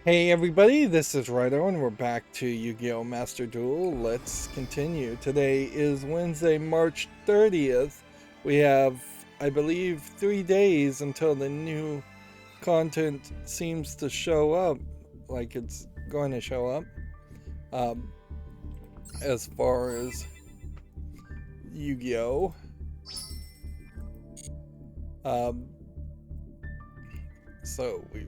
Hey everybody, this is Rydo and we're back to Yu-Gi-Oh! Master Duel. Let's continue. Today is Wednesday, March 30th. We have, I believe, 3 days until the new content seems to show up, like it's going to show up. Um, as far as Yu-Gi-Oh! Um, so we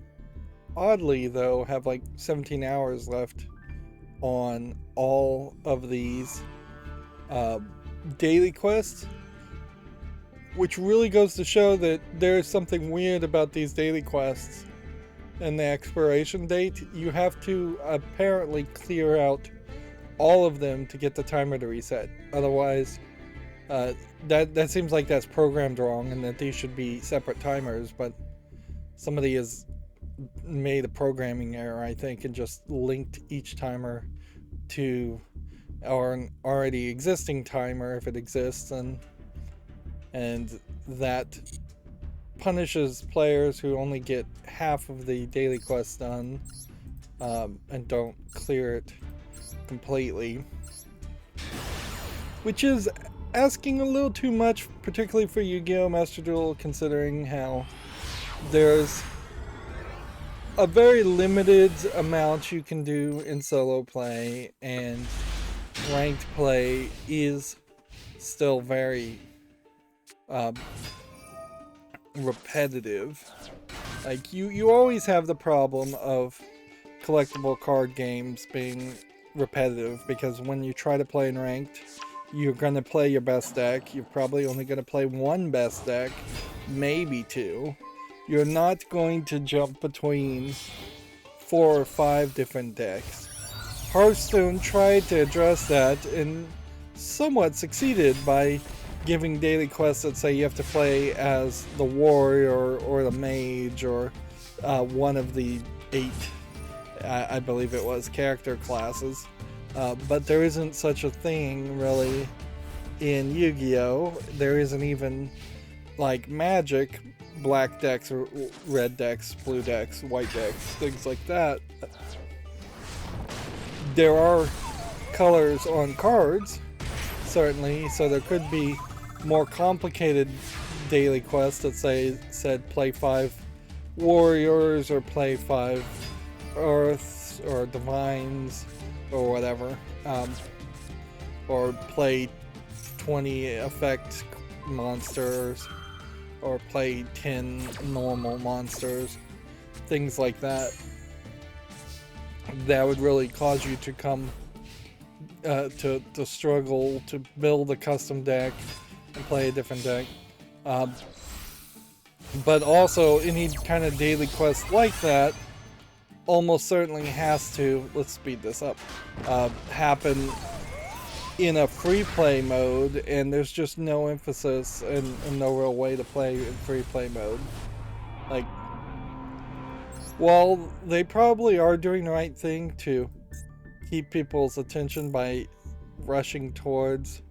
oddly though have like 17 hours left on all of these uh, daily quests, which really goes to show that there's something weird about these daily quests and the expiration date. You have to apparently clear out all of them to get the timer to reset. Otherwise, that seems like that's programmed wrong and that these should be separate timers, but somebody has made a programming error, I think, and just linked each timer to an already existing timer if it exists, and that punishes players who only get half of the daily quest done and don't clear it completely, which is asking a little too much, particularly for Yu-Gi-Oh! Master Duel, considering how there's a very limited amount you can do in solo play, and ranked play is still very repetitive. Like you always have the problem of collectible card games being repetitive, because when you try to play in ranked, you're going to play your best deck. You're probably only going to play one best deck, maybe two. You're not going to jump between 4 or 5 different decks. Hearthstone tried to address that and somewhat succeeded by giving daily quests that say you have to play as the warrior or the mage or one of the 8, I believe it was, character classes. But there isn't such a thing really in Yu-Gi-Oh! There isn't even, like Magic, black decks or red decks, blue decks, white decks, things like that. There are colors on cards, certainly, so there could be more complicated daily quests that said play 5 warriors or play 5 earths or divines or whatever, or play 20 effect monsters or play 10 normal monsters, things like that. That would really cause you to come to struggle to build a custom deck and play a different deck. But also, any kind of daily quest like that almost certainly has to, let's speed this up, happen in a free play mode, and there's just no emphasis and no real way to play in free play mode. Like, while they probably are doing the right thing to keep people's attention by rushing towards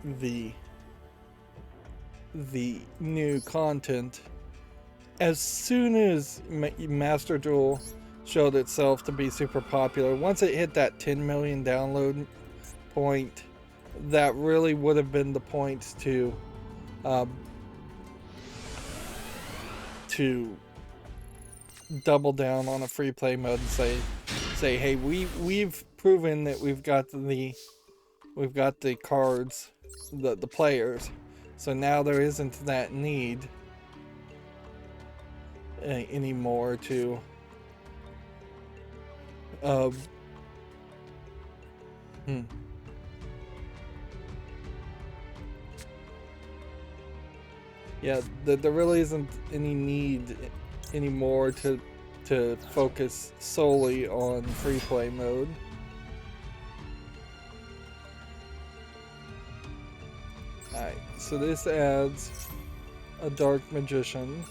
the new content, as soon as Master Duel showed itself to be super popular, once it hit that 10 million download point, that really would have been the point to double down on a free play mode and say, hey, we've proven that we've got the cards, the players, so now there isn't that need anymore to yeah, there really isn't any need anymore to focus solely on free play mode. Alright, so this adds a Dark Magician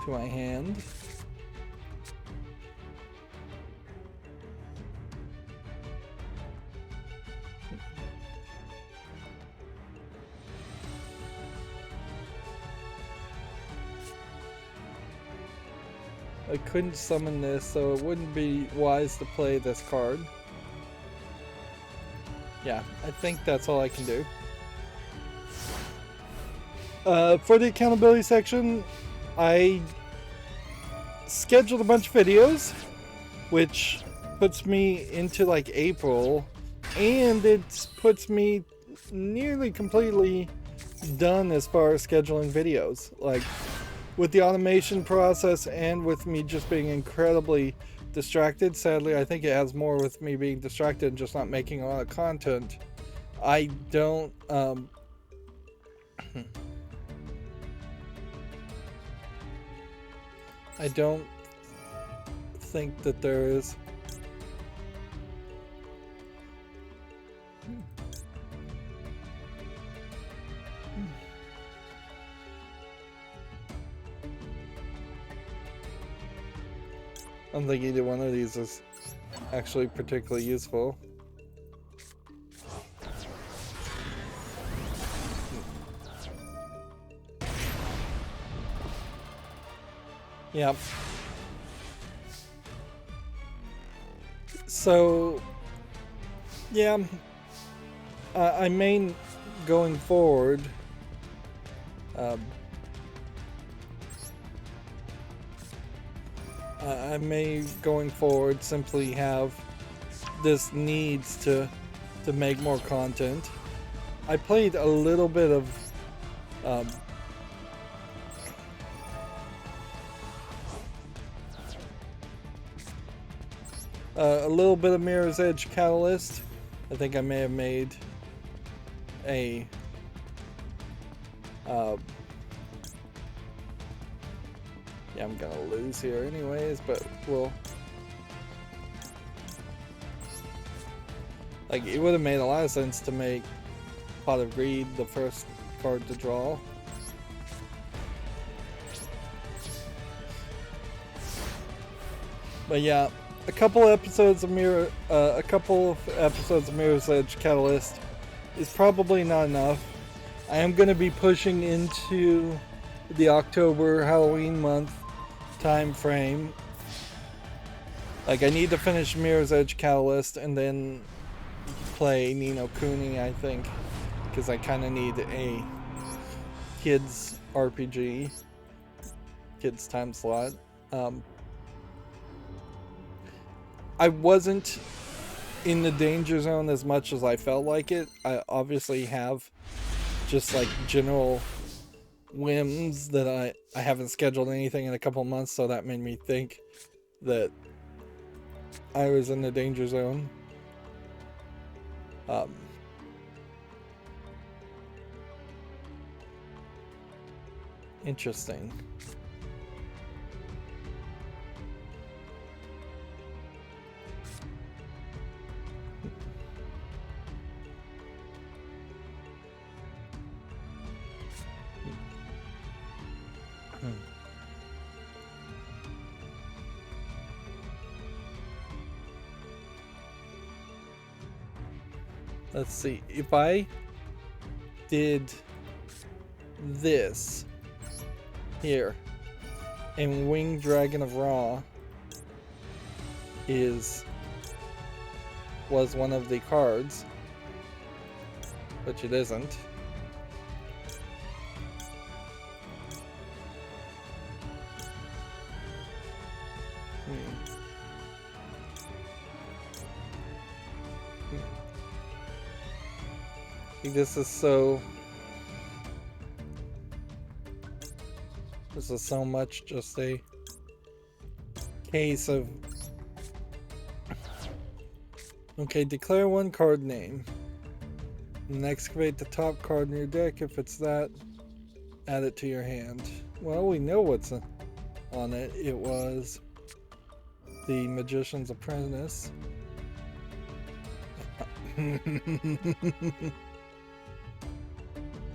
to my hand. I couldn't summon this, so it wouldn't be wise to play this card. Yeah, I think that's all I can do. For the accountability section, I scheduled a bunch of videos, which puts me into like April, and it puts me nearly completely done as far as scheduling videos. Like, with the automation process and with me just being incredibly distracted. Sadly, I think it has more with me being distracted and just not making a lot of content. I don't I don't think that there is I don't think either one of these is actually particularly useful. Yep. So, yeah, I may going forward. I may going forward simply have this needs to make more content. I played a little bit of a little bit of Mirror's Edge Catalyst. I think I may have made a yeah, I'm gonna lose here anyways, but we'll like it would have made a lot of sense to make Pot of Greed the first card to draw. But yeah, a couple episodes of Mirror's Edge Catalyst is probably not enough. I am going to be pushing into the October Halloween month time frame. Like, I need to finish Mirror's Edge Catalyst and then play Ni no Kuni, I think, because I kind of need a kids RPG, kids time slot. I wasn't in the danger zone as much as I felt like it. I obviously have just like general whims that I haven't scheduled anything in a couple months, so that made me think that I was in the danger zone. Interesting. Let's see, if I did this here, and Winged Dragon of Ra was one of the cards, which it isn't. This is so much just a case of okay, declare one card name and excavate the top card in your deck. If it's that, add it to your hand. Well, we know what's on it. It was the Magician's Apprentice.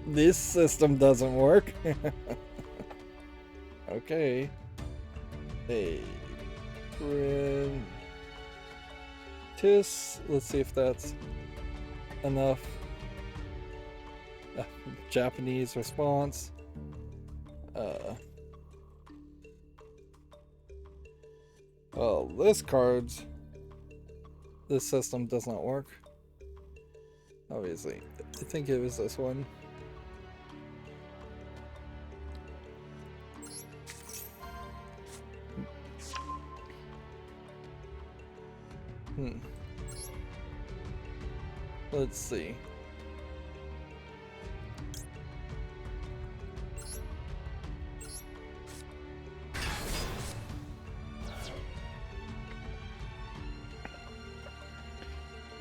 This system doesn't work. Okay. Hey, Apprentice. Let's see if that's enough. Japanese response. Well, this system does not work. Obviously. I think it was this one. Let's see.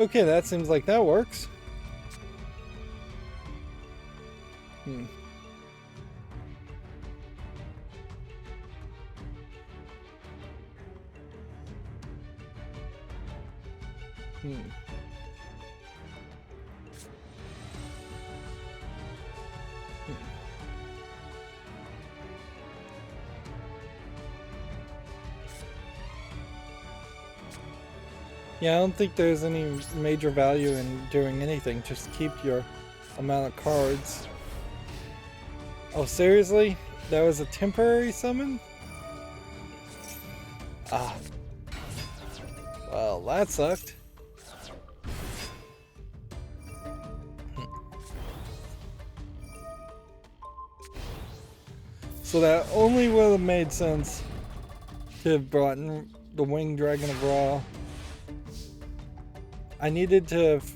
Okay, that seems like that works. Hmm. Yeah, I don't think there's any major value in doing anything. Just keep your amount of cards. Oh, seriously? That was a temporary summon? Ah. Well, that sucked. So that only would have made sense to have brought in the Winged Dragon of Ra. I needed to have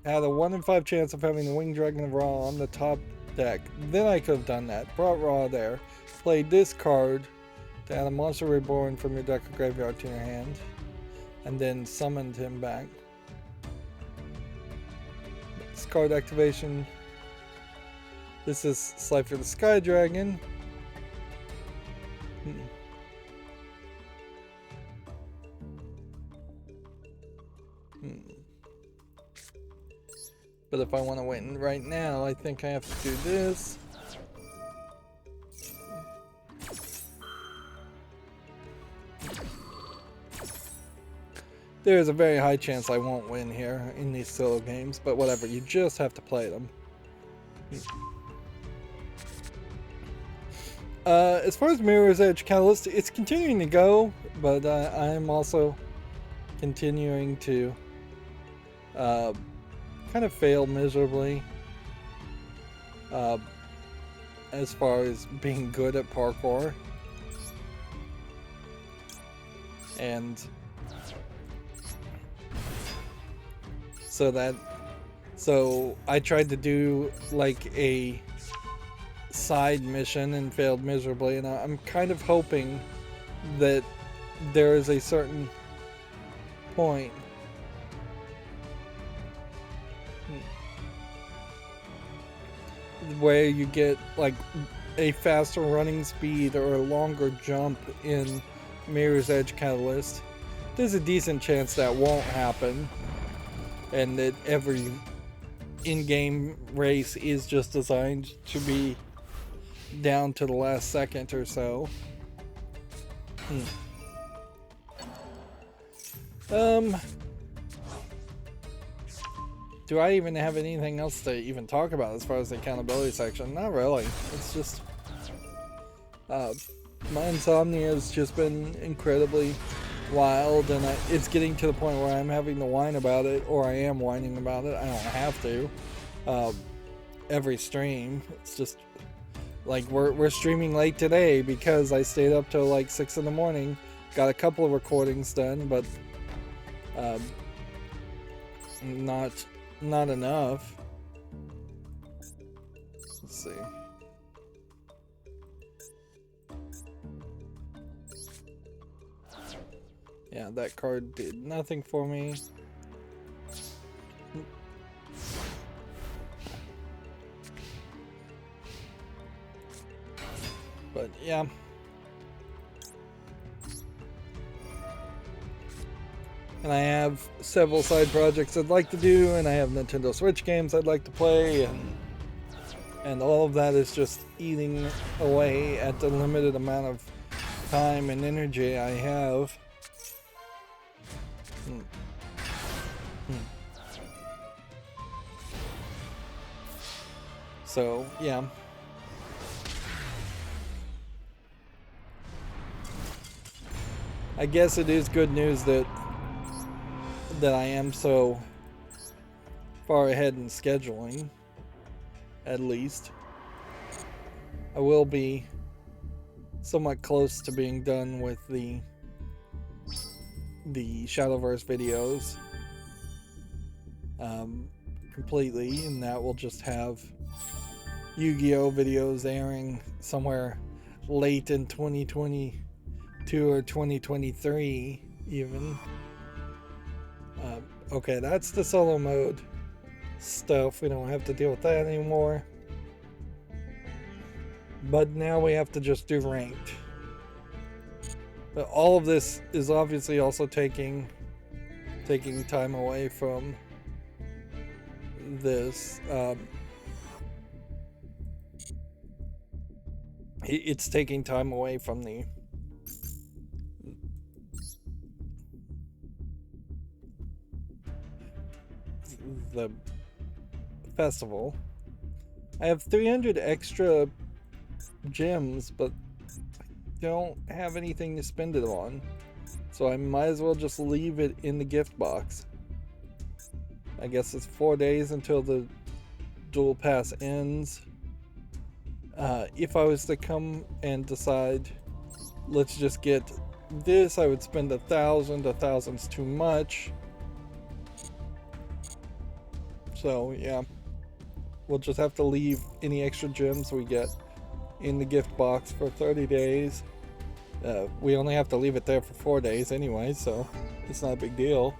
had a 1 in 5 chance of having the Winged Dragon of Ra on the top deck. Then I could have done that. Brought Ra there. Played this card to add a Monster Reborn from your deck or graveyard to your hand. And then summoned him back. This card activation. This is Slifer the Sky Dragon. But if I want to wait right now, I think I have to do this. There's a very high chance I won't win here in these solo games, but whatever, you just have to play them. As far as Mirror's Edge Catalyst, it's continuing to go, but I am also continuing to kind of fail miserably as far as being good at parkour. And so I tried to do like a side mission and failed miserably, and I'm kind of hoping that there is a certain point where you get like a faster running speed or a longer jump in Mirror's Edge Catalyst. There's a decent chance that won't happen, and that every in-game race is just designed to be down to the last second or so. Do I even have anything else to even talk about as far as the accountability section? Not really. It's just my insomnia has just been incredibly wild, and it's getting to the point where I'm having to whine about it, or I am whining about it. I don't have to. Every stream, it's just like we're streaming late today because I stayed up till like 6 in the morning. Got a couple of recordings done, but not enough. Let's see. Yeah, that card did nothing for me. But yeah. And I have several side projects I'd like to do, and I have Nintendo Switch games I'd like to play, and all of that is just eating away at the limited amount of time and energy I have. So, yeah. I guess it is good news that I am so far ahead in scheduling. At least I will be somewhat close to being done with the Shadowverse videos completely, and that will just have Yu-Gi-Oh videos airing somewhere late in 2022 or 2023 even. Okay, that's the solo mode stuff. We don't have to deal with that anymore. But now we have to just do ranked. But all of this is obviously also taking time away from this. It's taking time away from the festival. I have 300 extra gems, but I don't have anything to spend it on, so I might as well just leave it in the gift box. I guess it's 4 days until the dual pass ends. If I was to come and decide, let's just get this, I would spend 1,000. 1,000's too much. So yeah, we'll just have to leave any extra gems we get in the gift box for 30 days. We only have to leave it there for 4 days anyway, so it's not a big deal.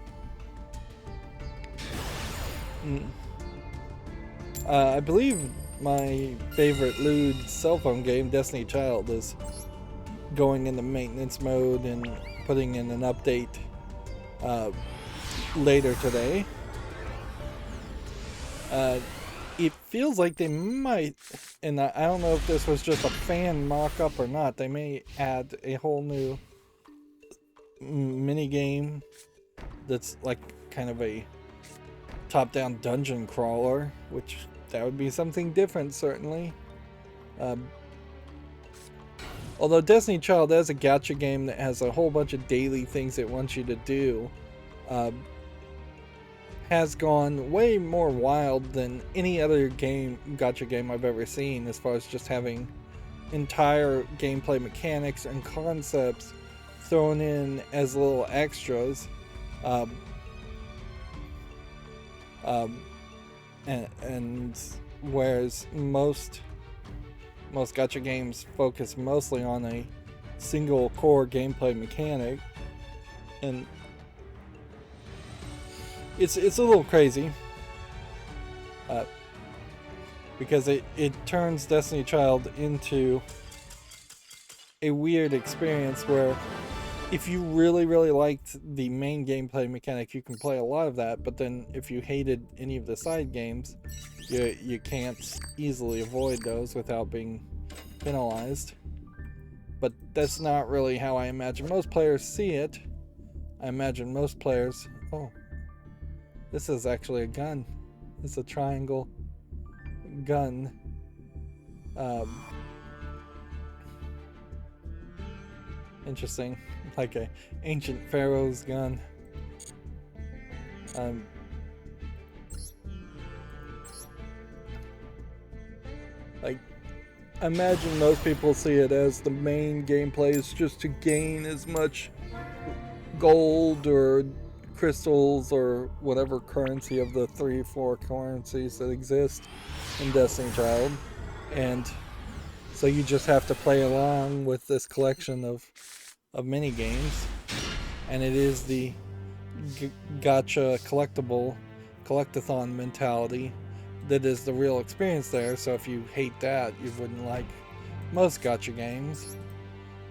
I believe my favorite lewd cell phone game, Destiny Child, is going into maintenance mode and putting in an update later today. It feels like they might, and I don't know if this was just a fan mock-up or not, they may add a whole new mini game that's like kind of a top-down dungeon crawler, which that would be something different, certainly. Although Destiny Child is a gacha game that has a whole bunch of daily things it wants you to do, has gone way more wild than any other gacha game I've ever seen, as far as just having entire gameplay mechanics and concepts thrown in as little extras. And whereas most gacha games focus mostly on a single core gameplay mechanic, and it's a little crazy, because it turns Destiny Child into a weird experience where if you really liked the main gameplay mechanic, you can play a lot of that, but then if you hated any of the side games, you can't easily avoid those without being penalized. But that's not really how I imagine most players see it. I imagine most players... Oh, this is actually a gun. It's a triangle gun. Interesting. Like a ancient pharaoh's gun. Like, imagine most people see it as the main gameplay is just to gain as much gold or crystals or whatever currency of the 3-4 currencies that exist in Destiny Child, and so you just have to play along with this collection of mini games, and it is the gacha collectathon mentality that is the real experience there. So if you hate that, you wouldn't like most gacha games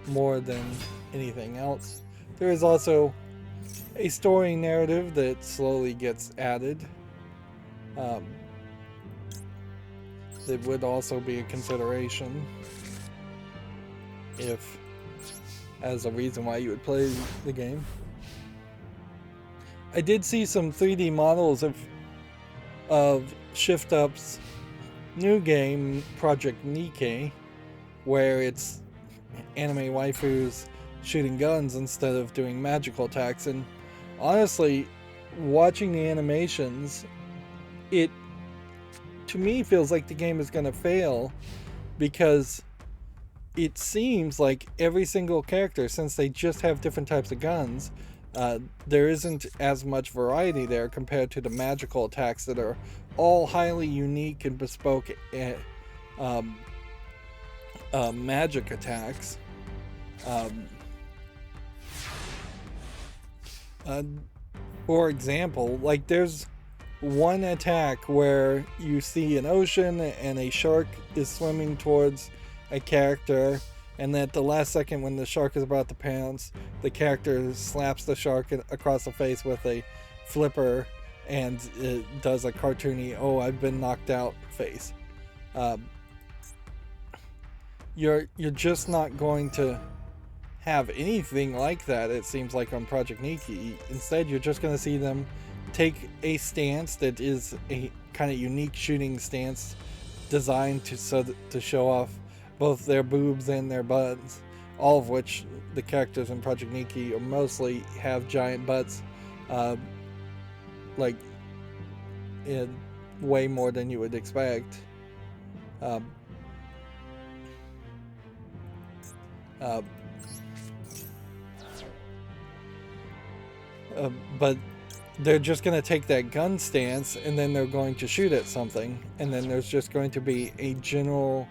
more than anything else. There is also a story narrative that slowly gets added. That would also be a consideration if as a reason why you would play the game. I did see some 3D models of Shift Up's new game, Project Nikke, where it's anime waifus shooting guns instead of doing magical attacks. And honestly, watching the animations, it to me feels like the game is going to fail, because it seems like every single character, since they just have different types of guns, there isn't as much variety there compared to the magical attacks that are all highly unique and bespoke magic attacks. For example, like there's one attack where you see an ocean and a shark is swimming towards a character, and then at the last second when the shark is about to pounce, the character slaps the shark across the face with a flipper, and it does a cartoony "oh, I've been knocked out" face. You're just not going to have anything like that, it seems like, on Project Nikki. Instead, you're just going to see them take a stance that is a kind of unique shooting stance designed to show off both their boobs and their butts, all of which the characters in Project Nikki mostly have giant butts, like way more than you would expect. But they're just going to take that gun stance, and then they're going to shoot at something, and then there's just going to be a general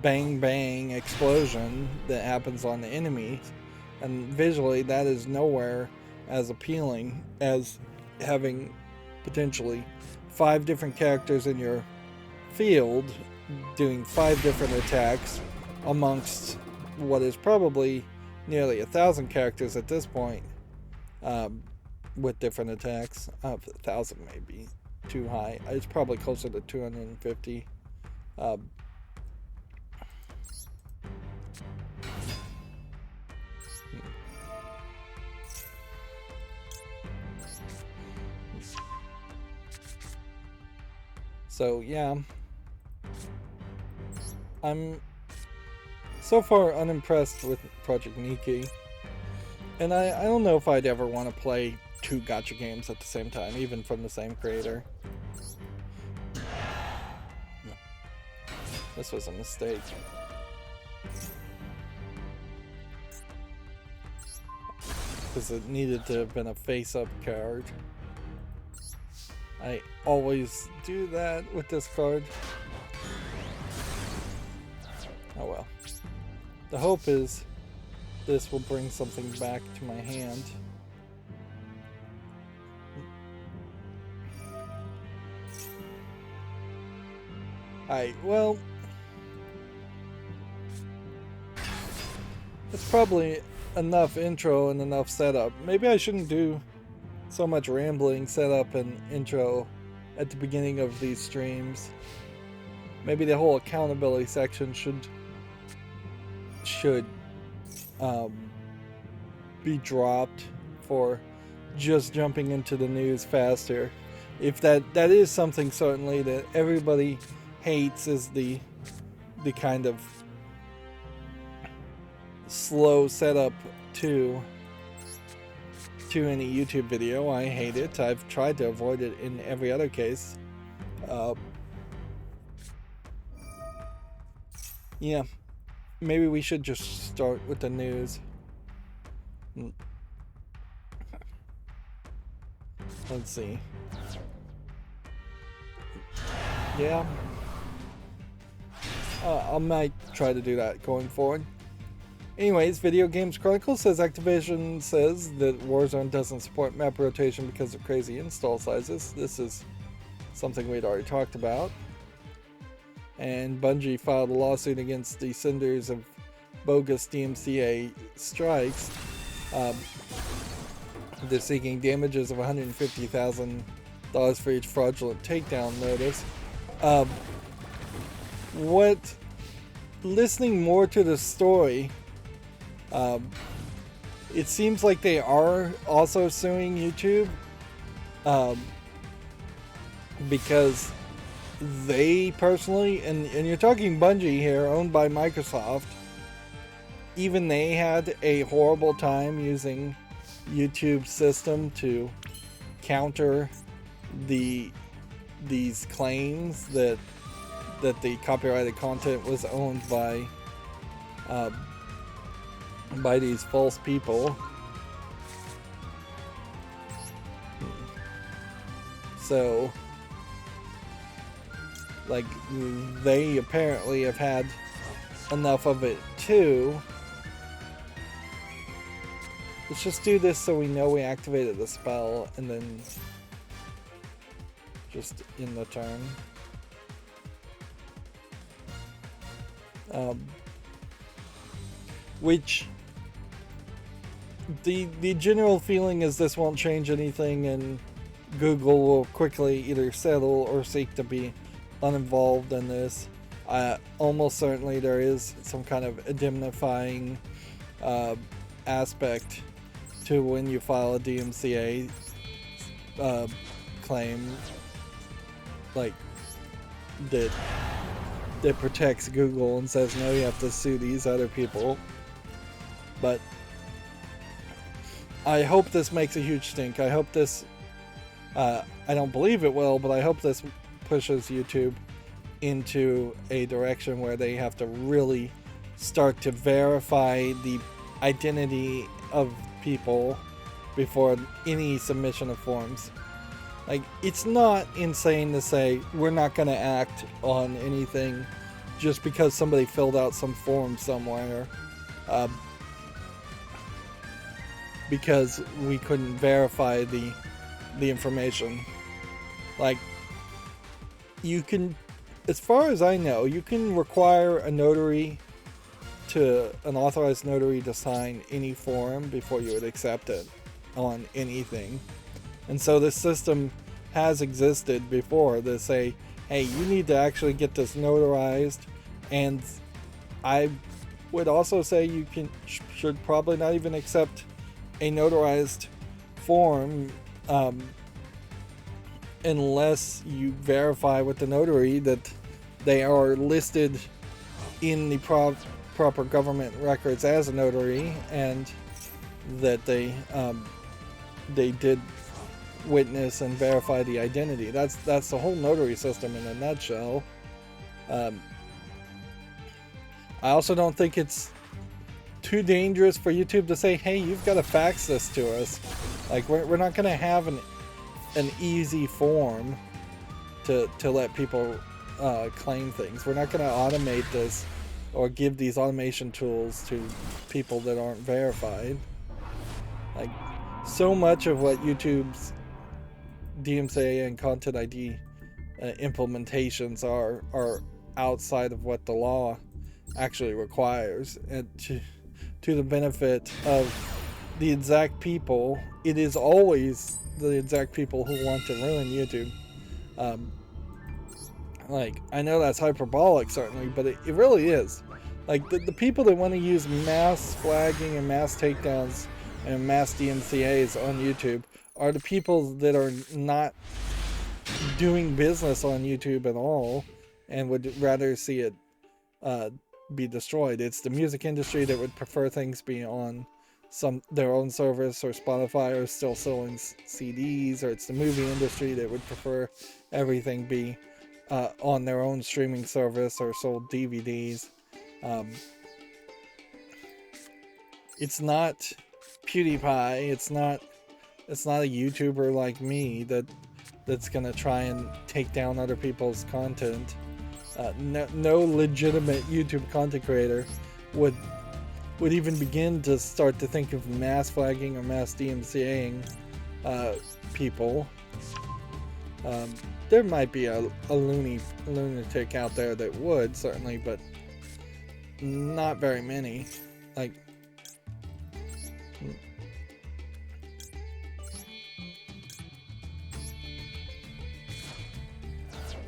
bang bang explosion that happens on the enemies, and visually that is nowhere as appealing as having potentially 5 different characters in your field doing 5 different attacks amongst what is probably nearly 1,000 characters at this point, with different attacks. 1,000 may be too high. It's probably closer to 250. So yeah, I'm so far unimpressed with Project Nikki, and I don't know if I'd ever want to play 2 gacha games at the same time, even from the same creator. This was a mistake. Because it needed to have been a face-up card. I always do that with this card. Oh well. The hope is this will bring something back to my hand. Alright, well, it's probably enough intro and enough setup. Maybe I shouldn't do so much rambling setup and intro at the beginning of these streams. Maybe the whole accountability section should be dropped for just jumping into the news faster. If that is something certainly that everybody hates, is the kind of slow setup to any YouTube video. I hate it. I've tried to avoid it in every other case. Yeah, maybe we should just start with the news. Let's see. Yeah, I might try to do that going forward. Anyways, Video Games Chronicle says Activision says that Warzone doesn't support map rotation because of crazy install sizes. This is something we'd already talked about. And Bungie filed a lawsuit against the senders of bogus DMCA strikes. They're seeking damages of $150,000 for each fraudulent takedown notice. Listening more to the story, it seems like they are also suing YouTube, because they personally, and you're talking Bungie here, owned by Microsoft, even they had a horrible time using YouTube's system to counter these claims that the copyrighted content was owned by these false people. So, like, they apparently have had enough of it too. Let's just do this so we know we activated the spell, and then just in the turn. Which the general feeling is this won't change anything, and Google will quickly either settle or seek to be uninvolved in this. Almost certainly there is some kind of indemnifying aspect to when you file a DMCA claim, like that protects Google and says no, you have to sue these other people. But I hope this makes a huge stink. I hope this I don't believe it will, but I hope this pushes YouTube into a direction where they have to really start to verify the identity of people before any submission of forms. Like, it's not insane to say we're not going to act on anything just because somebody filled out some form somewhere because we couldn't verify the information. Like, you can, as far as I know, you can require an authorized notary to sign any form before you would accept it on anything. And so this system has existed before to say, hey, you need to actually get this notarized. And I would also say you should probably not even accept a notarized form unless you verify with the notary that they are listed in the proper government records as a notary, and that they did witness and verify the identity. That's the whole notary system in a nutshell. I also don't think it's too dangerous for YouTube to say, hey, you've got to fax this to us. Like, we're not going to have an easy form to let people claim things. We're not going to automate this or give these automation tools to people that aren't verified. Like, so much of what YouTube's DMCA and Content ID implementations are outside of what the law actually requires, and to the benefit of the exact people. It is always the exact people who want to ruin YouTube. Like, I know that's hyperbolic certainly, but it really is. Like, the people that want to use mass flagging and mass takedowns and mass DMCAs on YouTube are the people that are not doing business on YouTube at all and would rather see it be destroyed. It's the music industry that would prefer things be on their own service, or Spotify, or still selling CDs, or it's the movie industry that would prefer everything be on their own streaming service or sold DVDs. It's not PewDiePie. It's not a YouTuber like me that's gonna try and take down other people's content. No legitimate YouTube content creator would even begin to start to think of mass flagging or mass DMCAing people. There might be a lunatic out there that would, certainly, but not very many. Like,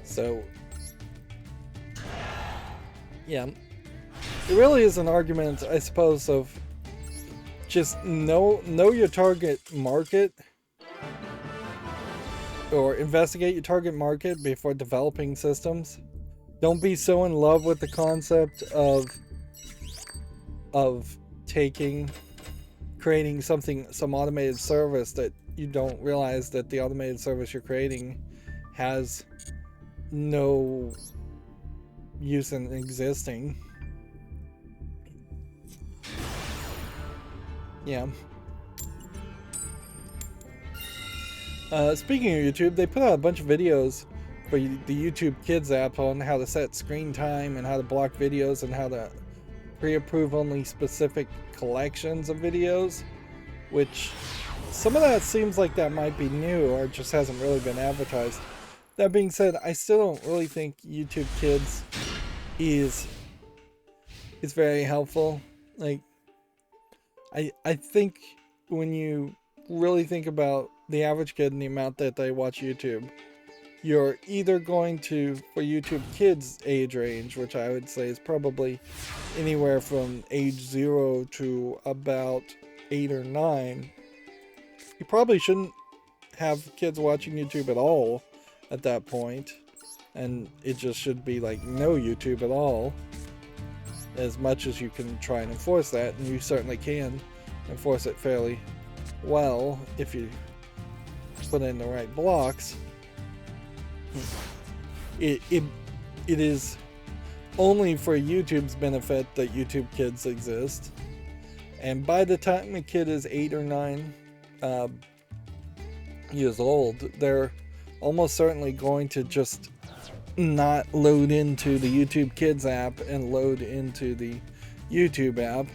so yeah, it really is an argument, I suppose, of just know your target market, or investigate your target market before developing systems. Don't be so in love with the concept of of creating some automated service that you don't realize that the automated service you're creating has no use in existing. Yeah. Speaking of YouTube, they put out a bunch of videos for the YouTube Kids app on how to set screen time and how to block videos and how to pre-approve only specific collections of videos, which some of that seems like that might be new or just hasn't really been advertised. That being said, I still don't really think YouTube Kids is very helpful. Like, I think when you really think about the average kid and the amount that they watch YouTube, you're either going to, for YouTube Kids age range, which I would say is probably anywhere from age 0 to about 8 or 9, you probably shouldn't have kids watching YouTube at all at that point, and it just should be like no YouTube at all, as much as you can try and enforce that, and you certainly can enforce it fairly well if you put in the right blocks. It is only for YouTube's benefit that YouTube Kids exist, and by the time a kid is 8 or 9 years old, they're almost certainly going to just not load into the YouTube Kids app and load into the YouTube app,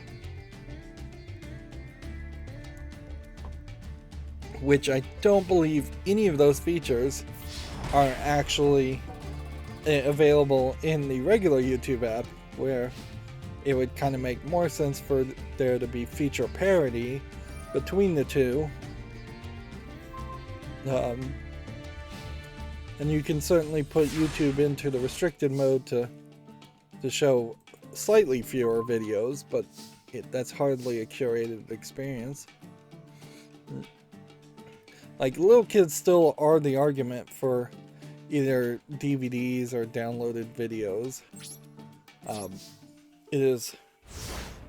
which I don't believe any of those features are actually available in the regular YouTube app, where it would kind of make more sense for there to be feature parity between the two. And you can certainly put YouTube into the restricted mode to show slightly fewer videos, but that's hardly a curated experience. Like, little kids still are the argument for either DVDs or downloaded videos. It is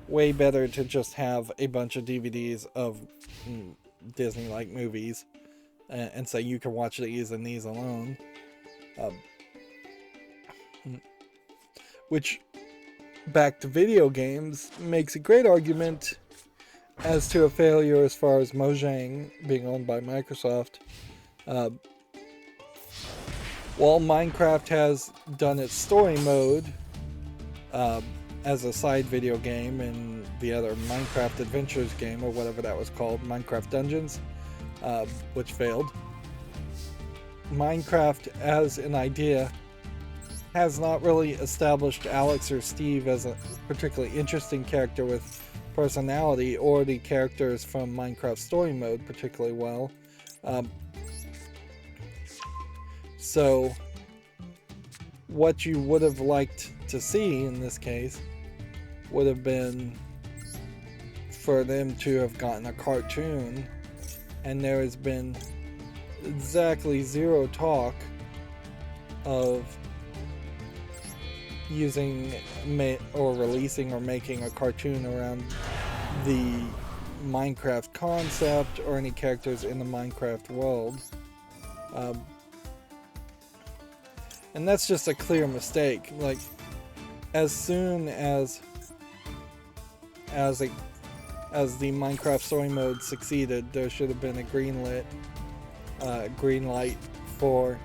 way better to just have a bunch of DVDs of Disney-like movies and say you can watch these and these alone. Which, back to video games, makes a great argument as to a failure as far as Mojang being owned by Microsoft. While Minecraft has done its story mode as a side video game in the other Minecraft Adventures game, or whatever that was called, Minecraft Dungeons, which failed, Minecraft as an idea has not really established Alex or Steve as a particularly interesting character with personality, or the characters from Minecraft story mode particularly well. So what you would have liked to see in this case would have been for them to have gotten a cartoon, and there has been exactly zero talk of using or releasing or making a cartoon around the Minecraft concept or any characters in the Minecraft world. And that's just a clear mistake. Like, as soon as the Minecraft story mode succeeded, there should have been a green light for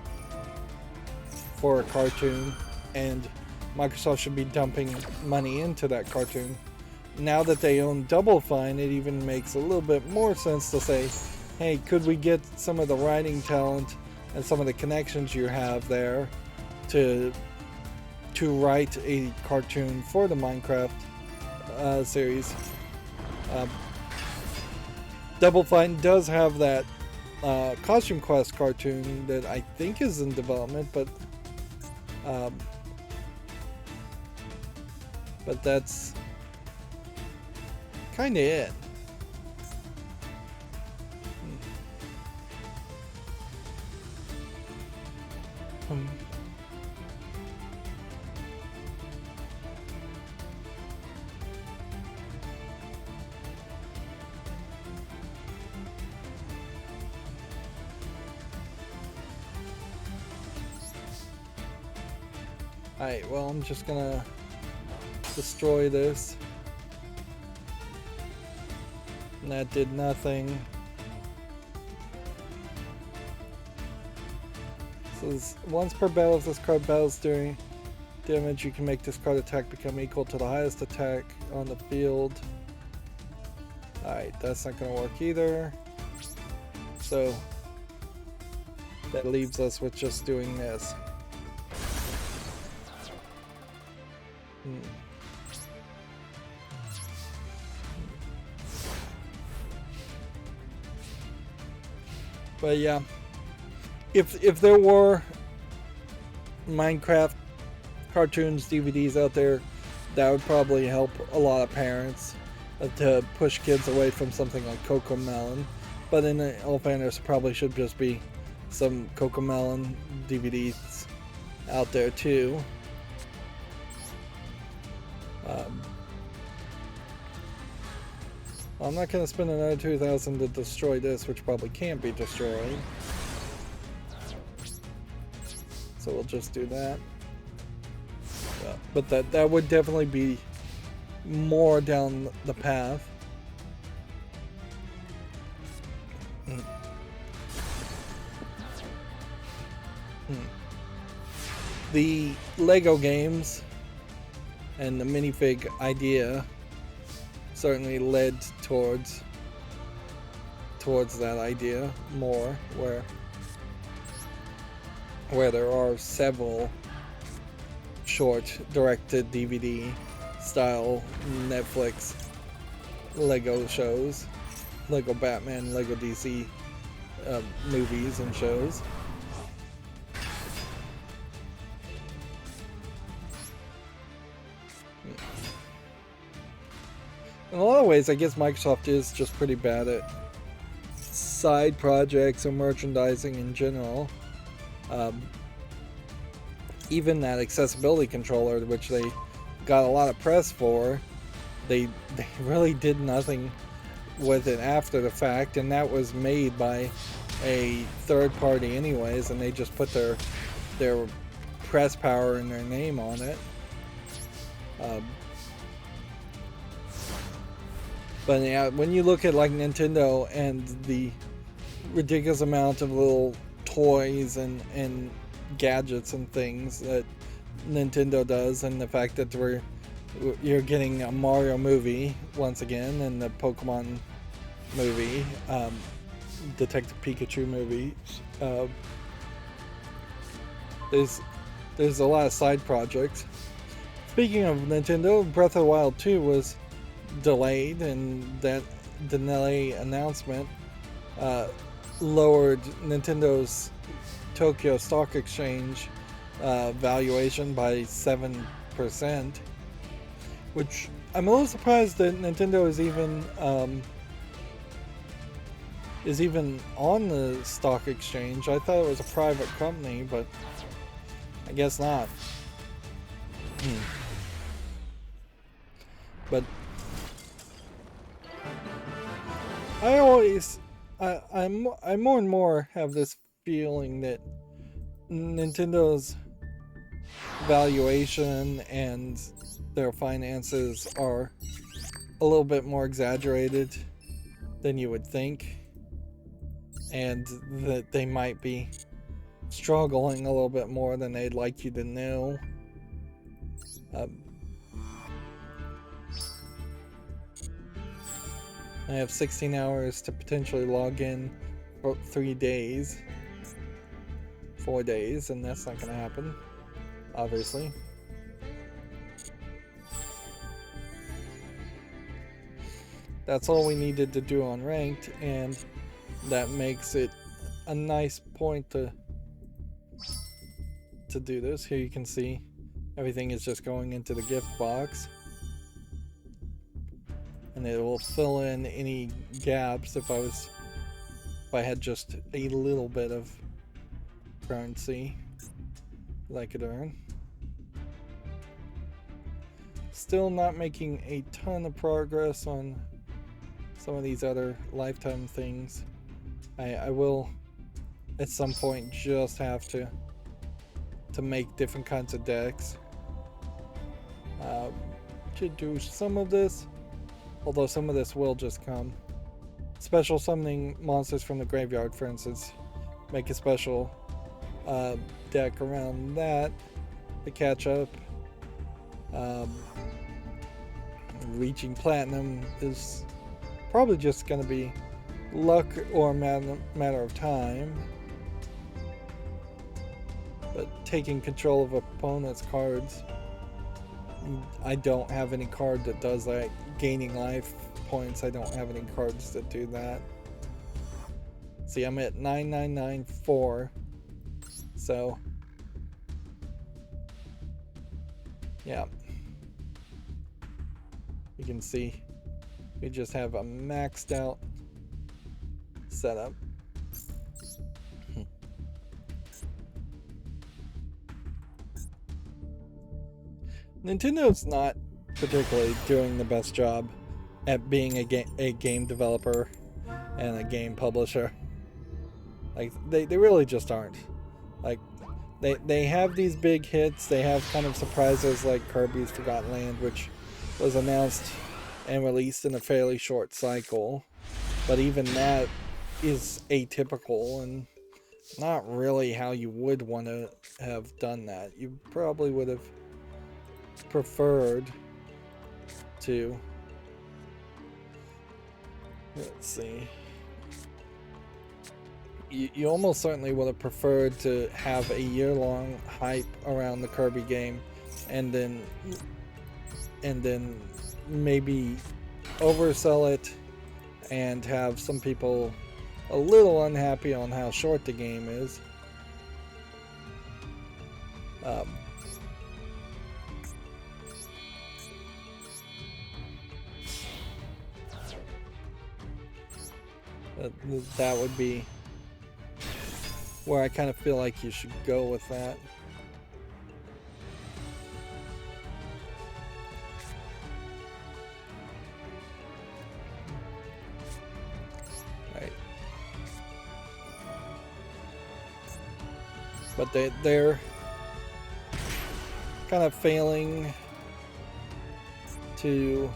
a cartoon, and Microsoft should be dumping money into that cartoon. Now that they own Double Fine, it even makes a little bit more sense to say, hey, could we get some of the writing talent and some of the connections you have there to write a cartoon for the Minecraft series. Double Fine does have that Costume Quest cartoon that I think is in development, but that's kind of it. Alright, well, I'm just gonna destroy this. And that did nothing. Says once per battle, if this card battles during damage, you can make this card attack become equal to the highest attack on the field. Alright, that's not gonna work either. So that leaves us with just doing this. But yeah, if there were Minecraft cartoons, DVDs out there, that would probably help a lot of parents to push kids away from something like Cocomelon. But in all fairness, probably should just be some Cocomelon DVDs out there too. I'm not going to spend another 2,000 to destroy this, which probably can't be destroyed. So we'll just do that. But that would definitely be more down the path. The Lego games and the minifig idea certainly led towards that idea more, where there are several short directed DVD style Netflix Lego shows, Lego Batman, Lego DC movies and shows. In a lot of ways, I guess Microsoft is just pretty bad at side projects or merchandising in general. Even that accessibility controller, which they got a lot of press for, they really did nothing with it after the fact, and that was made by a third party anyways, and they just put their press power and their name on it. But yeah, when you look at like Nintendo and the ridiculous amount of little toys and gadgets and things that Nintendo does, and the fact that you're getting a Mario movie once again, and the Pokemon movie, Detective Pikachu movie, there's a lot of side projects. Speaking of Nintendo, Breath of the Wild 2 was delayed, and that delay announcement lowered Nintendo's Tokyo Stock Exchange valuation by 7%, which I'm a little surprised that Nintendo is even on the stock exchange. I thought it was a private company, but I guess not. But I more and more have this feeling that Nintendo's valuation and their finances are a little bit more exaggerated than you would think, and that they might be struggling a little bit more than they'd like you to know. I have 16 hours to potentially log in for 4 days, and that's not going to happen, obviously. That's all we needed to do on ranked, and that makes it a nice point to do this. Here you can see everything is just going into the gift box, and it will fill in any gaps if I had just a little bit of currency that I could earn. Still not making a ton of progress on some of these other lifetime things. I will at some point just have to make different kinds of decks to do some of this, although some of this will just come. Special summoning monsters from the graveyard, for instance, make a special deck around that to catch up. Reaching platinum is probably just going to be luck or a matter of time. But taking control of opponent's cards, I don't have any card that does that. Gaining life points, I don't have any cards that do that. See, I'm at 9994, so yeah, you can see we just have a maxed out setup. Nintendo's not particularly doing the best job at being a game developer and a game publisher. Like, they really just aren't. Like, they have these big hits, they have kind of surprises like Kirby's Forgotten Land, which was announced and released in a fairly short cycle. But even that is atypical and not really how you would want to have done that. You probably would have preferred to, let's see, you almost certainly would have preferred to have a year-long hype around the Kirby game and then maybe oversell it and have some people a little unhappy on how short the game is. That would be where I kind of feel like you should go with that. Right. But they're kind of failing to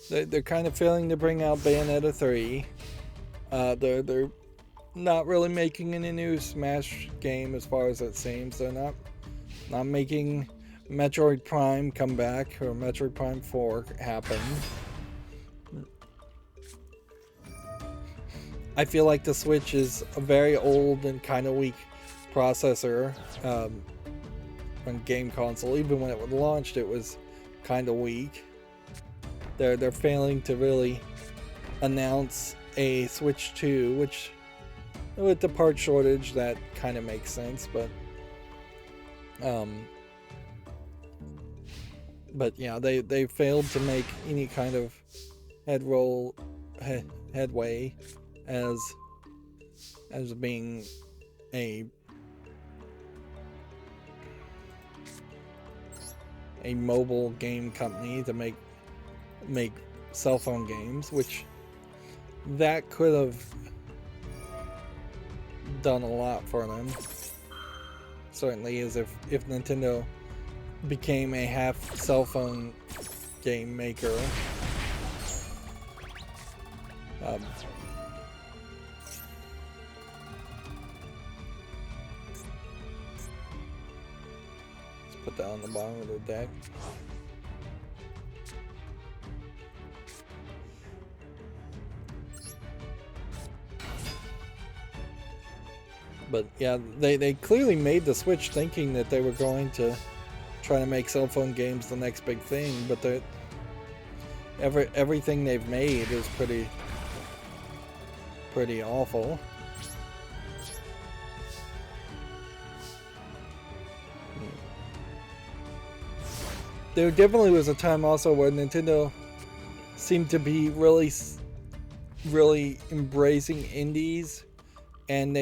they're kind of failing to bring out Bayonetta 3. They're not really making any new Smash game as far as it seems. They're not making Metroid Prime come back or Metroid Prime 4 happen. I feel like the Switch is a very old and kind of weak processor on game console. Even when it was launched, it was kind of weak. They're failing to really announce a Switch 2, which with the part shortage that kind of makes sense, but yeah, they failed to make any kind of headway as being a mobile game company to make cell phone games, which that could have done a lot for them. Certainly, as if Nintendo became a half cell phone game maker. Let's put that on the bottom of the deck. But yeah, they clearly made the Switch thinking that they were going to try to make cell phone games the next big thing, but everything they've made is pretty awful. There definitely was a time also where Nintendo seemed to be really embracing indies, and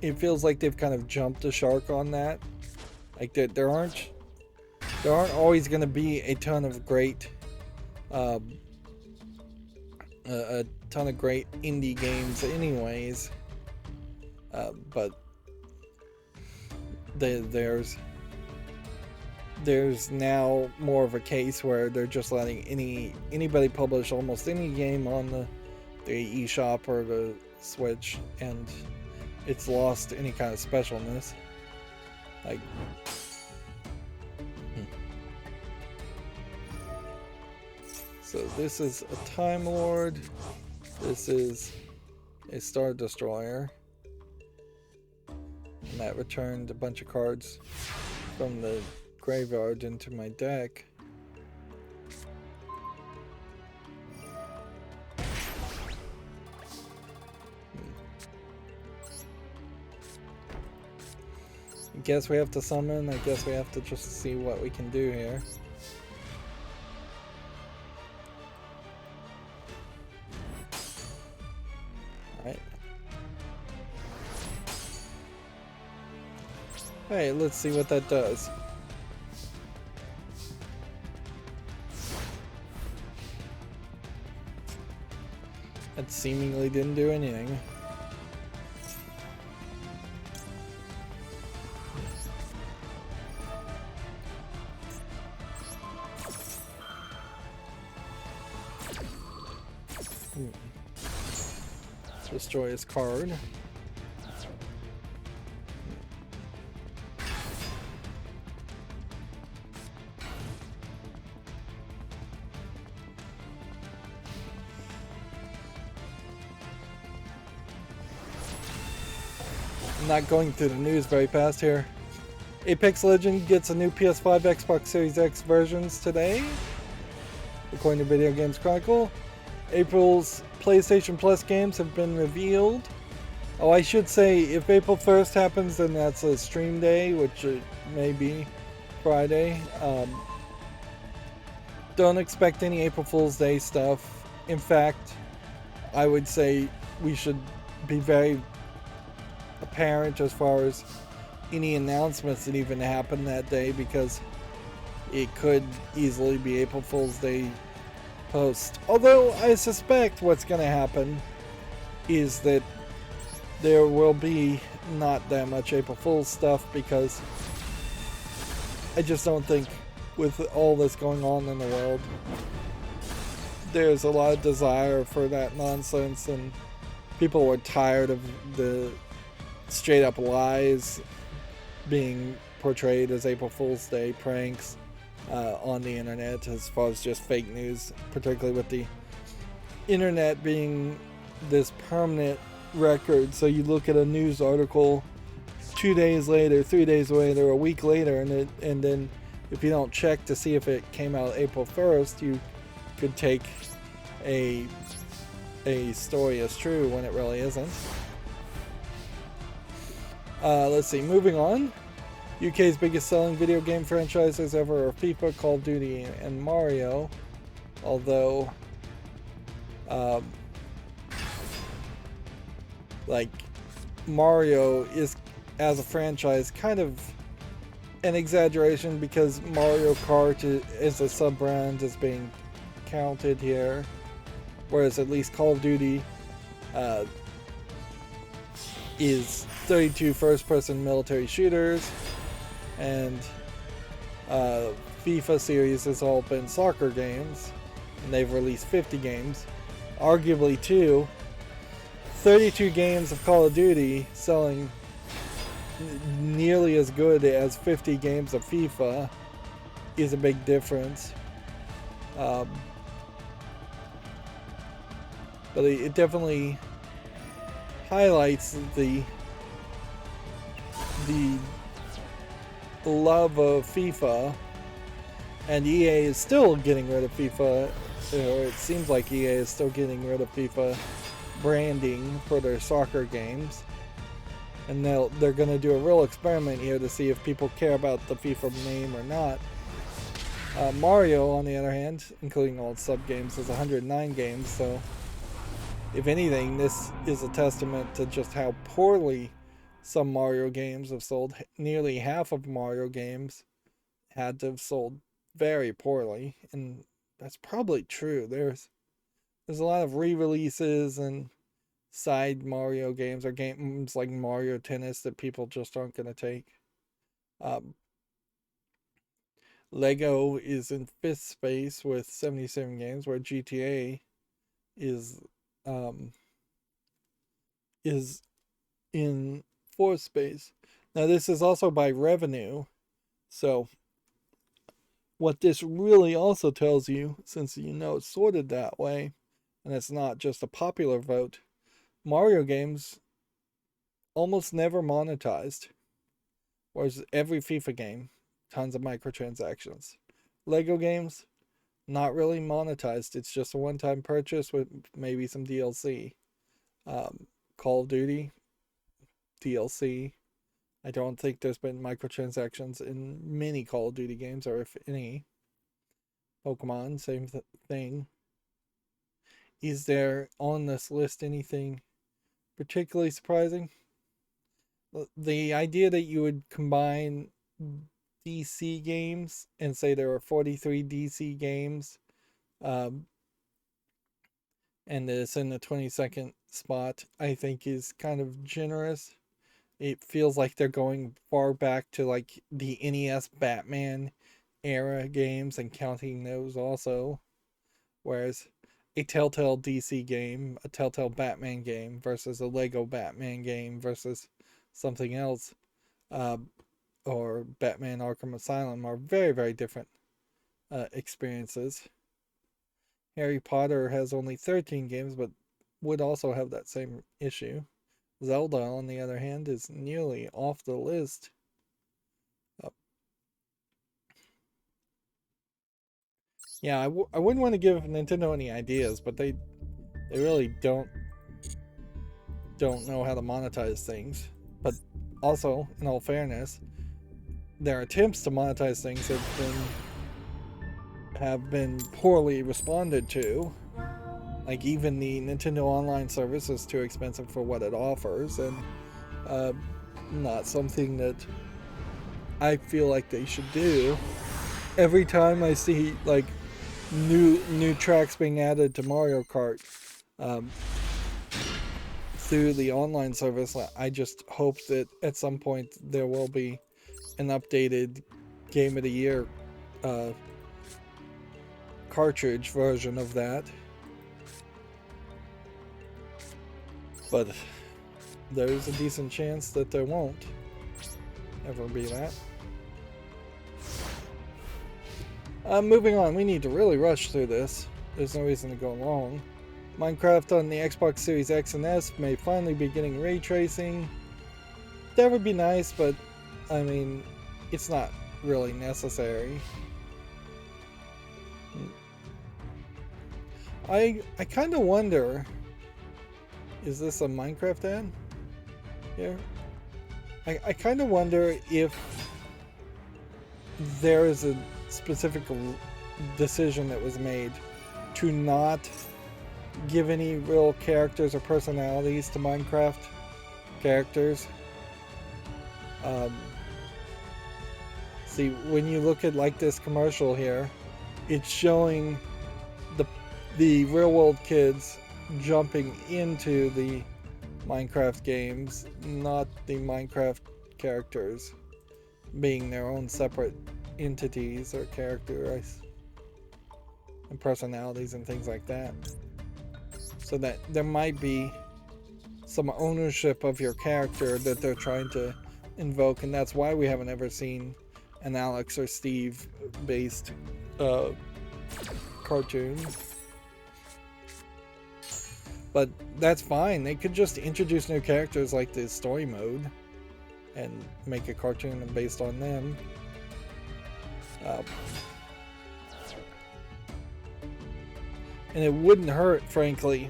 it feels like they've kind of jumped the shark on that. Like there aren't always going to be a ton of great a ton of great indie games, anyways. But there's now more of a case where they're just letting anybody publish almost any game on the eShop or the Switch, and it's lost any kind of specialness. Like, so this is a Time Lord. This is a Star Destroyer. And that returned a bunch of cards from the graveyard into my deck. I guess we have to summon. I guess we have to just see what we can do here. Alright. Hey, let's see what that does. That seemingly didn't do anything. Destroy his card. I'm not going through the news very fast here. Apex Legends gets a new PS5, Xbox Series X versions today, according to Video Games Chronicle. April's PlayStation Plus games have been revealed. Oh, I should say, if April 1st happens, then that's a stream day, which it may be Friday. Don't expect any April Fool's Day stuff. In fact, I would say we should be very apparent as far as any announcements that even happen that day, because it could easily be April Fool's Day post. Although I suspect what's going to happen is that there will be not that much April Fool's stuff, because I just don't think, with all this going on in the world, there's a lot of desire for that nonsense, and people are tired of the straight up lies being portrayed as April Fool's Day pranks on the internet, as far as just fake news, particularly with the internet being this permanent record. So you look at a news article 2 days later, 3 days later, a week later, and then if you don't check to see if it came out April 1st, you could take a story as true when it really isn't. Let's see, moving on. UK's biggest selling video game franchises ever are FIFA, Call of Duty, and Mario. Although, like, Mario is, as a franchise, kind of an exaggeration, because Mario Kart is a sub-brand is being counted here. Whereas at least Call of Duty is 32 first-person military shooters, and FIFA series has all been soccer games, and they've released 50 games, arguably 32 games of Call of Duty selling nearly as good as 50 games of FIFA is a big difference. But it definitely highlights the love of FIFA, and EA is still getting rid of FIFA, or it seems like EA is still getting rid of FIFA branding for their soccer games, and they're going to do a real experiment here to see if people care about the FIFA name or not. Mario, on the other hand, including all its sub-games, is 109 games, so if anything, this is a testament to just how poorly some Mario games have sold. Nearly half of Mario games had to have sold very poorly, and that's probably true. there's a lot of re-releases and side Mario games or games like Mario Tennis that people just aren't going to take. Um, Lego is in fifth space with 77 games, where GTA is um, is in fourth space. Now this is also by revenue, so what this really also tells you, since you know it's sorted that way, and it's not just a popular vote, Mario games almost never monetized, whereas every FIFA game, tons of microtransactions. Lego games, not really monetized. It's just a one-time purchase with maybe some DLC. Call of Duty, DLC. I don't think there's been microtransactions in many Call of Duty games, or if any. Pokemon, same thing. Is there on this list anything particularly surprising? The idea that you would combine DC games and say there are 43 DC games, um, and it's in the 22nd spot, I think is kind of generous. It feels like they're going far back to like the NES Batman era games and counting those also. Whereas a Telltale DC game, a Telltale Batman game versus a Lego Batman game versus something else, uh, or Batman Arkham Asylum are very, very different experiences. Harry Potter has only 13 games, but would also have that same issue. Zelda, on the other hand, is nearly off the list. Uh, yeah, I wouldn't want to give Nintendo any ideas, but they really don't know how to monetize things. But also, in all fairness, their attempts to monetize things have been poorly responded to. Like even the Nintendo Online service is too expensive for what it offers, and not something that I feel like they should do. Every time I see like new tracks being added to Mario Kart um, through the online service, I just hope that at some point there will be an updated Game of the Year cartridge version of that. But there's a decent chance that there won't ever be that. Moving on, we need to really rush through this. There's no reason to go long. Minecraft on the Xbox Series X and S may finally be getting ray tracing. That would be nice, but I mean, it's not really necessary. I kind of wonder, is this a Minecraft ad here? I kind of wonder if there is a specific decision that was made to not give any real characters or personalities to Minecraft characters. See, when you look at like this commercial here, it's showing the real world kids jumping into the Minecraft games, not the Minecraft characters being their own separate entities or characters and personalities and things like that. So that there might be some ownership of your character that they're trying to invoke, and that's why we haven't ever seen an Alex or Steve based cartoon. But that's fine. They could just introduce new characters like the story mode and make a cartoon based on them. And it wouldn't hurt, frankly,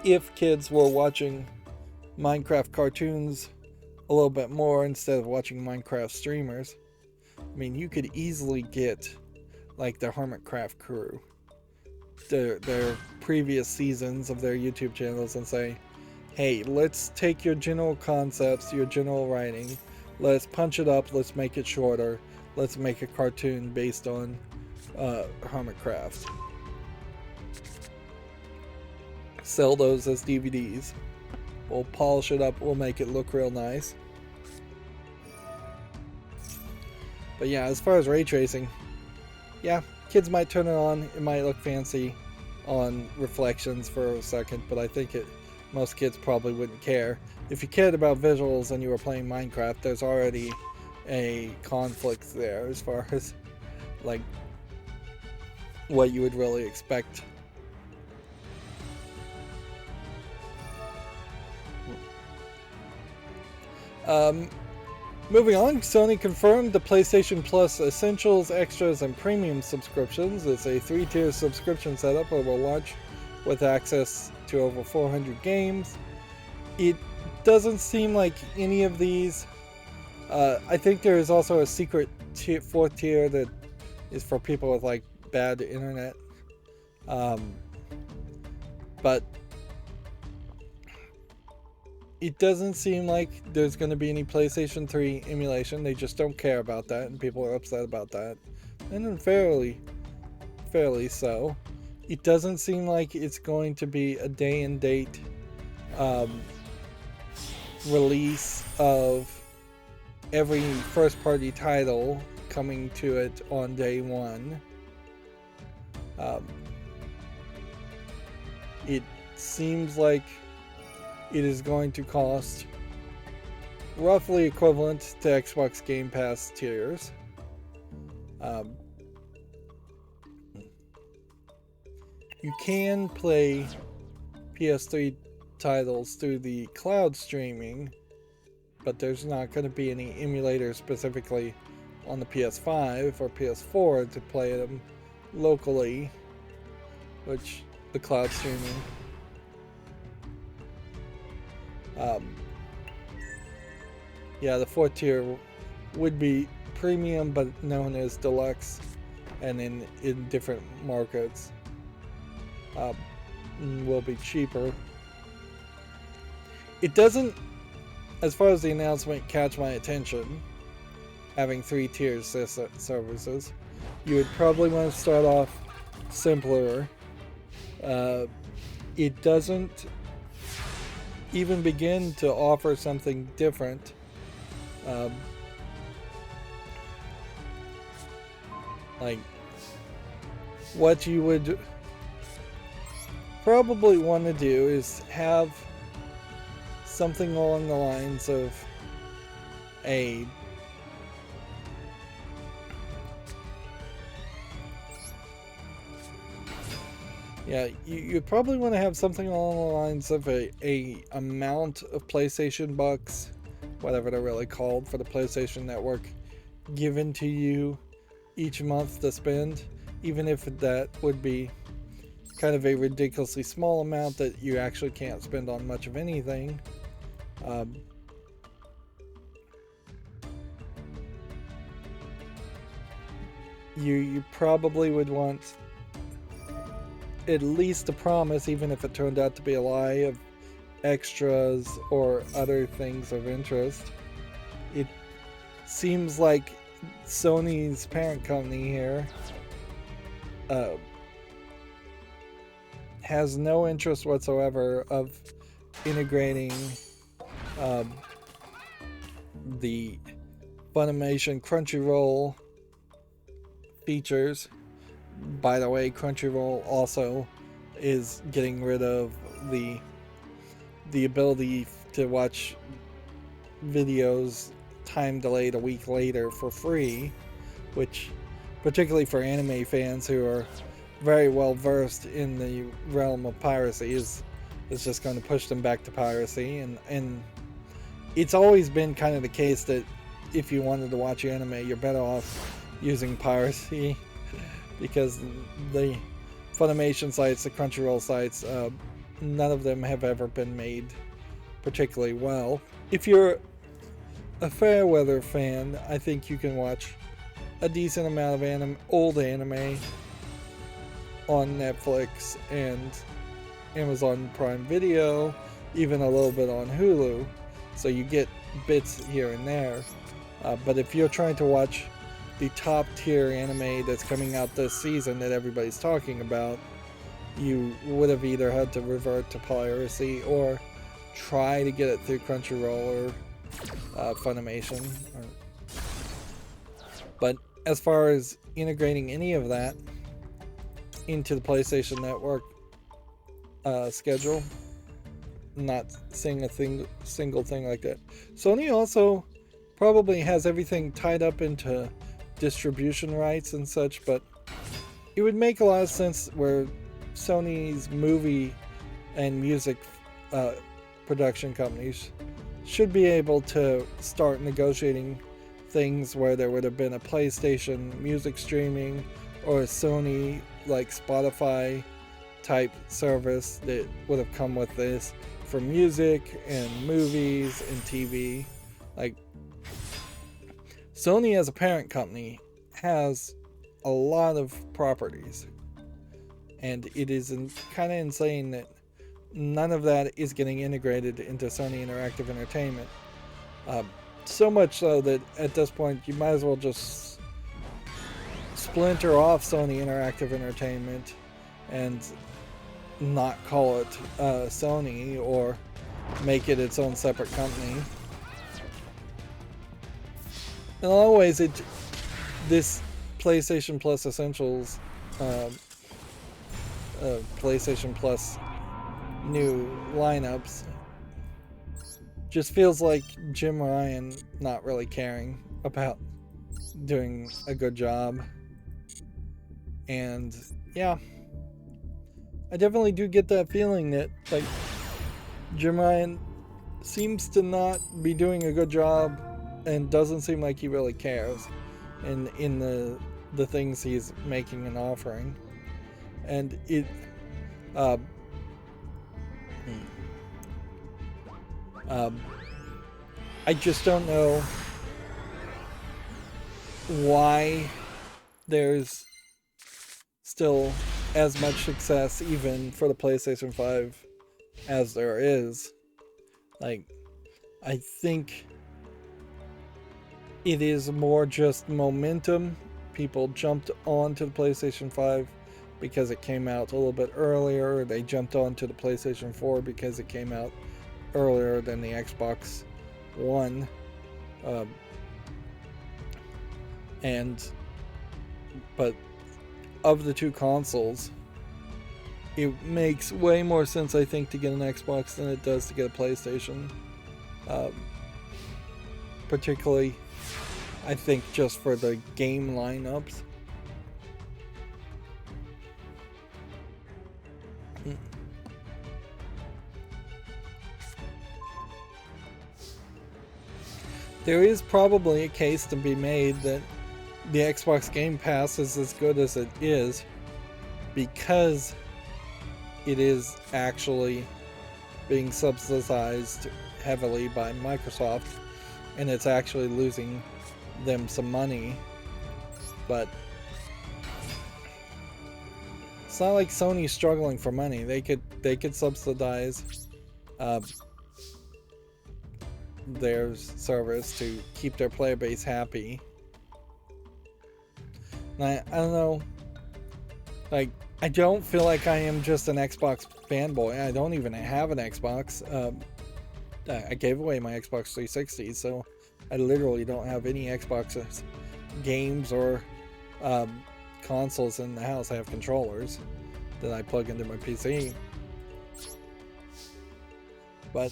if kids were watching Minecraft cartoons a little bit more instead of watching Minecraft streamers. I mean, you could easily get like the Hermitcraft crew, their previous seasons of their YouTube channels, and say, hey, let's take your general concepts, your general writing, let's punch it up, let's make it shorter, let's make a cartoon based on Hermitcraft. sell those as DVDs. We'll polish it up, we'll make it look real nice. But yeah, as far as ray tracing, yeah, kids might turn it on, it might look fancy on reflections for a second, but I think most kids probably wouldn't care. If you cared about visuals and you were playing Minecraft, there's already a conflict there as far as like what you would really expect. Moving on, Sony confirmed the PlayStation Plus Essentials, Extras, and Premium subscriptions. It's a 3-tier subscription setup that will launch with access to over 400 games. It doesn't seem like any of these. I think there is also a secret 4th tier that is for people with like bad internet. But it doesn't seem like there's going to be any PlayStation 3 emulation. They just don't care about that, and people are upset about that. And fairly so. It doesn't seem like it's going to be a day and date release of every first-party title coming to it on day one. It seems like it is going to cost roughly equivalent to Xbox Game Pass tiers. You can play PS3 titles through the cloud streaming, but there's not going to be any emulators specifically on the PS5 or PS4 to play them locally, which the cloud streaming. Yeah, the 4th tier would be premium, but known as deluxe, and in different markets will be cheaper. It doesn't, as far as the announcement, catch my attention, having 3 tiers services. You would probably want to start off simpler. It doesn't even begin to offer something different. Like what you would probably want to do is have something along the lines of a you probably want to have something along the lines of a amount of PlayStation bucks, whatever they're really called, for the PlayStation Network given to you each month to spend, even if that would be kind of a ridiculously small amount that you actually can't spend on much of anything. You probably would want at least a promise, even if it turned out to be a lie, of extras or other things of interest. It seems like Sony's parent company here has no interest whatsoever of integrating the Funimation Crunchyroll features. By the way, Crunchyroll also is getting rid of the ability to watch videos time delayed a week later for free, which, particularly for anime fans who are very well versed in the realm of piracy, is just going to push them back to piracy. And it's always been kind of the case that if you wanted to watch anime, you're better off using piracy, because the Funimation sites, the Crunchyroll sites, none of them have ever been made particularly well. If you're a fair weather fan, I think you can watch a decent amount of old anime on Netflix and Amazon Prime Video, even a little bit on Hulu, so you get bits here and there. But if you're trying to watch the top tier anime that's coming out this season that everybody's talking about, you would have either had to revert to piracy or try to get it through Crunchyroll or Funimation. But as far as integrating any of that into the PlayStation Network schedule, not seeing a single thing like that. Sony also probably has everything tied up into distribution rights and such, but it would make a lot of sense where Sony's movie and music production companies should be able to start negotiating things where there would have been a PlayStation music streaming or a Sony like Spotify type service that would have come with this for music and movies and TV. Like, Sony as a parent company has a lot of properties, and it is kind of insane that none of that is getting integrated into Sony Interactive Entertainment. So much so that at this point you might as well just splinter off Sony Interactive Entertainment and not call it Sony, or make it its own separate company. In a lot of ways, this PlayStation Plus Essentials, PlayStation Plus new lineups, just feels like Jim Ryan not really caring about doing a good job. And yeah, I definitely do get that feeling that like Jim Ryan seems to not be doing a good job and doesn't seem like he really cares in the things he's making and offering. And it I just don't know why there's still as much success even for the PlayStation 5 as there is. Like, I think it is more just momentum. People jumped onto the PlayStation 5 because it came out a little bit earlier. They jumped onto the PlayStation 4 because it came out earlier than the Xbox One. But of the two consoles, it makes way more sense, I think, to get an Xbox than it does to get a PlayStation. Particularly, I think, just for the game lineups. There is probably a case to be made that the Xbox Game Pass is as good as it is because it is actually being subsidized heavily by Microsoft, and it's actually losing them some money. But it's not like Sony's struggling for money. They could subsidize their service to keep their player base happy. And I don't know, like, I don't feel like I am just an Xbox fanboy. I don't even have an Xbox. I gave away my Xbox 360, so I literally don't have any Xbox games or consoles in the house. I have controllers that I plug into my PC. But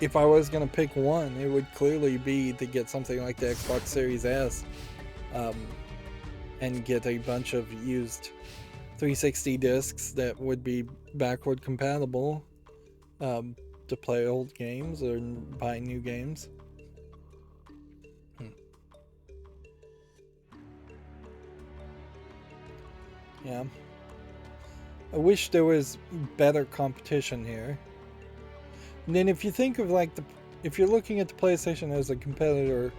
if I was going to pick one, it would clearly be to get something like the Xbox Series S, and get a bunch of used 360 discs that would be backward compatible to play old games or buy new games. Yeah. I wish there was better competition here. And then if you think of like if you're looking at the PlayStation as a competitor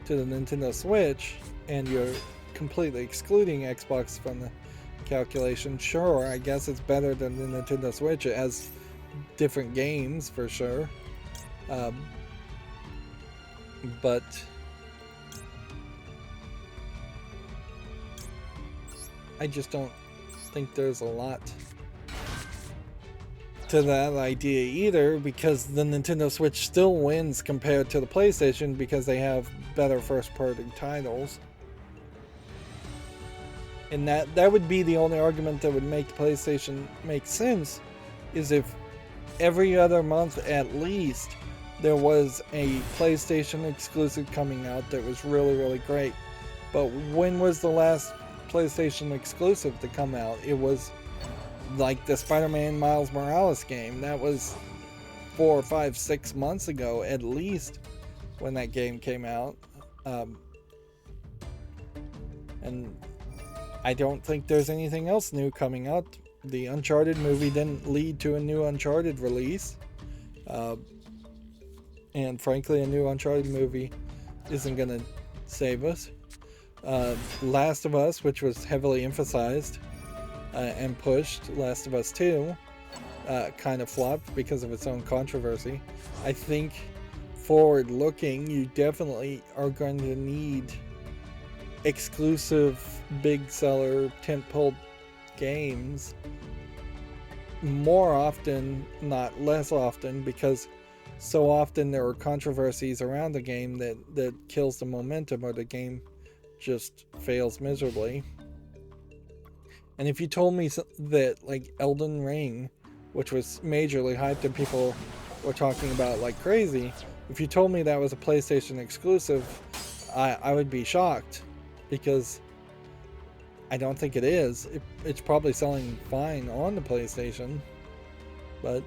to the Nintendo Switch, and you're completely excluding Xbox from the calculation, sure, I guess it's better than the Nintendo Switch. It has different games for sure, but I just don't think there's a lot to that idea either, because the Nintendo Switch still wins compared to the PlayStation because they have better first-party titles. And that would be the only argument that would make the PlayStation make sense, is if every other month at least there was a PlayStation exclusive coming out that was really, really great. But when was the last PlayStation exclusive to come out? It was like the Spider-Man Miles Morales game. That was 4 or 5, 6 months ago at least when that game came out. And I don't think there's anything else new coming out. The Uncharted movie didn't lead to a new Uncharted release. And frankly, a new Uncharted movie isn't going to save us. Last of Us, which was heavily emphasized and pushed, Last of Us 2, kind of flopped because of its own controversy. I think forward looking, you definitely are going to need exclusive big seller tentpole games more often, not less often, because so often there are controversies around the game that kills the momentum, or the game just fails miserably. And if you told me that like Elden Ring, which was majorly hyped and people were talking about like crazy, if you told me that was a PlayStation exclusive, I would be shocked, because I don't think it is. It's probably selling fine on the PlayStation, but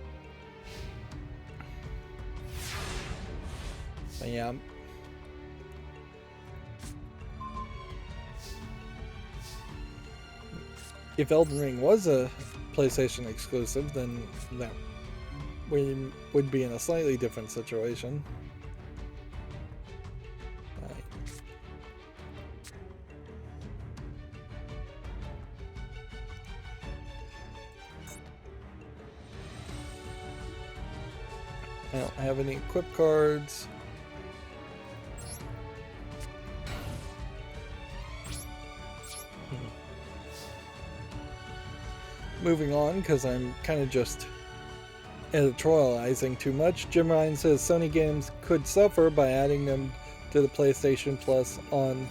yeah. If Elden Ring was a PlayStation exclusive, then that we would be in a slightly different situation. I don't have any equip cards. Moving on, because I'm kind of just editorializing too much. Jim Ryan says Sony games could suffer by adding them to the PlayStation Plus on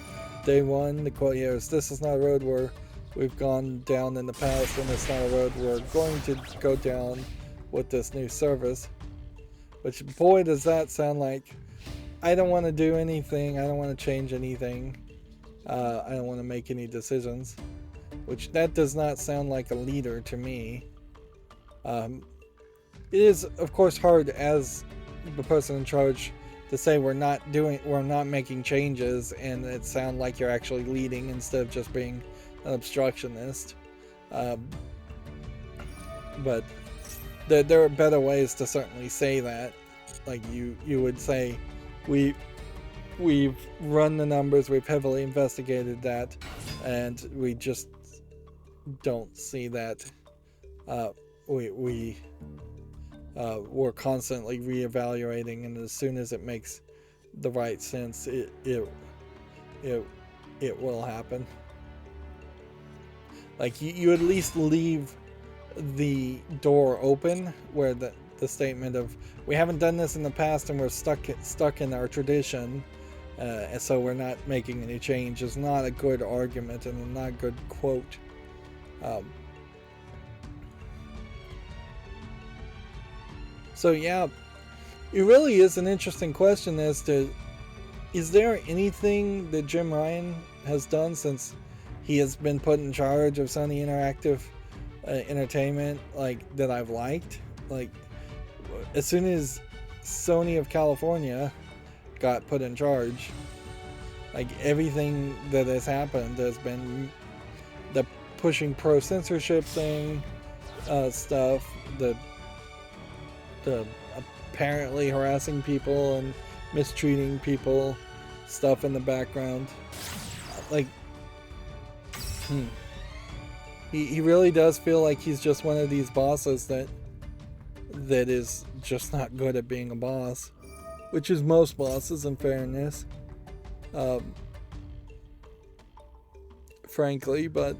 day one. The quote here is, "This is not a road where we've gone down in the past, and it's not a road we're going to go down with this new service." Which, boy, does that sound like, I don't want to do anything, I don't want to change anything, I don't want to make any decisions. Which, that does not sound like a leader to me. It is, of course, hard as the person in charge to say we're not making changes, and it sounds like you're actually leading instead of just being an obstructionist. But there are better ways to certainly say that. Like you would say, we've run the numbers, we've heavily investigated that, and we just don't see that. We're constantly reevaluating, and as soon as it makes the right sense, it will happen. Like you at least leave the door open, where the statement of, we haven't done this in the past and we're stuck in our tradition, and so we're not making any change, is not a good argument and not a good quote. So yeah, it really is an interesting question as to, is there anything that Jim Ryan has done since he has been put in charge of Sony Interactive Entertainment, like, that I've liked? Like, as soon as Sony of California got put in charge, like, everything that has happened has been the pushing pro censorship thing, stuff, the apparently harassing people and mistreating people stuff in the background. Like, he really does feel like he's just one of these bosses that is just not good at being a boss, which is most bosses, in fairness, frankly. But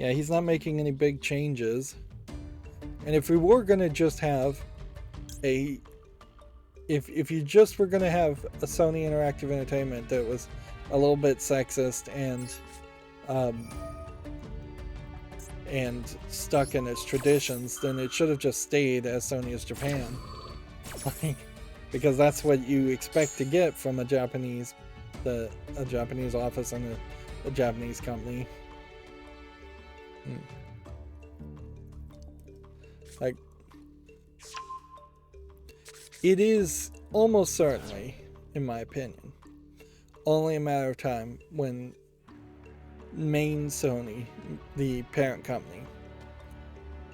Yeah, he's not making any big changes. And if we were going to just have a... If you just were going to have a Sony Interactive Entertainment that was a little bit sexist and stuck in its traditions, then it should have just stayed as Sony's Japan. Because that's what you expect to get from a Japanese office and a Japanese company. Like, it is almost certainly, in my opinion, only a matter of time when main Sony, the parent company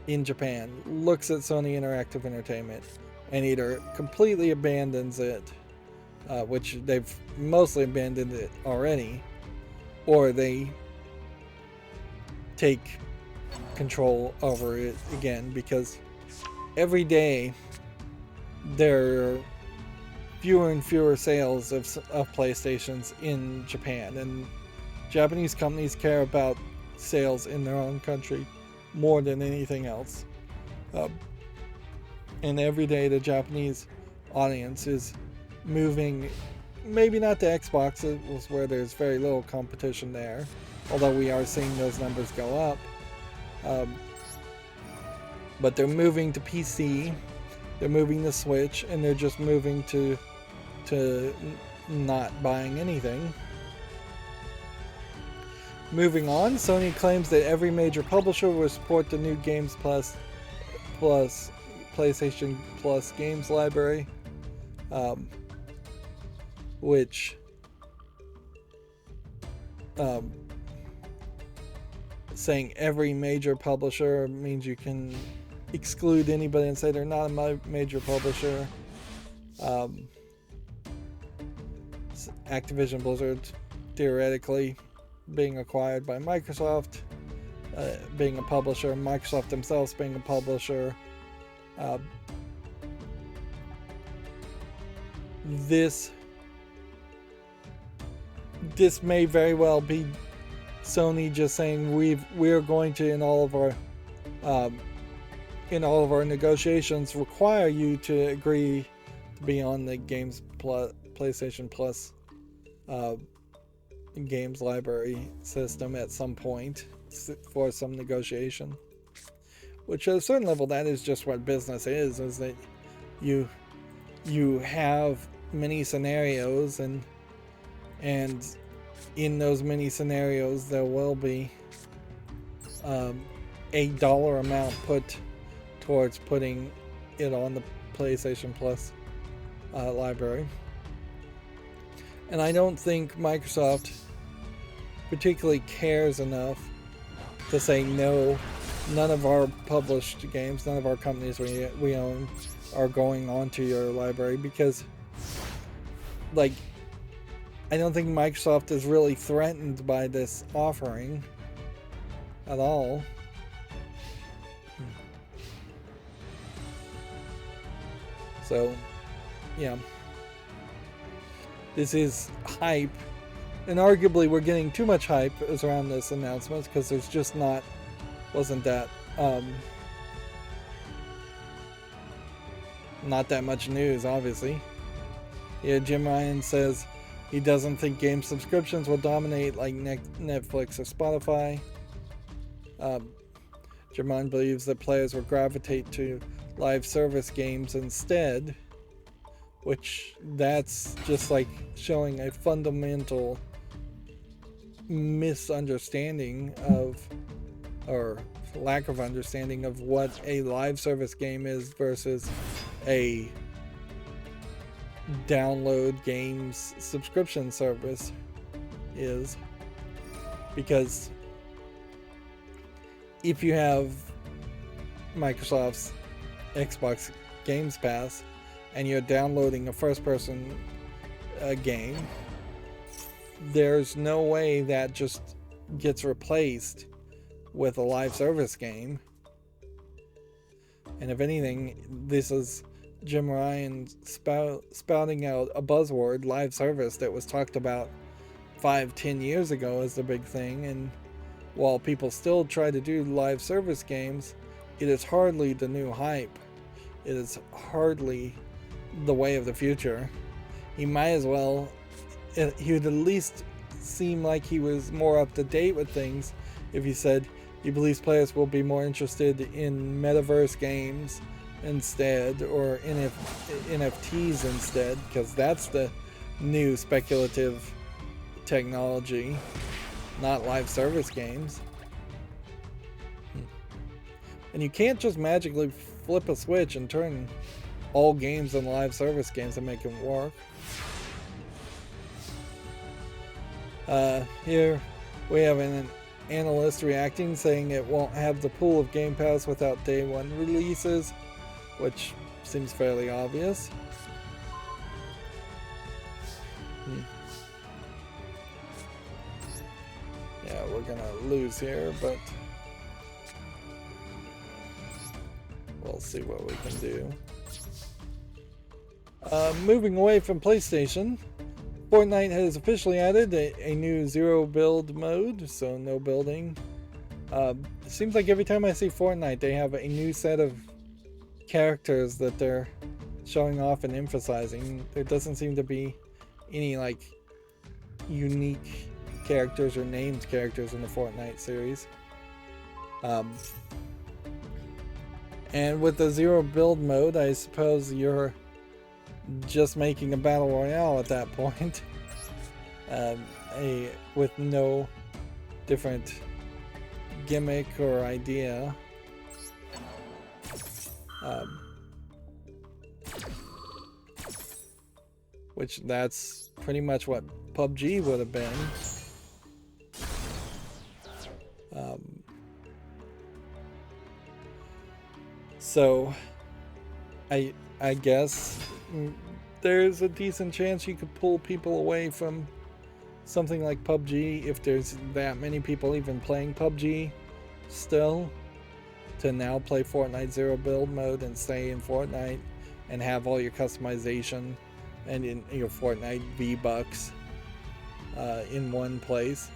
in Japan, looks at Sony Interactive Entertainment and either completely abandons it, which they've mostly abandoned it already, or they take control over it again, because every day there are fewer and fewer sales of PlayStations in Japan, and Japanese companies care about sales in their own country more than anything else. And every day the Japanese audience is moving, maybe not to Xbox, where there's very little competition there, although we are seeing those numbers go up. But they're moving to PC, they're moving to Switch, and they're just moving to not buying anything. Moving on, Sony claims that every major publisher will support the new Games Plus PlayStation Plus games library, which saying every major publisher means you can exclude anybody and say they're not a major publisher. Activision Blizzard theoretically being acquired by Microsoft, being a publisher, Microsoft themselves being a publisher. This may very well be Sony just saying we're going to, in all of our negotiations, require you to agree to be on the PlayStation Plus games library system at some point for some negotiation. Which at a certain level, that is just what business is that you have many scenarios, and in those many scenarios there will be a dollar amount put towards putting it on the PlayStation Plus library. And I don't think Microsoft particularly cares enough to say no, none of our published games, none of our companies we own are going onto your library, because like, I don't think Microsoft is really threatened by this offering at all. So, yeah. This is hype, and arguably we're getting too much hype around this announcement, because there's just wasn't that not that much news, obviously. Yeah, Jim Ryan says he doesn't think game subscriptions will dominate like Netflix or Spotify. Jim Ryan believes that players will gravitate to live service games instead, which that's just like showing a fundamental misunderstanding of, or lack of understanding of, what a live service game is versus a download games subscription service is. Because if you have Microsoft's Xbox Games Pass and you're downloading a first-person game, there's no way that just gets replaced with a live service game. And if anything, this is Jim Ryan spouting out a buzzword, live service, that was talked about 5-10 years ago as the big thing, and while people still try to do live service games, it is hardly the new hype. It is hardly the way of the future. He might as well, he would at least seem like he was more up to date with things if he said he believes players will be more interested in metaverse games instead, or NFTs instead, because that's the new speculative technology, not live service games. And you can't just magically flip a switch and turn all games into live service games and make them work. Here we have an analyst reacting, saying it won't have the pool of Game Pass without day one releases, which seems fairly obvious. Yeah, we're gonna lose here, but we'll see what we can do. Moving away from PlayStation, Fortnite has officially added a new zero build mode, so no building. It seems like every time I see Fortnite, they have a new set of characters that they're showing off and emphasizing. There doesn't seem to be any like unique characters or named characters in the Fortnite series. And with the zero build mode, I suppose you're just making a battle royale at that point, with no different gimmick or idea. Which that's pretty much what PUBG would have been. So I guess there's a decent chance you could pull people away from something like PUBG if there's that many people even playing PUBG still, to now play Fortnite zero build mode and stay in Fortnite and have all your customization and in your Fortnite V-Bucks in one place.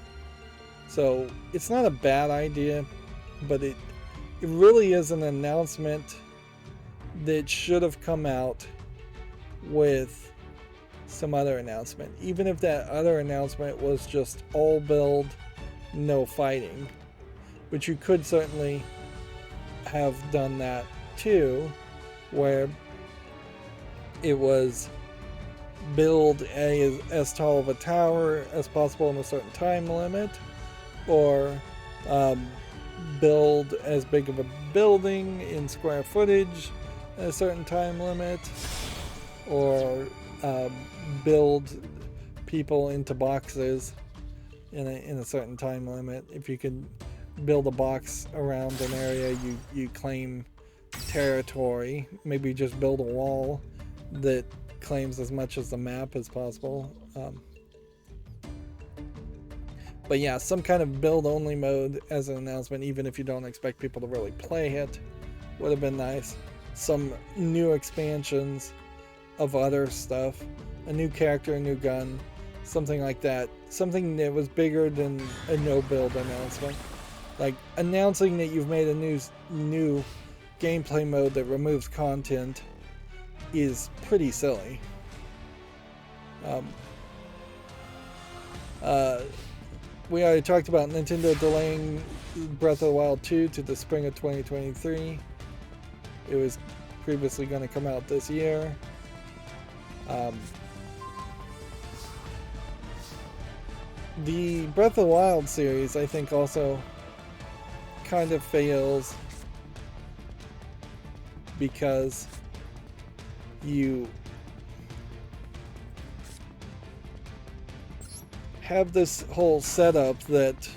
So it's not a bad idea, but it really is an announcement that should have come out with some other announcement. Even if that other announcement was just all build, no fighting, which you could certainly have done that too, where it was build as tall of a tower as possible in a certain time limit, or build as big of a building in square footage at a certain time limit, or build people into boxes in a certain time limit. If you could build a box around an area, you claim territory. Maybe just build a wall that claims as much as the map as possible. But yeah, some kind of build only mode as an announcement, even if you don't expect people to really play it, would have been nice. Some new expansions of other stuff, a new character, a new gun, something like that. Something that was bigger than a no build announcement. Like announcing that you've made a new gameplay mode that removes content is pretty silly. We already talked about Nintendo delaying Breath of the Wild 2 to the spring of 2023. It was previously going to come out this year. The Breath of the Wild series, I think, also kind of fails because you have this whole setup that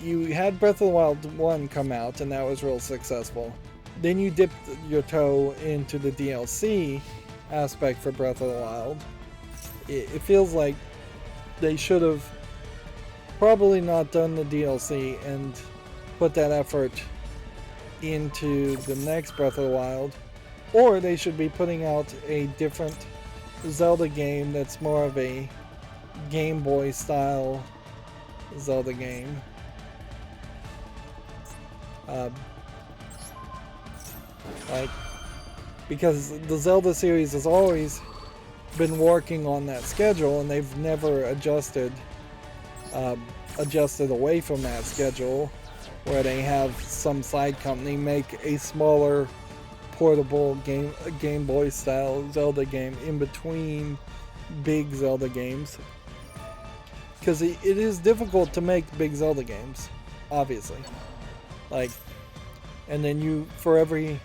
you had Breath of the Wild 1 come out, and that was real successful. Then you dipped your toe into the DLC aspect for Breath of the Wild. It feels like they should have probably not done the DLC and put that effort into the next Breath of the Wild, or they should be putting out a different Zelda game that's more of a Game Boy style Zelda game. Like, because the Zelda series has always been working on that schedule, and they've never adjusted away from that schedule, where they have some side company make a smaller portable Game Boy style Zelda game in between big Zelda games, because it is difficult to make big Zelda games, obviously. Like, and then for every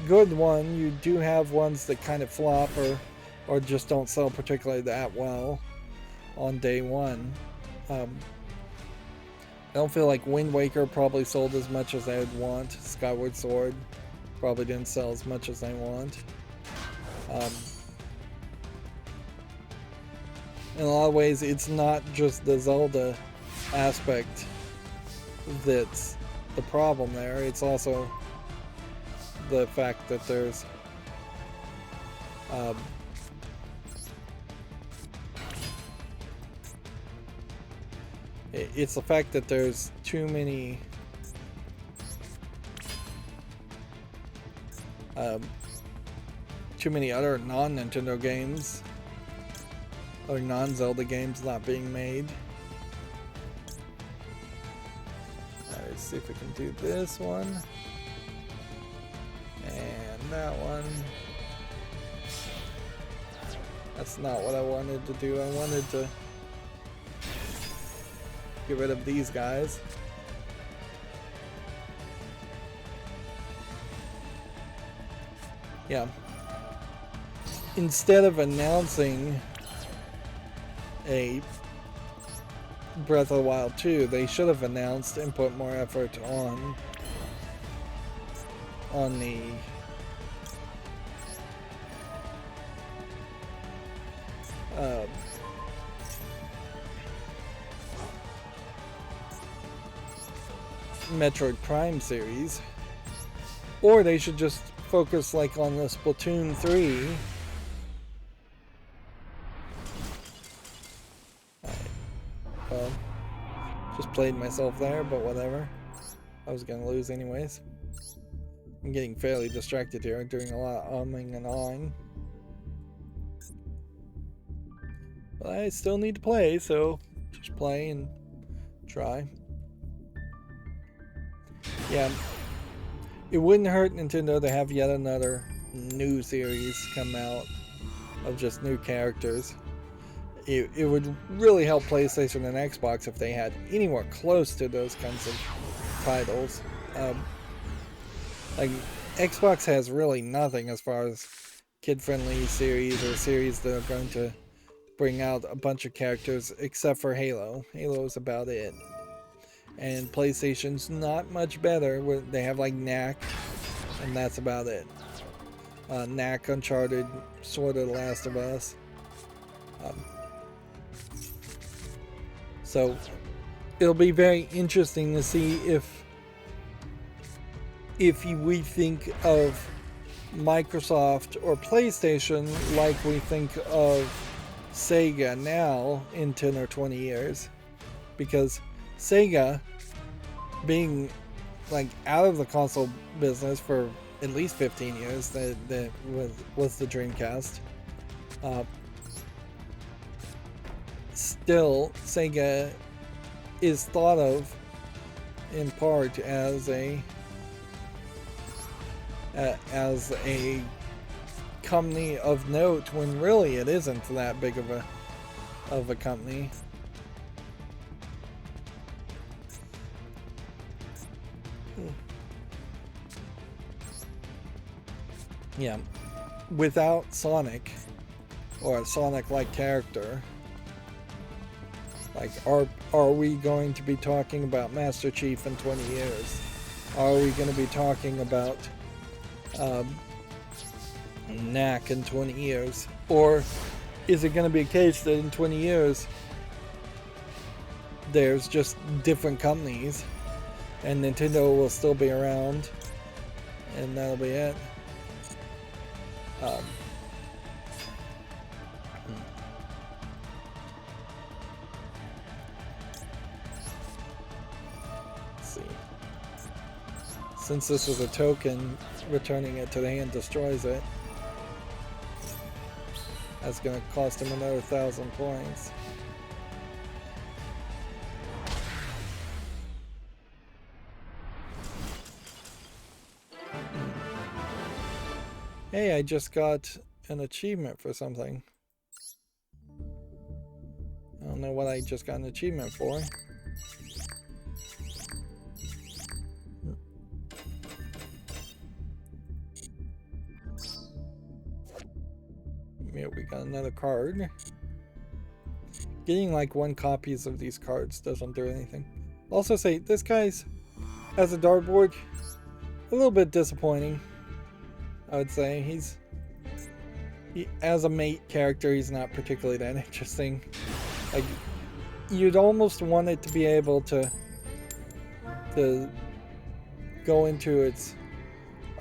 good one, you do have ones that kind of flop or just don't sell particularly that well on day one. I don't feel like Wind Waker probably sold as much as I would want. Skyward Sword probably didn't sell as much as I want. In a lot of ways, it's not just the Zelda aspect that's the problem there. It's also the fact that there's it's the fact that there's too many other non-Nintendo games or non-Zelda games not being made. Alright, let's see if we can do this one and that one. That's not what I wanted to do. I wanted to get rid of these guys. Yeah. Instead of announcing a Breath of the Wild 2, they should have announced and put more effort on the Metroid Prime series, or they should just focus like on the Splatoon 3. Well, just played myself there, but whatever. I was gonna lose anyways. I'm getting fairly distracted here, doing a lot of umming and ahhing. But I still need to play, so just play and try. Yeah, it wouldn't hurt Nintendo to have yet another new series come out of just new characters. It would really help PlayStation and Xbox if they had anywhere close to those kinds of titles. Like, Xbox has really nothing as far as kid-friendly series or series that are going to bring out a bunch of characters except for Halo. Halo's about it. And PlayStation's not much better. They have like Knack, and that's about it. Knack, Uncharted, sort of The Last of Us. So it'll be very interesting to see if we think of Microsoft or PlayStation like we think of Sega now in 10 or 20 years. Because Sega, being like out of the console business for at least 15 years, that was the Dreamcast. Still, Sega is thought of in part as a company of note, when really it isn't that big of a company. Yeah, without Sonic or a Sonic-like character, like, are we going to be talking about Master Chief in 20 years? Are we going to be talking about Knack in 20 years? Or is it going to be a case that in 20 years there's just different companies and Nintendo will still be around and that'll be it? Since this is a token, returning it to the hand destroys it. That's gonna cost him another 1,000 points. Hey, I just got an achievement for something. I don't know what I just got an achievement for. Yeah, we got another card. Getting like 1 copies of these cards doesn't do anything. Also say, this guy's, as a dartboard, a little bit disappointing. I would say as a mate character, he's not particularly that interesting. Like, you'd almost want it to be able to go into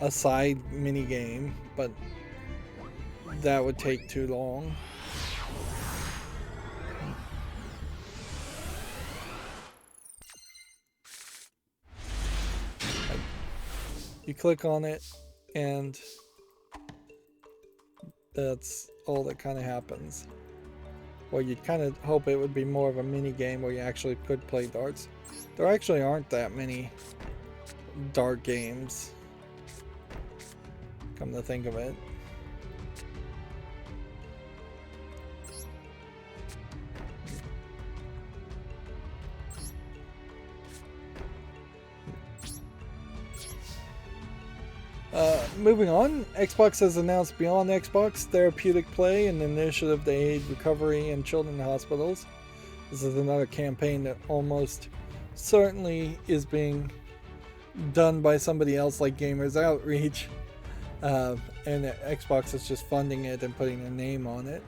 a side mini game, but that would take too long. Like, you click on it and that's all that kind of happens. Well, you'd kind of hope it would be more of a mini game where you actually could play darts. There actually aren't that many dart games, come to think of it. Moving on, Xbox has announced Beyond Xbox Therapeutic Play, an initiative to aid recovery in children's hospitals. This is another campaign that almost certainly is being done by somebody else like Gamers Outreach, and Xbox is just funding it and putting a name on it.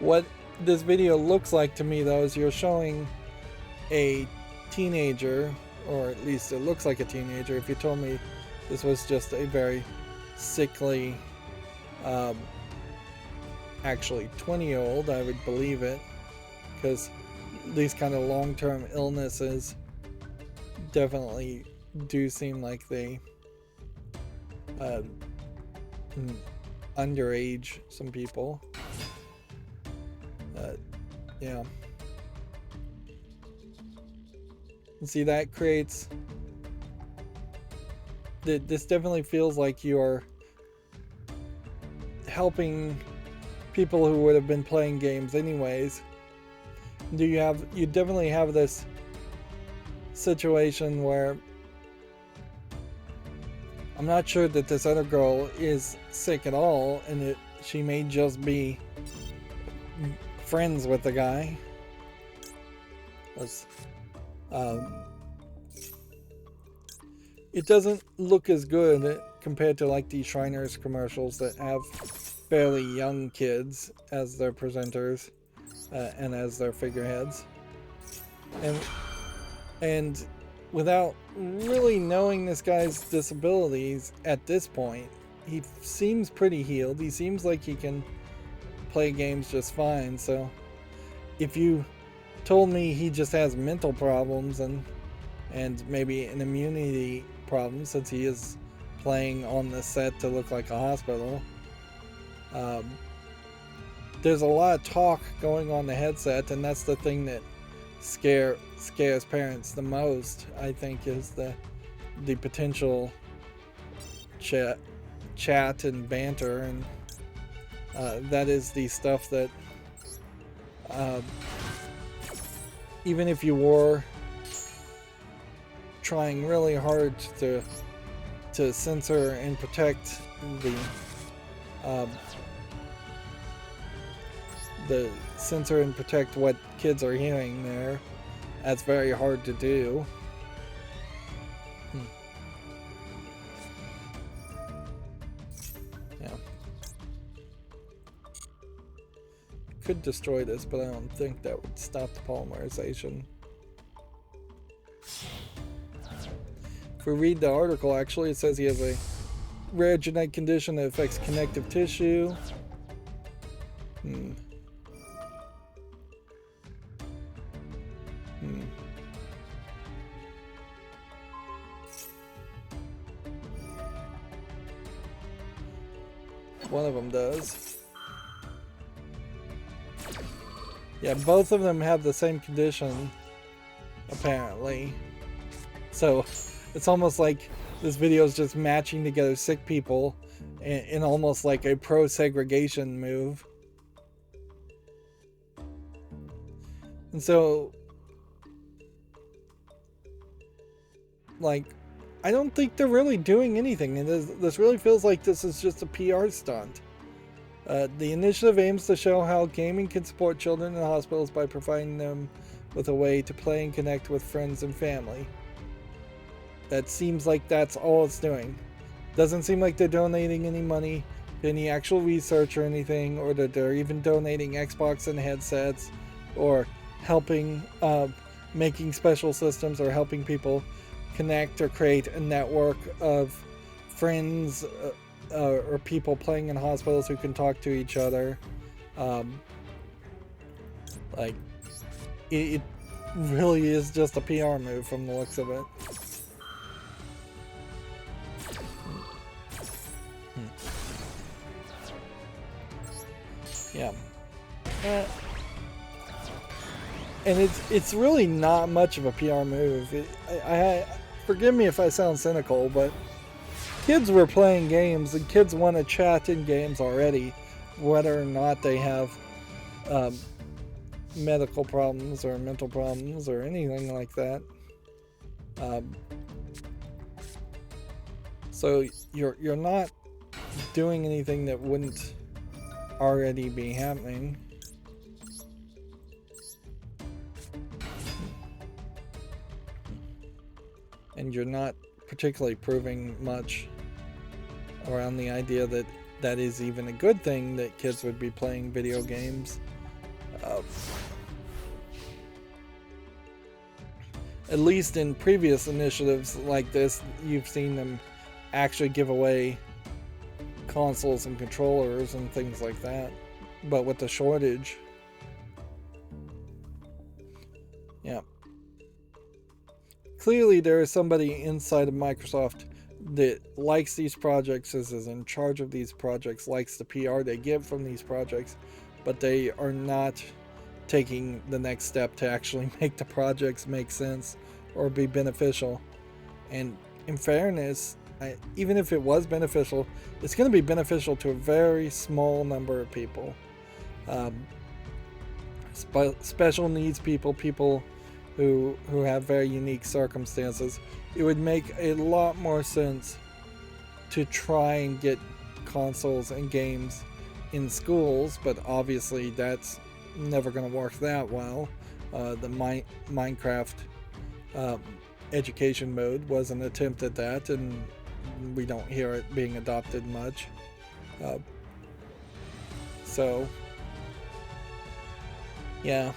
What this video looks like to me, though, is you're showing a teenager, or at least it looks like a teenager. If you told me this was just a very sickly, actually 20-year-old, I would believe it, because these kind of long-term illnesses definitely do seem like they underage some people. Yeah. See, that creates... This definitely feels like you're helping people who would have been playing games anyways. You definitely have this situation where I'm not sure that this other girl is sick at all, and she may just be friends with the guy. It doesn't look as good compared to like the Shriners commercials that have fairly young kids as their presenters and as their figureheads, and without really knowing this guy's disabilities at this point, he seems pretty healed. He seems like he can play games just fine. So if you told me he just has mental problems and maybe an immunity problem, since he is playing on the set to look like a hospital, there's a lot of talk going on the headset, and that's the thing that scares parents the most, I think, is the potential chat and banter, and that is the stuff that even if you were trying really hard to censor and protect the censor and protect what kids are hearing there, that's very hard to do. Yeah. Could destroy this, but I don't think that would stop the polymerization. If we read the article, actually, it says he has a rare genetic condition that affects connective tissue. Hmm. One of them does. Yeah, both of them have the same condition, apparently. So it's almost like this video is just matching together sick people in almost like a pro-segregation move. And so, like, I don't think they're really doing anything. And this really feels like this is just a PR stunt. The initiative aims to show how gaming can support children in hospitals by providing them with a way to play and connect with friends and family. That seems like that's all it's doing. Doesn't seem like they're donating any money to any actual research or anything, or that they're even donating Xbox and headsets, or helping making special systems, or helping people connect or create a network of friends or people playing in hospitals who can talk to each other. Like, it really is just a PR move from the looks of it. Yeah. And it's really not much of a PR move. I forgive me if I sound cynical, but kids were playing games, and kids want to chat in games already, whether or not they have medical problems or mental problems or anything like that. So you're not doing anything that wouldn't already be happening. And you're not particularly proving much around the idea that that is even a good thing, that kids would be playing video games. At least in previous initiatives like this, you've seen them actually give away consoles and controllers and things like that. But with the shortage, yeah. Clearly there is somebody inside of Microsoft that likes these projects, is in charge of these projects, likes the PR they get from these projects, but they are not taking the next step to actually make the projects make sense or be beneficial. And in fairness, even if it was beneficial, it's going to be beneficial to a very small number of people. Special needs people, people who have very unique circumstances. It would make a lot more sense to try and get consoles and games in schools, but obviously that's never going to work that well. The Minecraft education mode was an attempt at that, and we don't hear it being adopted much. So yeah,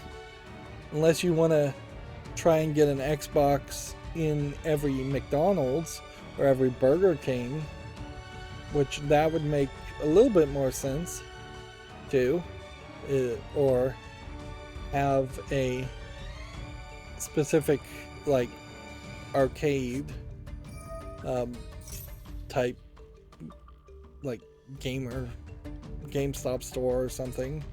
unless you want to try and get an Xbox in every McDonald's or every Burger King, which that would make a little bit more sense too, or have a specific like arcade type like GameStop store or something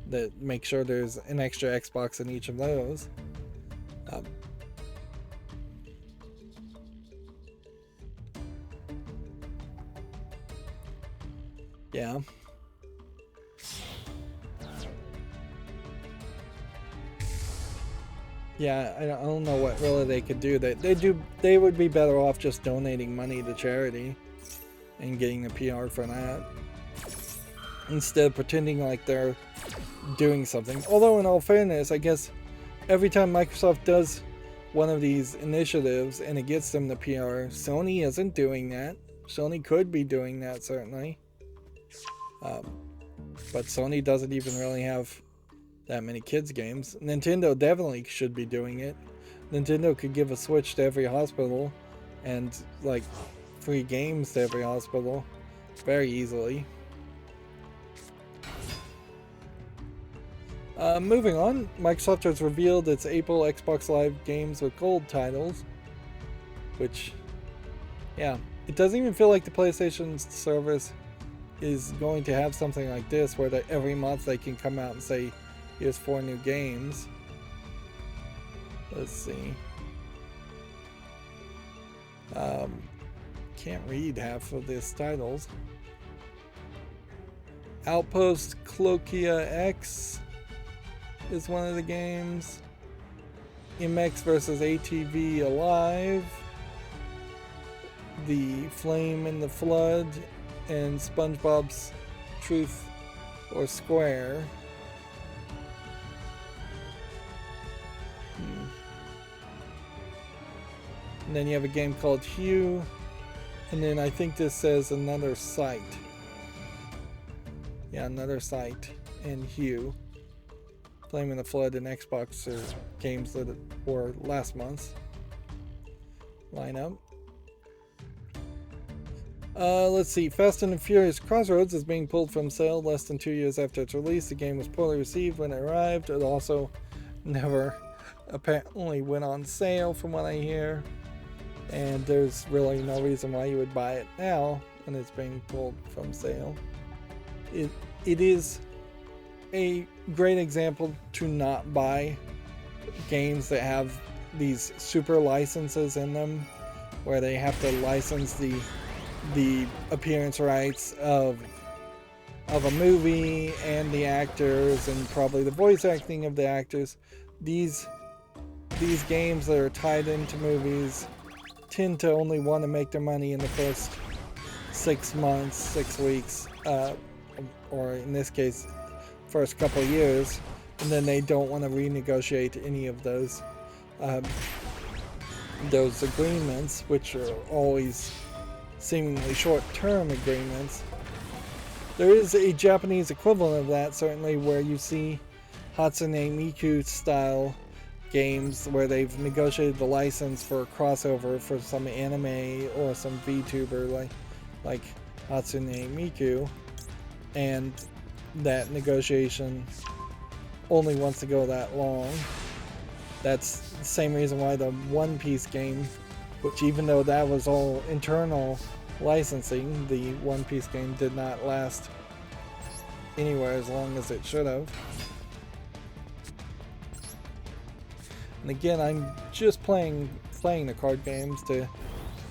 that make sure there's an extra Xbox in each of those. Yeah. Yeah, I don't know what really they could do. They would be better off just donating money to charity and getting the PR for that, instead of pretending like they're doing something. Although in all fairness, I guess every time Microsoft does one of these initiatives and it gets them the PR, Sony isn't doing that. Sony could be doing that, certainly. But Sony doesn't even really have that many kids games. Nintendo definitely should be doing it. Nintendo could give a Switch to every hospital and like free games to every hospital very easily. Moving on, Microsoft has revealed its April Xbox Live Games with Gold titles, which, yeah, it doesn't even feel like the PlayStation service is going to have something like this where every month they can come out and say, here's 4 new games. Let's see. Can't read half of these titles. Outpost Cloakia X is one of the games. MX versus ATV Alive. The Flame in the Flood, and SpongeBob's Truth or Square. And then you have a game called Hue, and then I think this says Another Sight. Yeah, Another Sight and Hue. Flame in the Flood and Xbox are games that were last month's lineup. Let's see. Fast and Furious Crossroads is being pulled from sale less than 2 years after its release. The game was poorly received when it arrived. It also never apparently went on sale from what I hear. And there's really no reason why you would buy it now when it's being pulled from sale. It is a great example to not buy games that have these super licenses in them, where they have to license the appearance rights of a movie and the actors and probably the voice acting of the actors. These games that are tied into movies tend to only want to make their money in the first 6 months, 6 weeks, or in this case, first couple of years, and then they don't want to renegotiate any of those agreements, which are always seemingly short-term agreements. There is a Japanese equivalent of that, certainly, where you see Hatsune Miku style games where they've negotiated the license for a crossover for some anime or some VTuber like Hatsune Miku, and that negotiation only wants to go that long. That's the same reason why the One Piece game, which even though that was all internal licensing, the One Piece game did not last anywhere as long as it should have. And again, I'm just playing the card games to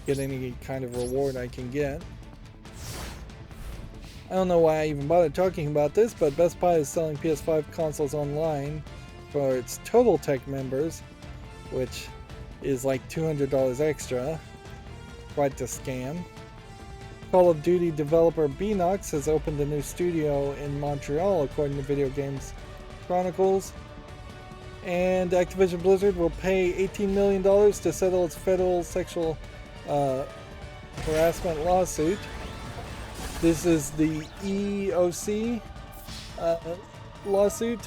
get any kind of reward I can get. I don't know why I even bothered talking about this, but Best Buy is selling PS5 consoles online for its Total Tech members, which is like $200 extra. Quite the scam. Call of Duty developer Beenox has opened a new studio in Montreal, according to Video Games Chronicles. And Activision Blizzard will pay $18 million to settle its federal sexual harassment lawsuit. This is the EOC lawsuit,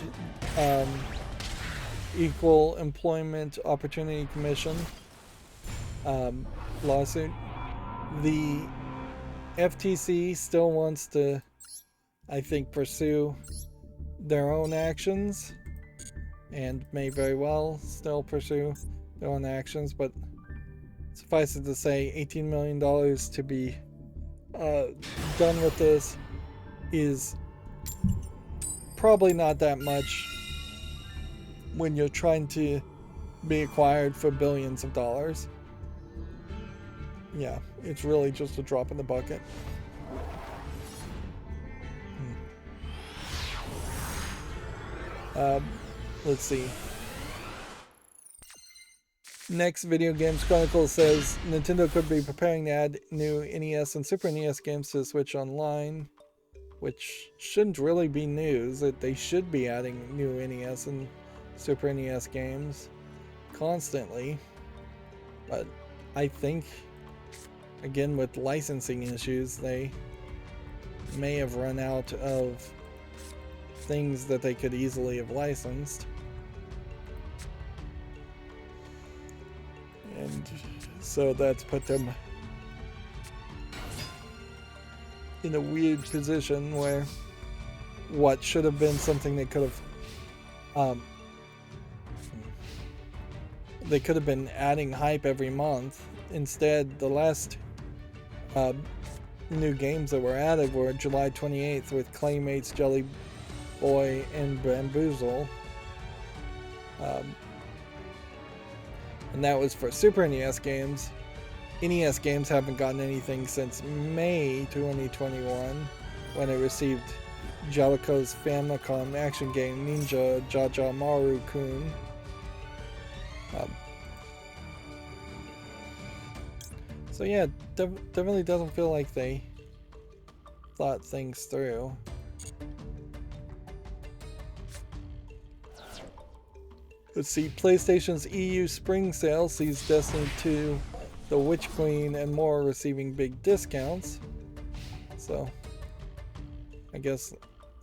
Equal Employment Opportunity Commission lawsuit. The FTC still wants to, I think, pursue their own actions, and may very well still pursue their own actions, but suffice it to say, $18 million to be done with this is probably not that much when you're trying to be acquired for billions of dollars. Yeah, it's really just a drop in the bucket. Let's see. Next, Video Games Chronicle says Nintendo could be preparing to add new NES and Super NES games to Switch Online, which shouldn't really be news. That they should be adding new NES and Super NES games constantly, but I think, again, with licensing issues, they may have run out of things that they could easily have licensed. And so that's put them in a weird position where what should have been something they could have Um, they could have been adding hype every month. Instead, the last new games that were added were July 28th with Claymates, Jelly Boy, and Bamboozle. And that was for Super NES games. NES games haven't gotten anything since May 2021 when it received Jellicoe's Famicom action game Ninja Jaja Maru-kun. So yeah, definitely doesn't feel like they thought things through. Let's see, PlayStation's EU Spring Sale sees Destiny 2, The Witch Queen, and more receiving big discounts. So, I guess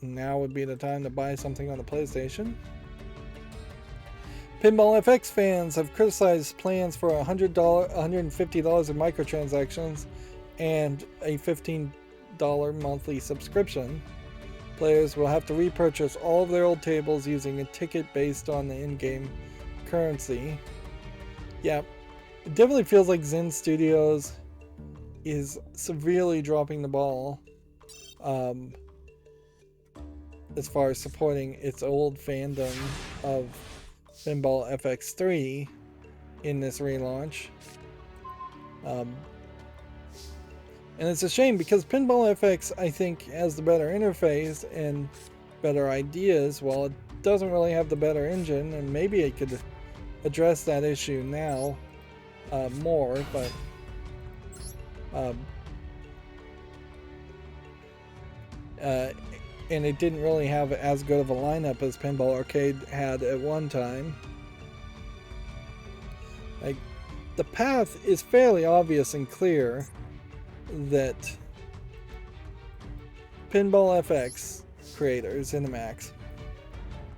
now would be the time to buy something on the PlayStation. Pinball FX fans have criticized plans for $150 in microtransactions and a $15 monthly subscription. Players will have to repurchase all of their old tables using a ticket based on the in-game currency. Yeah, it definitely feels like Zen Studios is severely dropping the ball as far as supporting its old fandom of Pinball FX3 in this relaunch. And it's a shame because Pinball FX, I think, has the better interface and better ideas, while it doesn't really have the better engine, and maybe it could address that issue now more, but and it didn't really have as good of a lineup as Pinball Arcade had at one time. Like, the path is fairly obvious and clear that Pinball FX creators, Cinemax,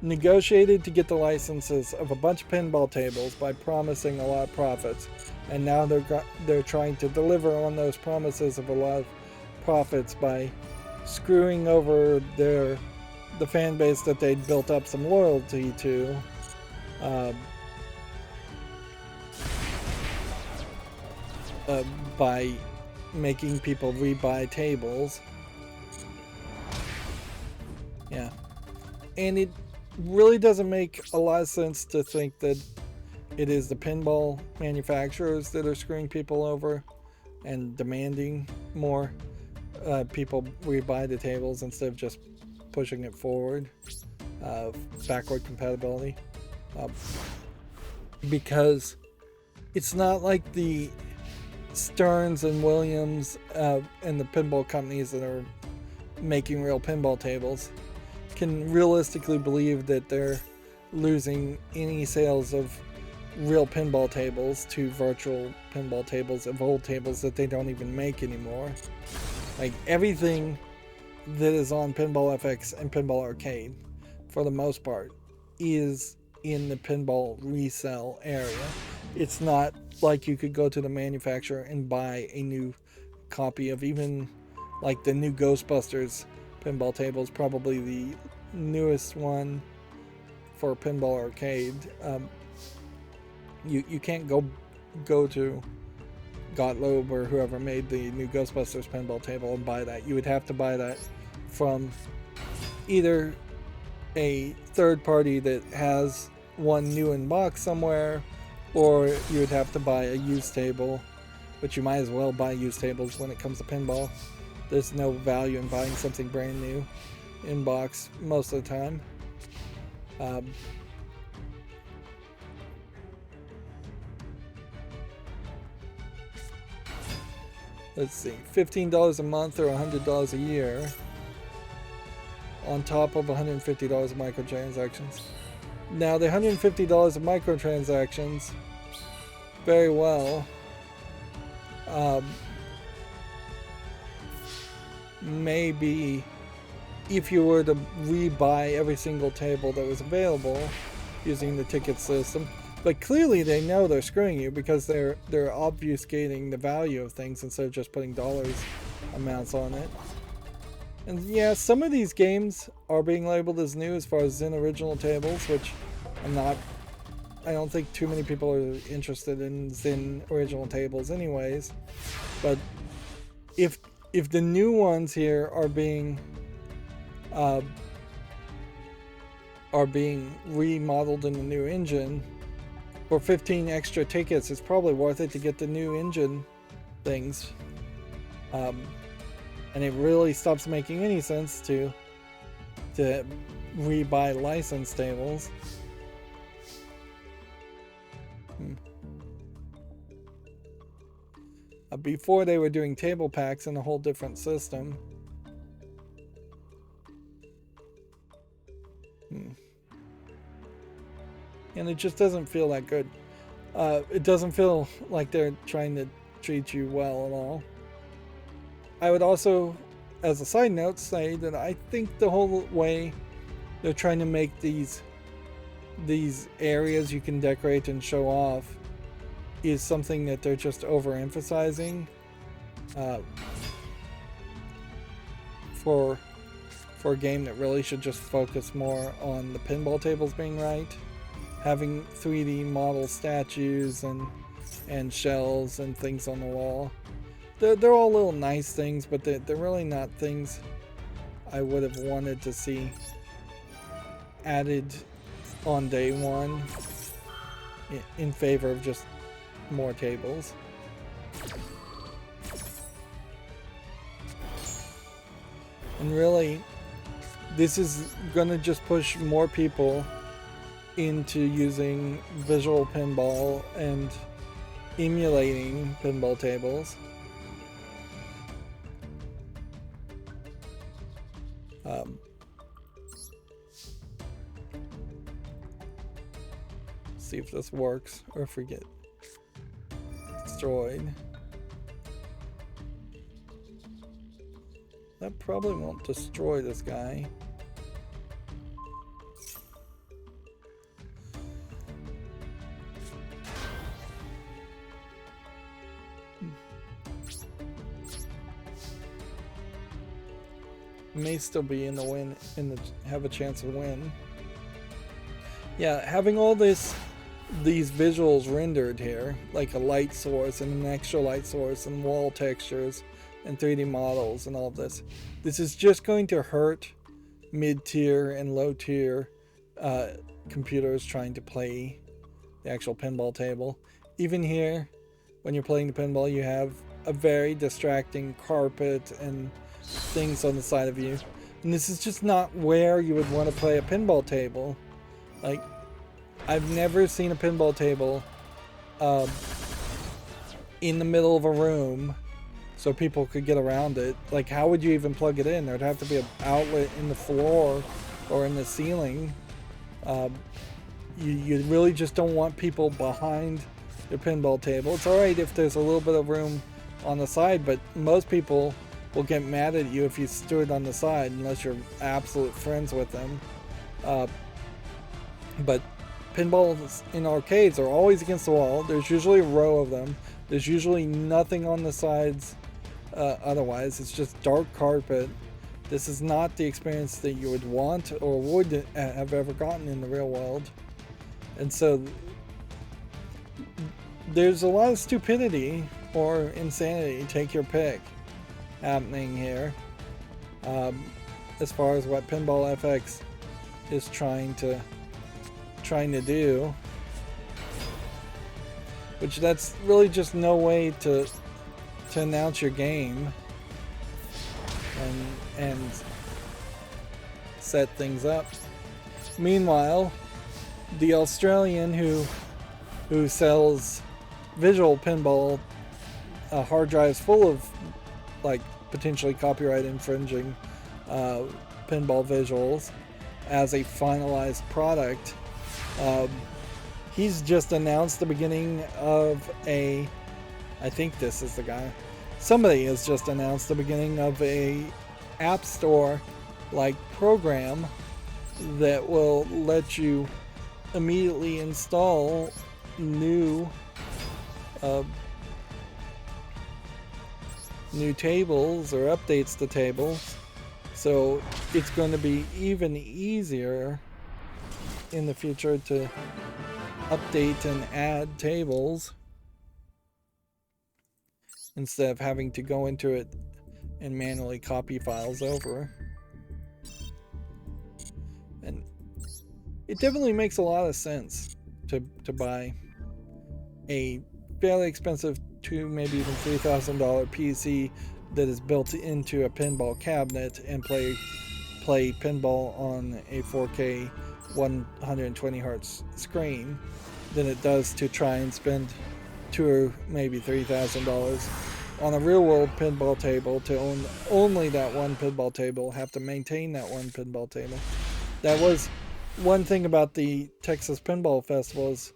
negotiated to get the licenses of a bunch of pinball tables by promising a lot of profits, and now they're trying to deliver on those promises of a lot of profits by screwing over the fan base that they'd built up some loyalty to. By making people rebuy tables. Yeah. And it really doesn't make a lot of sense to think that it is the pinball manufacturers that are screwing people over and demanding more people rebuy the tables instead of just pushing it forward. Backward compatibility. Because it's not like the Stearns and Williams and the pinball companies that are making real pinball tables can realistically believe that they're losing any sales of real pinball tables to virtual pinball tables of old tables that they don't even make anymore. Like, everything that is on Pinball FX and Pinball Arcade, for the most part, is in the pinball resale area. It's not like you could go to the manufacturer and buy a new copy of even like the new Ghostbusters pinball tables, probably the newest one for Pinball Arcade. You can't go to Gottlob or whoever made the new Ghostbusters pinball table and buy that. You would have to buy that from either a third party that has one new in box somewhere, or you would have to buy a used table, but you might as well buy used tables when it comes to pinball. There's no value in buying something brand new in box most of the time. Let's see, $15 a month or $100 a year on top of $150 of microtransactions. Now, the $150 of microtransactions, very well, maybe if you were to rebuy every single table that was available using the ticket system. But clearly they know they're screwing you because they're obfuscating the value of things instead of just putting dollars amounts on it. And yeah, some of these games are being labeled as new as far as Zen original tables, which I'm not. I don't think too many people are interested in Zen original tables, anyways. But if the new ones here uh, are being remodeled in the new engine, for 15 extra tickets, it's probably worth it to get the new engine things. And it really stops making any sense to rebuy licensed tables. Before they were doing table packs in a whole different system. And it just doesn't feel that good. It doesn't feel like they're trying to treat you well at all. I would also, as a side note, say that I think the whole way they're trying to make these areas you can decorate and show off is something that they're just overemphasizing for a game that really should just focus more on the pinball tables being right. Having 3D model statues and shells and things on the wall. They're all little nice things, but they're really not things I would have wanted to see added on day one in favor of just more tables. And really, this is gonna just push more people into using visual pinball and emulating pinball tables. See if this works or if we get destroyed. That probably won't destroy this guy. May still be in the win, have a chance of win. Yeah, having all these visuals rendered here, like a light source and an extra light source and wall textures and 3D models and all of this. This is just going to hurt mid-tier and low-tier computers trying to play the actual pinball table. Even here, when you're playing the pinball, you have a very distracting carpet and things on the side of you. And this is just not where you would want to play a pinball table. Like, I've never seen a pinball table in the middle of a room so people could get around it. Like, how would you even plug it in? There'd have to be an outlet in the floor or in the ceiling. You really just don't want people behind your pinball table. It's alright if there's a little bit of room on the side, but most people will get mad at you if you stood on the side unless you're absolute friends with them. But pinballs in arcades are always against the wall. There's usually a row of them. There's usually nothing on the sides otherwise. It's just dark carpet. This is not the experience that you would want or would have ever gotten in the real world. And so there's a lot of stupidity or insanity, take your pick, happening here as far as what Pinball FX is trying to do, which that's really just no way to announce your game and set things up. Meanwhile, the Australian who sells visual pinball hard drives full of like potentially copyright infringing pinball visuals as a finalized product, he's just announced the beginning of I think this is the guy. Somebody has just announced the beginning of a app store like program that will let you immediately install new tables or updates to tables So it's going to be even easier in the future to update and add tables instead of having to go into it and manually copy files over. And it definitely makes a lot of sense to buy a fairly expensive $2,000, maybe even $3,000 PC that is built into a pinball cabinet and play pinball on a 4K 120 hertz screen than it does to try and spend $2,000 or maybe $3,000 on a real world pinball table to own only that one pinball table, have to maintain that one pinball table. That was one thing about the Texas Pinball Festivals.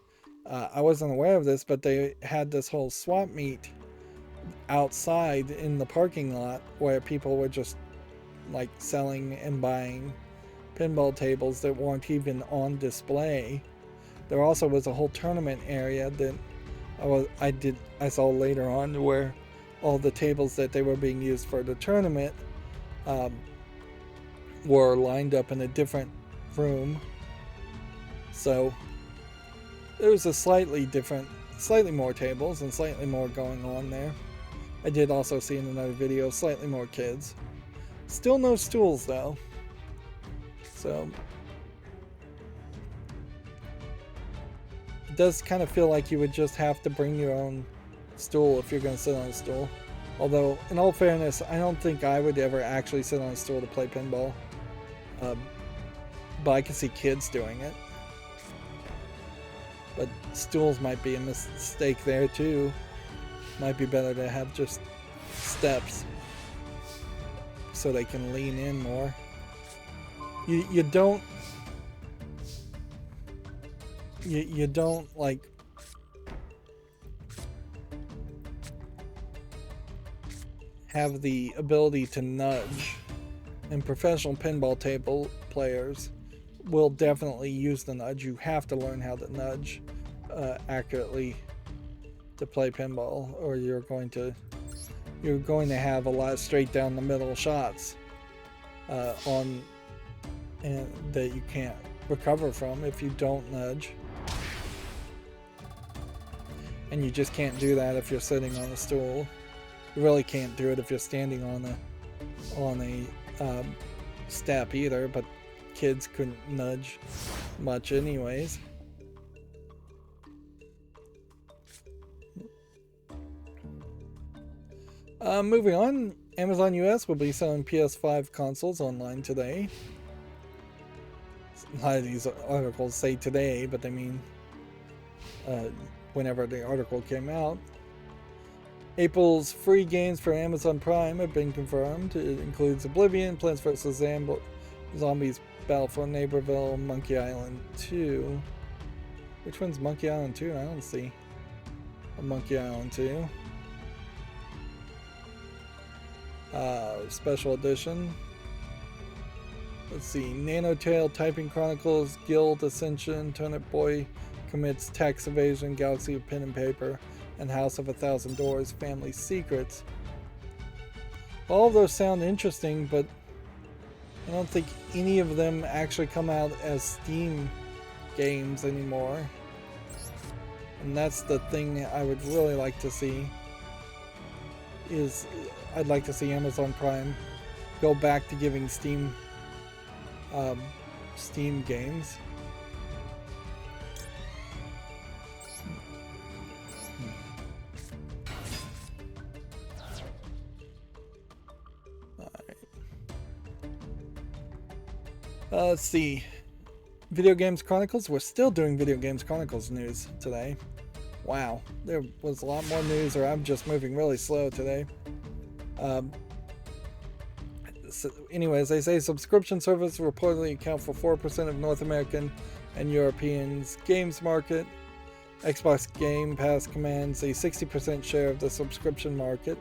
I wasn't aware of this, but they had this whole swap meet outside in the parking lot where people were just like selling and buying pinball tables that weren't even on display. There also was a whole tournament area that I saw later on where all the tables that they were being used for the tournament were lined up in a different room. So there was a slightly more tables and slightly more going on there. I did also see in another video slightly more kids. Still no stools though. So it does kind of feel like you would just have to bring your own stool if you're going to sit on a stool. Although, in all fairness, I don't think I would ever actually sit on a stool to play pinball. But I can see kids doing it. But stools might be a mistake there too. Might be better to have just steps so they can lean in more. You don't like have the ability to nudge, and professional pinball table players will definitely use the nudge. You have to learn how to nudge accurately to play pinball, or you're going to have a lot of straight down the middle shots and that you can't recover from if you don't nudge. And you just can't do that if you're sitting on a stool. You really can't do it if you're standing on a step either, but kids couldn't nudge much anyways. Moving on, Amazon US will be selling PS5 consoles online today. A lot of these articles say today, but they mean whenever the article came out. April's free games for Amazon Prime have been confirmed. It includes Oblivion, Plants vs. Zombies, Battle for Neighborville, Monkey Island 2. Which one's Monkey Island 2? I don't see a Monkey Island 2. Special edition. Let's see. Nanotale, Typing Chronicles, Guild Ascension, Turnip Boy Commits Tax Evasion, Galaxy of Pen and Paper, and House of a Thousand Doors, Family Secrets. All of those sound interesting, but I don't think any of them actually come out as Steam games anymore. And that's the thing I would really like to see. I'd like to see Amazon Prime go back to giving Steam games. Let's see. Video Games Chronicles. We're still doing Video Games Chronicles news today. Wow, there was a lot more news, or I'm just moving really slow today. Anyways, they say subscription service reportedly account for 4% of North American and Europeans' games market. Xbox Game Pass commands a 60% share of the subscription market,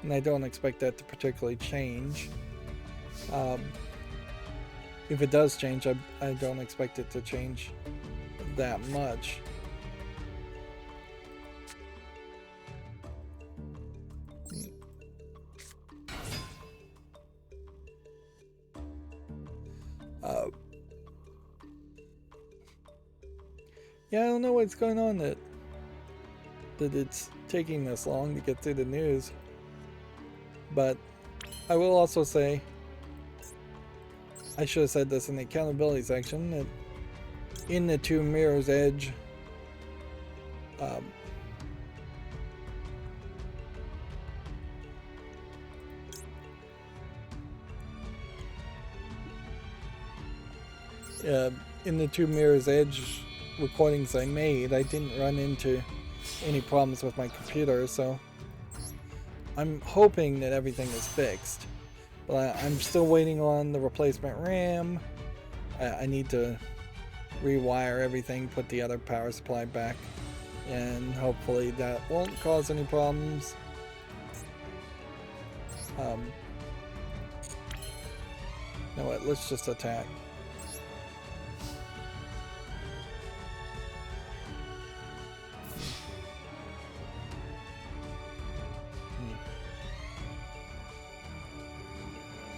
and I don't expect that to particularly change. If it does change, I don't expect it to change that much. Yeah, I don't know what's going on that it's taking this long to get through the news. But I will also say, I should have said this in the accountability section, that in the two Mirror's Edge in the two Mirror's Edge recordings I made, I didn't run into any problems with my computer, so I'm hoping that everything is fixed. But I'm still waiting on the replacement RAM. I need to rewire everything, put the other power supply back, and hopefully that won't cause any problems. You know what, let's just attack.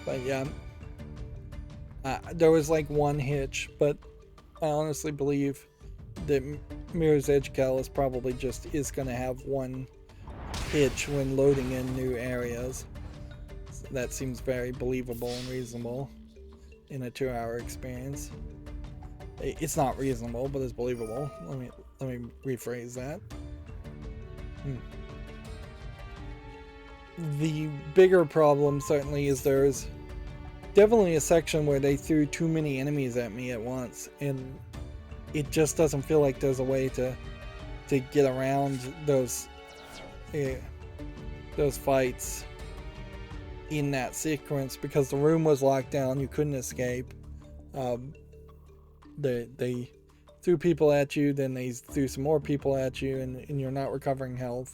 But yeah, there was like one hitch, but I honestly believe that Mirror's Edge Catalyst probably just is going to have one hitch when loading in new areas. So that seems very believable and reasonable in a 2-hour experience. It's not reasonable, but it's believable. Let me rephrase that. The bigger problem certainly is there's definitely a section where they threw too many enemies at me at once, and it just doesn't feel like there's a way to get around those fights in that sequence, because the room was locked down, you couldn't escape. They threw people at you, then they threw some more people at you, and you're not recovering health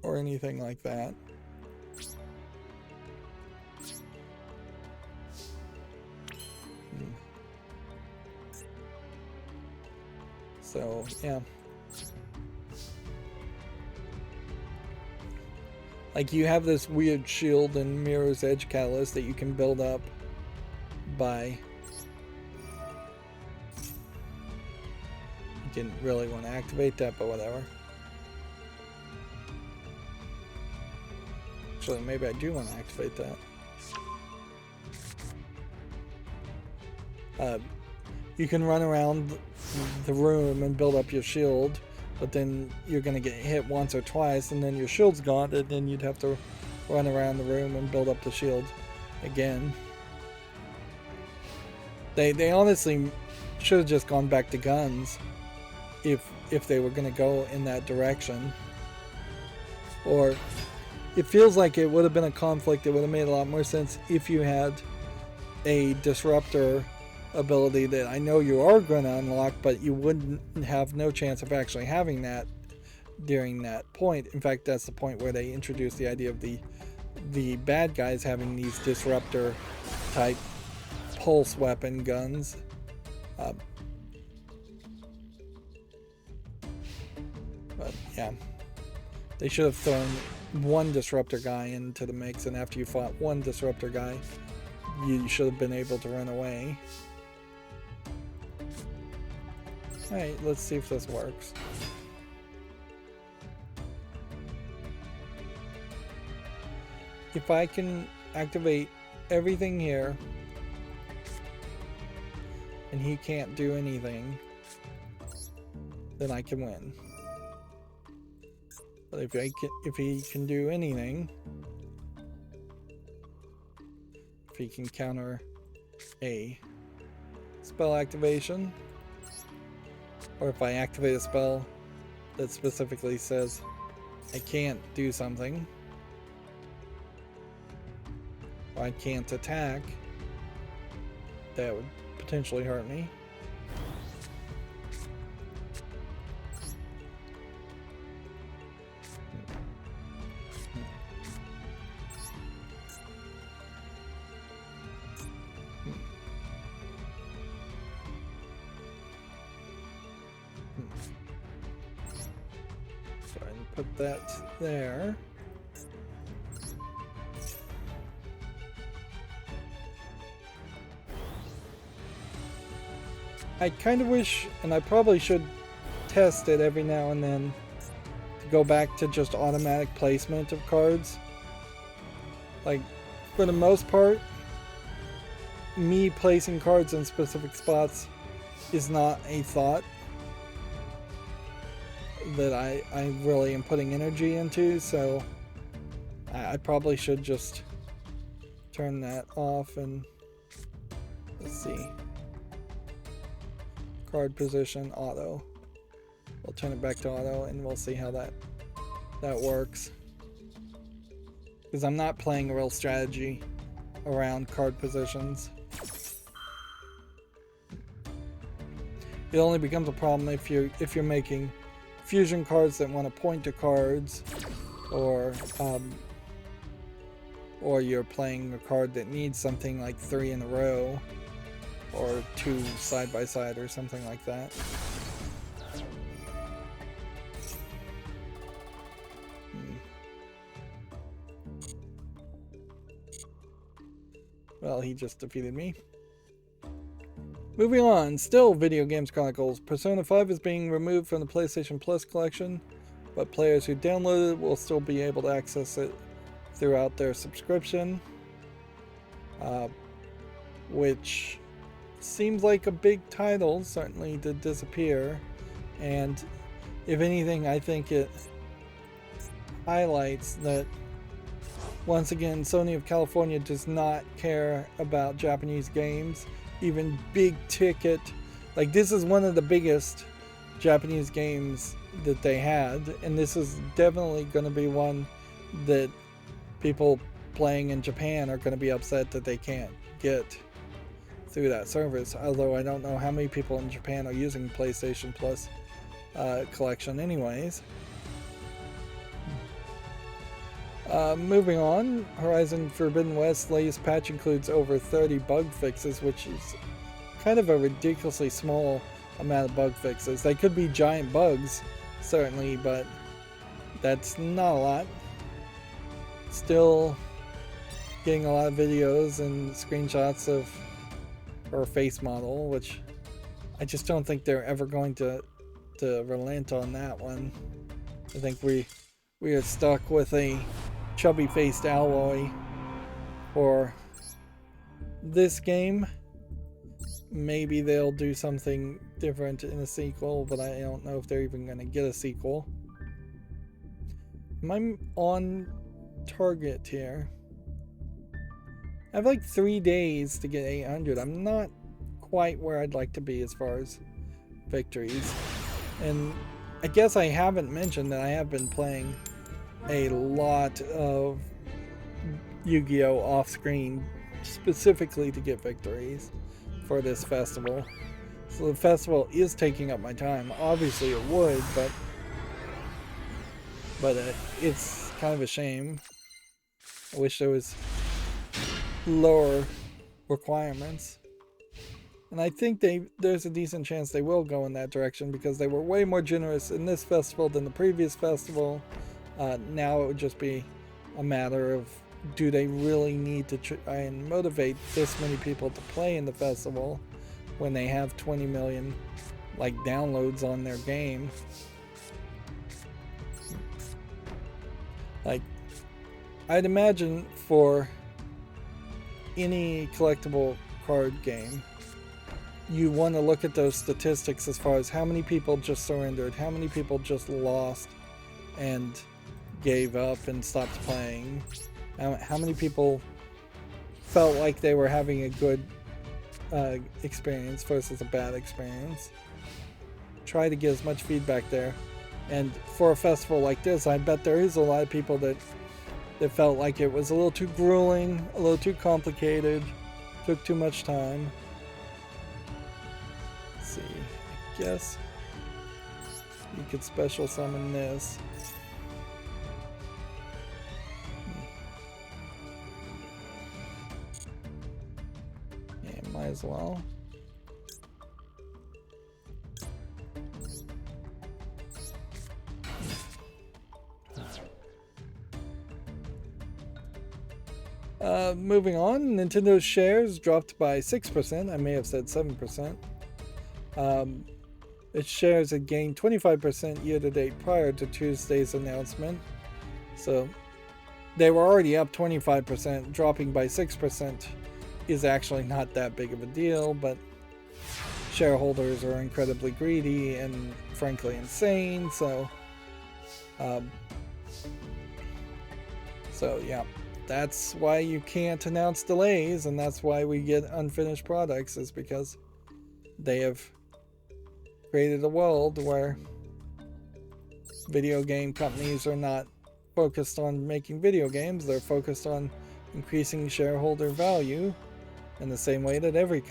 or anything like that. So yeah, like you have this weird shield in Mirror's Edge Catalyst that you can build up by, didn't really want to activate that, but whatever. Actually, maybe I do want to activate that. You can run around the room and build up your shield, but then you're going to get hit once or twice, and then your shield's gone, and then you'd have to run around the room and build up the shield again. They honestly should have just gone back to guns if they were going to go in that direction. Or it feels like it would have been a conflict that would have made a lot more sense if you had a disruptor ability that I know you are going to unlock, but you wouldn't have no chance of actually having that during that point. In fact, that's the point where they introduce the idea of the bad guys having these disruptor type pulse weapon guns. But yeah, they should have thrown one disruptor guy into the mix, and after you fought one disruptor guy, you should have been able to run away. Alright, let's see if this works. If I can activate everything here and he can't do anything, then I can win. But if he can do anything, if he can counter a spell activation, or if I activate a spell that specifically says I can't do something, or I can't attack, that would potentially hurt me. So I can put that there. I kind of wish, and I probably should test it every now and then, to go back to just automatic placement of cards. Like, for the most part, me placing cards in specific spots is not a thought that I really am putting energy into, so I probably should just turn that off. And let's see, card position auto. We'll turn it back to auto and we'll see how that works, because I'm not playing a real strategy around card positions. It only becomes a problem if you're making fusion cards that want to point to cards, or you're playing a card that needs something like 3 in a row or 2 side by side or something like that. Well, he just defeated me. Moving on, still Video Games Chronicles. Persona 5 is being removed from the PlayStation Plus collection, but players who download it will still be able to access it throughout their subscription, which seems like a big title, certainly, to disappear. And if anything, I think it highlights that, once again, Sony of California does not care about Japanese games, even big ticket. Like, this is one of the biggest Japanese games that they had, and this is definitely going to be one that people playing in Japan are going to be upset that they can't get through that service. Although I don't know how many people in Japan are using PlayStation Plus collection anyways. Moving on, Horizon Forbidden West's latest patch includes over 30 bug fixes, which is kind of a ridiculously small amount of bug fixes. They could be giant bugs, certainly, but that's not a lot. Still getting a lot of videos and screenshots of her face model, which I just don't think they're ever going to relent on that one. I think we are stuck with a chubby-faced Alloy for this game. Maybe they'll do something different in a sequel, but I don't know if they're even going to get a sequel. Am I on target here? I have like 3 days to get 800. I'm not quite where I'd like to be as far as victories. And I guess I haven't mentioned that I have been playing a lot of Yu-Gi-Oh! Off-screen specifically to get victories for this festival. So the festival is taking up my time. Obviously it would, but it's kind of a shame. I wish there was lower requirements. And I think there's a decent chance they will go in that direction, because they were way more generous in this festival than the previous festival. Now it would just be a matter of, do they really need to try and motivate this many people to play in the festival when they have 20 million like downloads on their game? Like, I'd imagine for any collectible card game, you want to look at those statistics as far as how many people just surrendered, how many people just lost and gave up and stopped playing, how many people felt like they were having a good experience versus a bad experience. Try to get as much feedback there. And for a festival like this, I bet there is a lot of people that felt like it was a little too grueling, a little too complicated, took too much time. Let's see, I guess you could special summon this. Yeah, might as well. Moving on, Nintendo's shares dropped by 6%. I may have said 7%. Its shares had gained 25% year-to-date prior to Tuesday's announcement. So they were already up 25%. Dropping by 6% is actually not that big of a deal, but shareholders are incredibly greedy and frankly insane. So yeah, that's why you can't announce delays, and that's why we get unfinished products, is because they have created a world where video game companies are not focused on making video games. They're focused on increasing shareholder value in the same way that every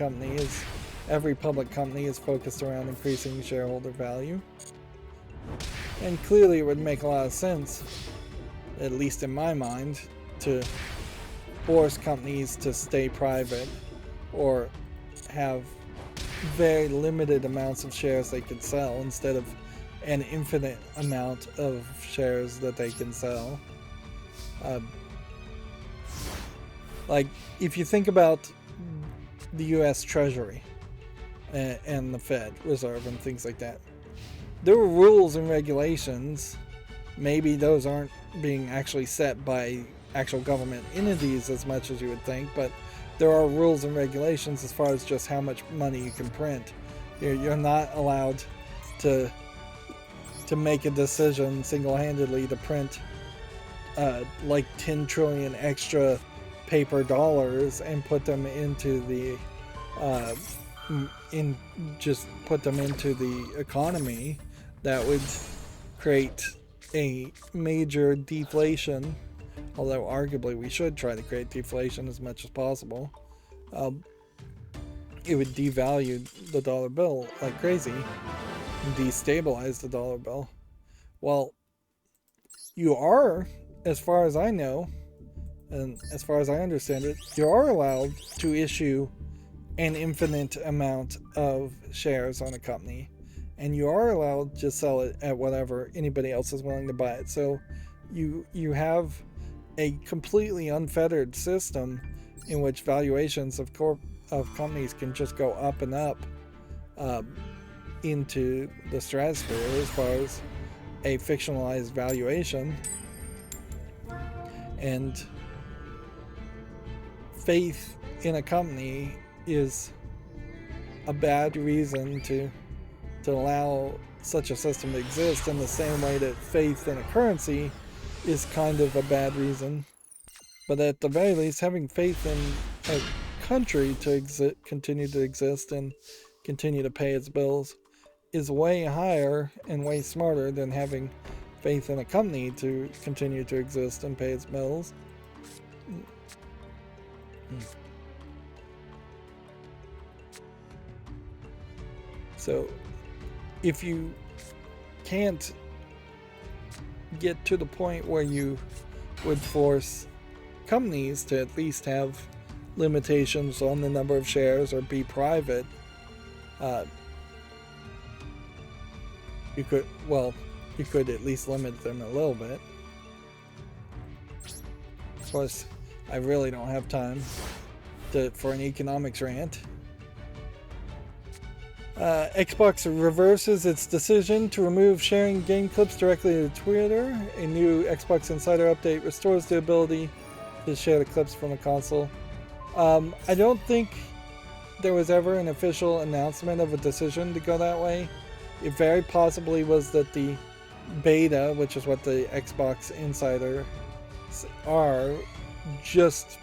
public company is focused around increasing shareholder value. And clearly it would make a lot of sense, at least in my mind, to force companies to stay private or have very limited amounts of shares they can sell instead of an infinite amount of shares that they can sell. Like, if you think about the US Treasury and the Fed Reserve and things like that, there were rules and regulations. Maybe those aren't being actually set by actual government entities as much as you would think, but there are rules and regulations as far as just how much money you can print. You're not allowed to make a decision single-handedly to print like 10 trillion extra paper dollars and put them into the economy. That would create a major deflation, although arguably we should try to create deflation as much as possible. It would devalue the dollar bill like crazy and destabilize the dollar bill. Well, you are, as far as I know, and as far as I understand it, you are allowed to issue an infinite amount of shares on a company, and you are allowed to sell it at whatever anybody else is willing to buy it. So you have a completely unfettered system in which valuations of companies can just go up and up into the stratosphere as far as a fictionalized valuation. And faith in a company is a bad reason to allow such a system to exist, in the same way that faith in a currency is kind of a bad reason. But at the very least, having faith in a country to continue to exist and continue to pay its bills is way higher and way smarter than having faith in a company to continue to exist and pay its bills. So if you can't get to the point where you would force companies to at least have limitations on the number of shares or be private, you could at least limit them a little bit. Of course, I really don't have time for an economics rant. Xbox reverses its decision to remove sharing game clips directly to Twitter. A new Xbox Insider update restores the ability to share the clips from the console. I don't think there was ever an official announcement of a decision to go that way. It very possibly was that the beta, which is what the Xbox Insider are, just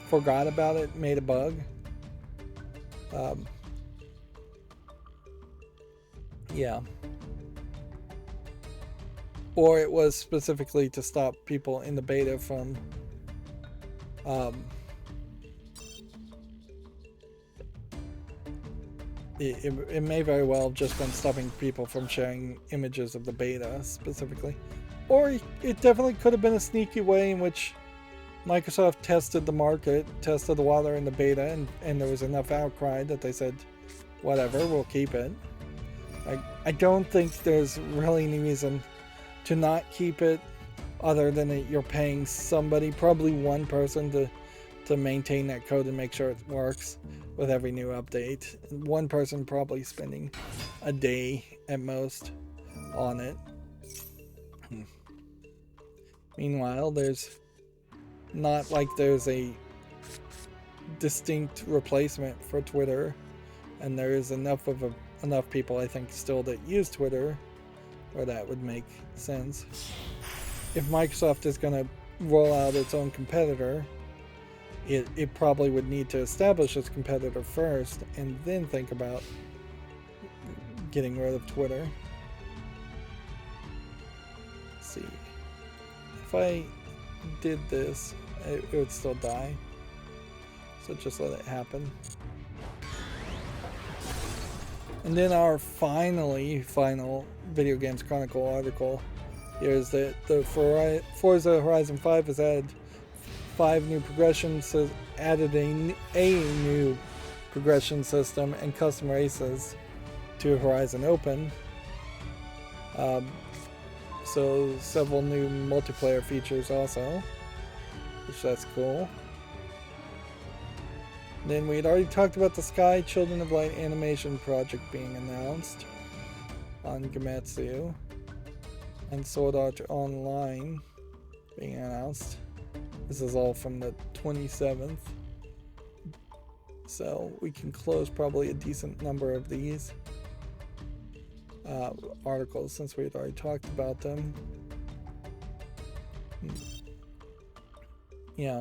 forgot about it, made a bug. Yeah. Or it was specifically to stop people in the beta from it may very well have just been stopping people from sharing images of the beta specifically. Or it definitely could have been a sneaky way in which Microsoft tested the market, tested the water in the beta, and there was enough outcry that they said, whatever, we'll keep it. I don't think there's really any reason to not keep it, other than that you're paying somebody, probably one person, to maintain that code and make sure it works with every new update. One person probably spending a day at most on it. Meanwhile, there's not like there's a distinct replacement for Twitter, and there is enough people, I think, still that use Twitter where that would make sense. If Microsoft is going to roll out its own competitor, it probably would need to establish its competitor first and then think about getting rid of Twitter. Let's see. If I did this, it would still die. So just let it happen. And then our final Video Games Chronicle article here is that the Forza Horizon 5 has added 5 new progressions, added a new progression system and custom races to Horizon Open. So several new multiplayer features also, which that's cool. Then we'd already talked about the Sky Children of Light animation project being announced on Gematsu, and Sword Art Online being announced. This is all from the 27th, so we can close probably a decent number of these articles since we had already talked about them. Yeah.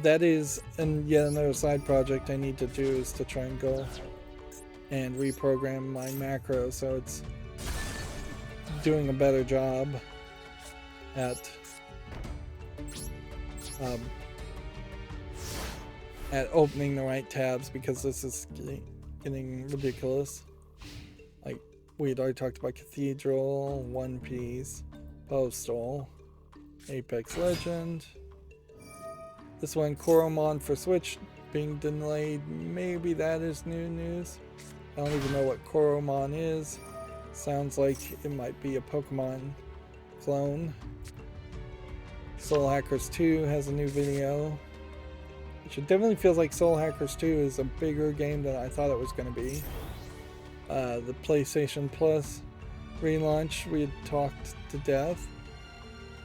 That is, and yet another side project I need to do is to try and go and reprogram my macro so it's doing a better job at opening the right tabs, because this is getting ridiculous. Like, we had already talked about Cathedral, One Piece, Postal, Apex Legend. This one, Koromon for Switch, being delayed. Maybe that is new news. I don't even know what Koromon is. Sounds like it might be a Pokemon clone. Soul Hackers 2 has a new video, which it definitely feels like Soul Hackers 2 is a bigger game than I thought it was going to be. The PlayStation Plus relaunch, we had talked to death,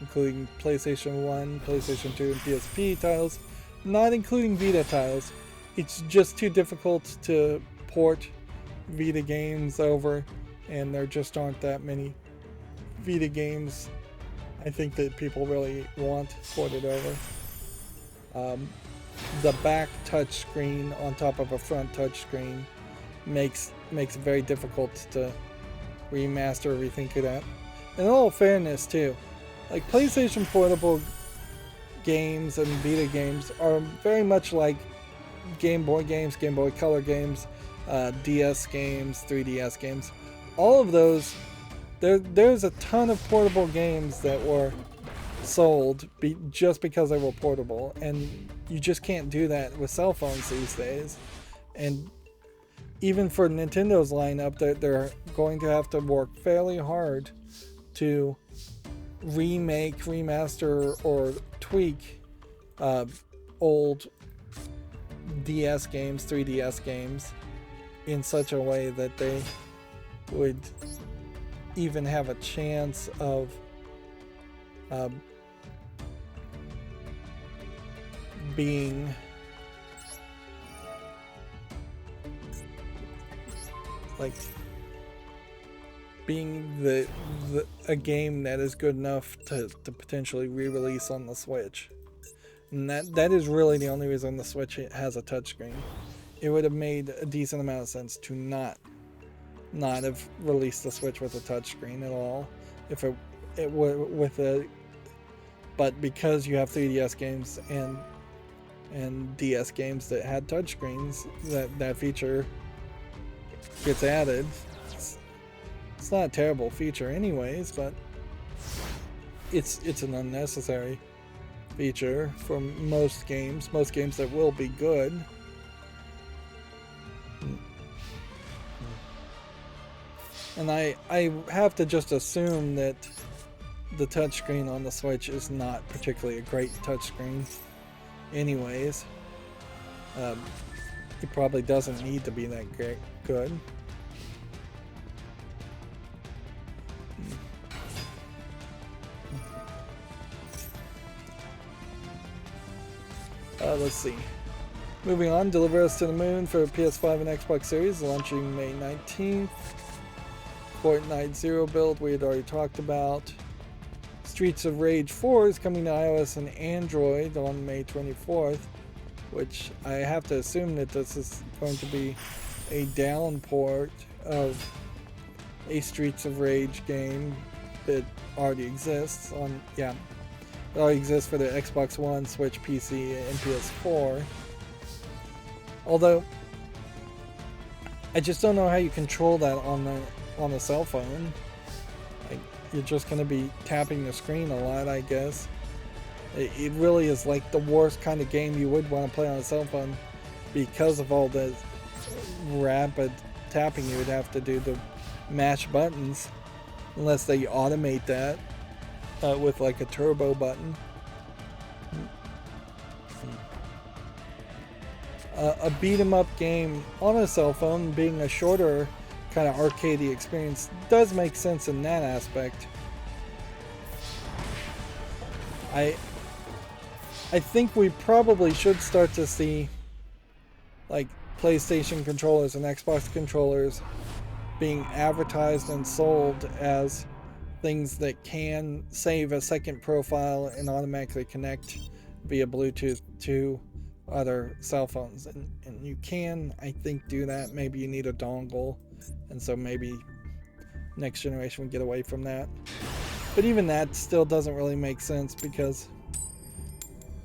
including PlayStation 1, PlayStation 2, and PSP titles, not including Vita titles. It's just too difficult to port Vita games over, and there just aren't that many Vita games I think that people really want ported over. The back touchscreen on top of a front touchscreen makes it very difficult to remaster or rethink it out. In all fairness too, like PlayStation Portable games and Vita games are very much like Game Boy games, Game Boy Color games, DS games, 3DS games. All of those, there's a ton of portable games that were sold just because they were portable, and you just can't do that with cell phones these days. And even for Nintendo's lineup, they're going to have to work fairly hard to remake, remaster, or tweak old DS games, 3DS games in such a way that they would even have a chance of being a game that is good enough to potentially re-release on the Switch. And that is really the only reason the Switch has a touchscreen. It would have made a decent amount of sense to not have released the Switch with a touchscreen at all. If it would with a, but because you have 3DS games and DS games that had touchscreens, that feature gets added. It's not a terrible feature anyways, but it's an unnecessary feature for most games that will be good. And I have to just assume that the touchscreen on the Switch is not particularly a great touchscreen anyways. It probably doesn't need to be that good. Let's see. Moving on, Deliver Us to the Moon for PS5 and Xbox Series, launching May 19th. Fortnite Zero build we had already talked about. Streets of Rage 4 is coming to iOS and Android on May 24th, which I have to assume that this is going to be a downport of a Streets of Rage game that already exists on, it already exists for the Xbox One, Switch, PC, and PS4. Although, I just don't know how you control that on a cell phone. Like, you're just going to be tapping the screen a lot, I guess. It really is like the worst kind of game you would want to play on a cell phone because of all the rapid tapping you would have to do to mash buttons, unless they automate that with like a turbo button. A beat 'em up game on a cell phone being a shorter kind of arcadey experience does make sense in that aspect. I think we probably should start to see like PlayStation controllers and Xbox controllers being advertised and sold as things that can save a second profile and automatically connect via Bluetooth to other cell phones. And you can, I think, do that. Maybe you need a dongle, and so maybe next generation would get away from that. But even that still doesn't really make sense because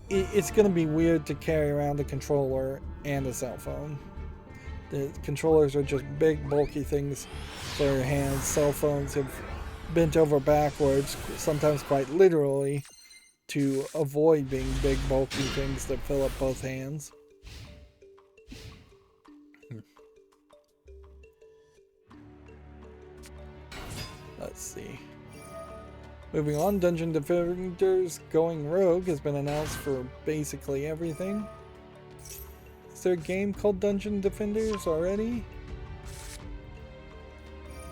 it's going to be weird to carry around a controller and a cell phone. The controllers are just big, bulky things for your hands. Cell phones have bent over backwards, sometimes quite literally, to avoid being big, bulky things that fill up both hands. Let's see. Moving on, Dungeon Defenders Going Rogue has been announced for basically everything. Is there a game called Dungeon Defenders already?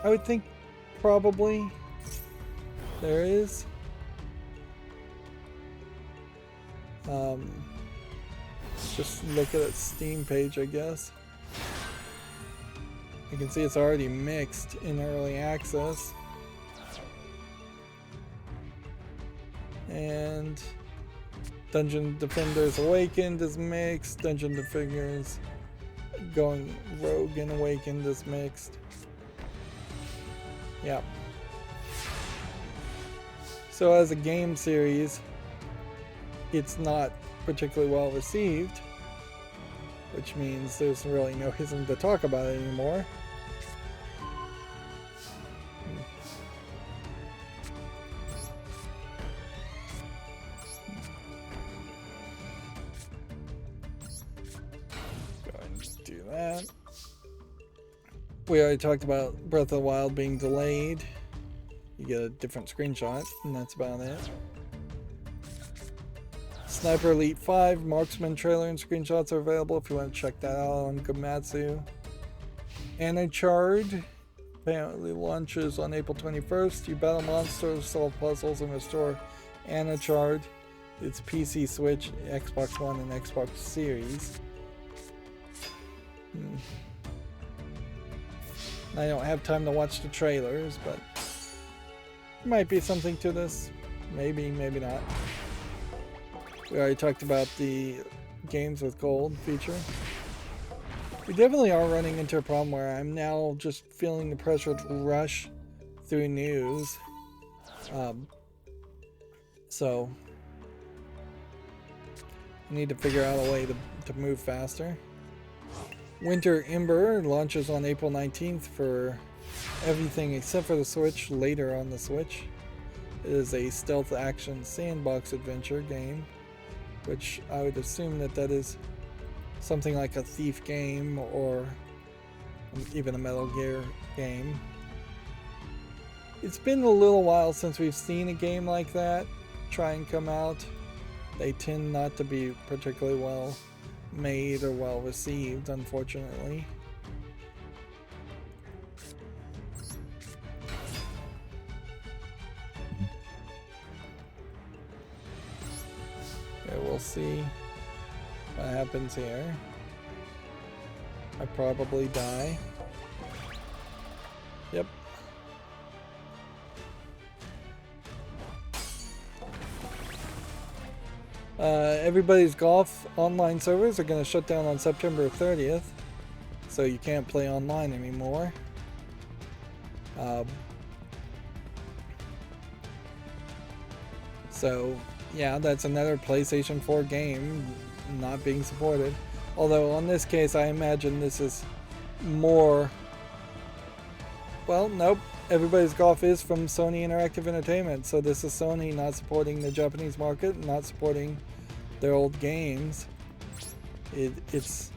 I would think probably there is. Just look at its Steam page, I guess. You can see it's already mixed in early access. And Dungeon Defenders Awakened is mixed. Dungeon Defenders Going Rogue and Awakened is mixed. Yeah. So as a game series, it's not particularly well received, which means there's really no reason to talk about it anymore. Go ahead and do that. We already talked about Breath of the Wild being delayed. You get a different screenshot, and that's about it. Sniper Elite 5 Marksman trailer and screenshots are available if you want to check that out on Gamatsu. Anachard apparently launches on April 21st. You battle monsters, solve puzzles, and restore Anachard. It's PC, Switch, Xbox One, and Xbox Series. I don't have time to watch the trailers, but there might be something to this. Maybe, maybe not. We already talked about the games with gold feature. We definitely are running into a problem where I'm now just feeling the pressure to rush through news. So I need to figure out a way to move faster. Winter Ember launches on April 19th for everything except for the Switch, later on the Switch. It is a stealth action sandbox adventure game, which I would assume that is something like a Thief game or even a Metal Gear game. it's been a little while since we've seen a game like that try and come out. They tend not to be particularly well made or well received, unfortunately. Okay, we'll see what happens here. I probably die. Yep. Everybody's golf online servers are going to shut down on September 30th, so you can't play online anymore. So yeah, that's another PlayStation 4 game not being supported. Although on this case, I imagine this is more... Well, nope. Everybody's Golf is from Sony Interactive Entertainment, so this is Sony not supporting the Japanese market, not supporting their old games. There's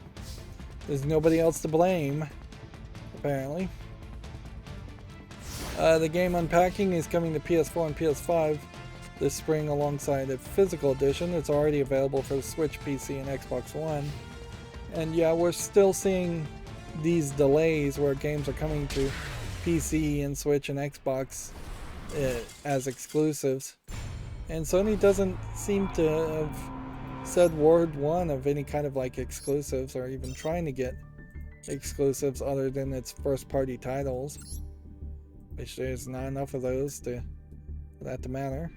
nobody else to blame, apparently. The game Unpacking is coming to PS4 and PS5 this spring alongside a physical edition. It's already available for the Switch, PC, and Xbox One. And yeah, we're still seeing these delays where games are coming to PC and Switch and Xbox as exclusives. And Sony doesn't seem to have said word one of any kind of like exclusives or even trying to get exclusives other than its first party titles, which there's not enough of those for that to matter.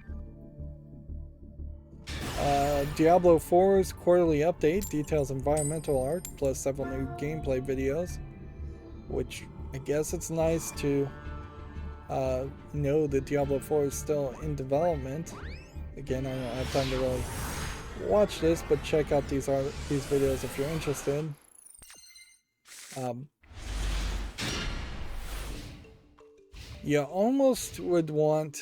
Diablo 4's quarterly update details environmental art plus several new gameplay videos, which I guess it's nice to know that Diablo 4 is still in development. Again, I don't have time to really watch this, but check out these videos if you're interested. You almost would want...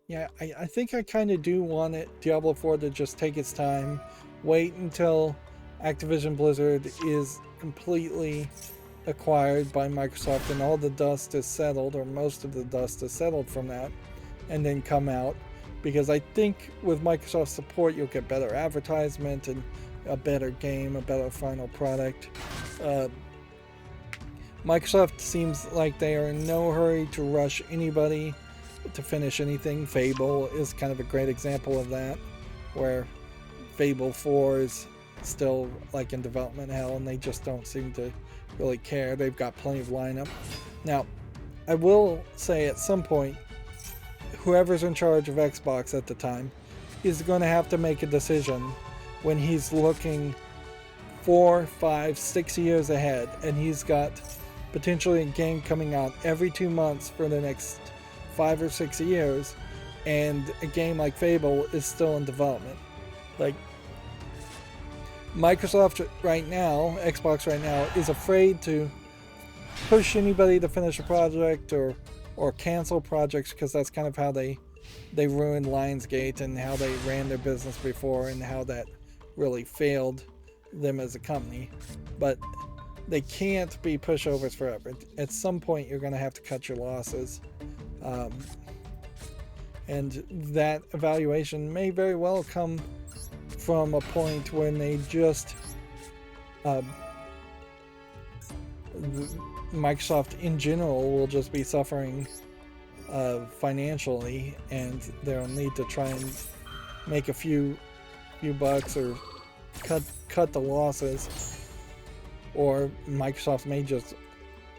Yeah, I think I kind of do want Diablo 4 to just take its time, wait until Activision Blizzard is completely acquired by Microsoft and all the dust is settled, or most of the dust is settled from that, and then come out. Because I think with Microsoft support you'll get better advertisement and a better game, a better final product. Microsoft seems like they are in no hurry to rush anybody to finish anything. Fable is kind of a great example of that, where Fable 4 is still like in development hell and they just don't seem to really care. They've got plenty of lineup. Now, I will say at some point, whoever's in charge of Xbox at the time is going to have to make a decision when he's looking 4, 5, 6 years ahead and he's got potentially a game coming out every 2 months for the next 5 or 6 years, and a game like Fable is still in development. Like, Microsoft right now, Xbox right now, is afraid to push anybody to finish a project or cancel projects, because that's kind of how they ruined Lionsgate and how they ran their business before and how that really failed them as a company. But they can't be pushovers forever. At some point you're going to have to cut your losses. And that evaluation may very well come from a point when they just Microsoft in general will just be suffering financially, and they'll need to try and make a few bucks or cut the losses, or Microsoft may just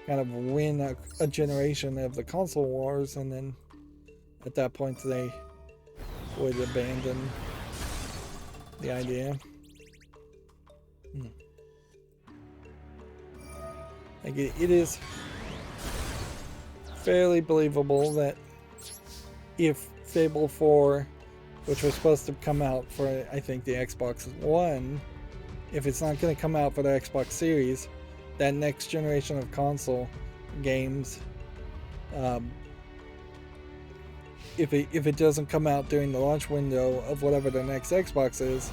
kind of win a generation of the console wars, and then at that point they would abandon the idea. Like it is fairly believable that if Fable 4, which was supposed to come out for, I think, the Xbox One, if it's not going to come out for the Xbox Series, that next generation of console games, if it doesn't come out during the launch window of whatever the next Xbox is,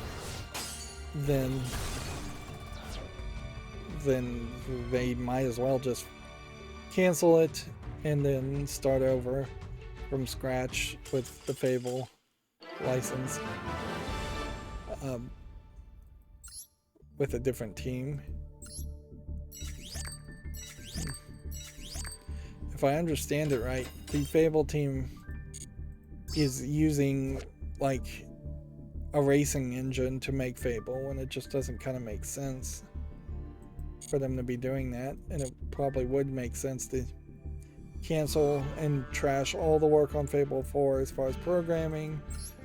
then they might as well just cancel it and then start over from scratch with the Fable license with a different team. If I understand it right, the Fable team is using like a racing engine to make Fable, and it just doesn't kind of make sense for them to be doing that. And it probably would make sense to cancel and trash all the work on Fable 4 as far as programming,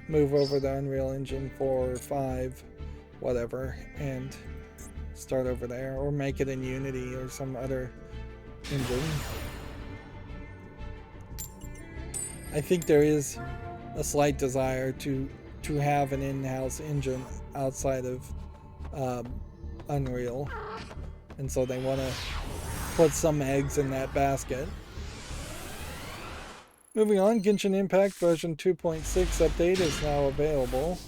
move over the Unreal Engine 4 or 5, whatever, and start over there, or make it in Unity or some other engine. I think there is a slight desire to have an in-house engine outside of Unreal, and so they want to put some eggs in that basket. Moving on, Genshin Impact version 2.6 update is now available,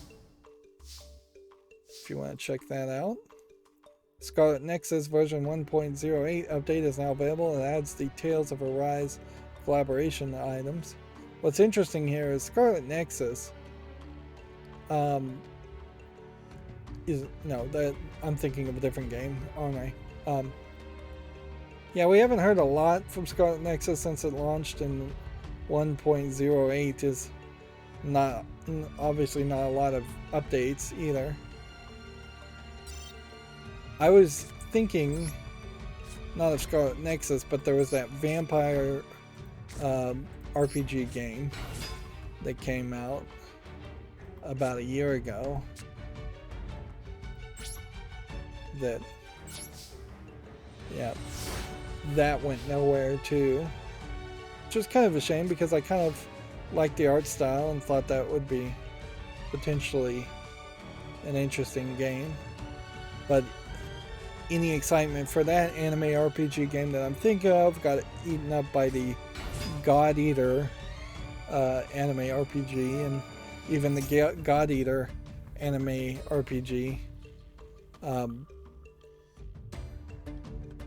if you want to check that out. Scarlet Nexus version 1.08 update is now available and adds the Tales of Arise collaboration items. What's interesting here is Scarlet Nexus I'm thinking of a different game, aren't I? Yeah, we haven't heard a lot from Scarlet Nexus since it launched, and 1.08 is obviously not a lot of updates either. I was thinking, not of Scarlet Nexus, but there was that vampire RPG game that came out about a year ago that went nowhere too, which is kind of a shame because I kind of liked the art style and thought that would be potentially an interesting game. But any excitement for that anime RPG game that I'm thinking of got eaten up by the God Eater anime RPG, and even the God Eater anime RPG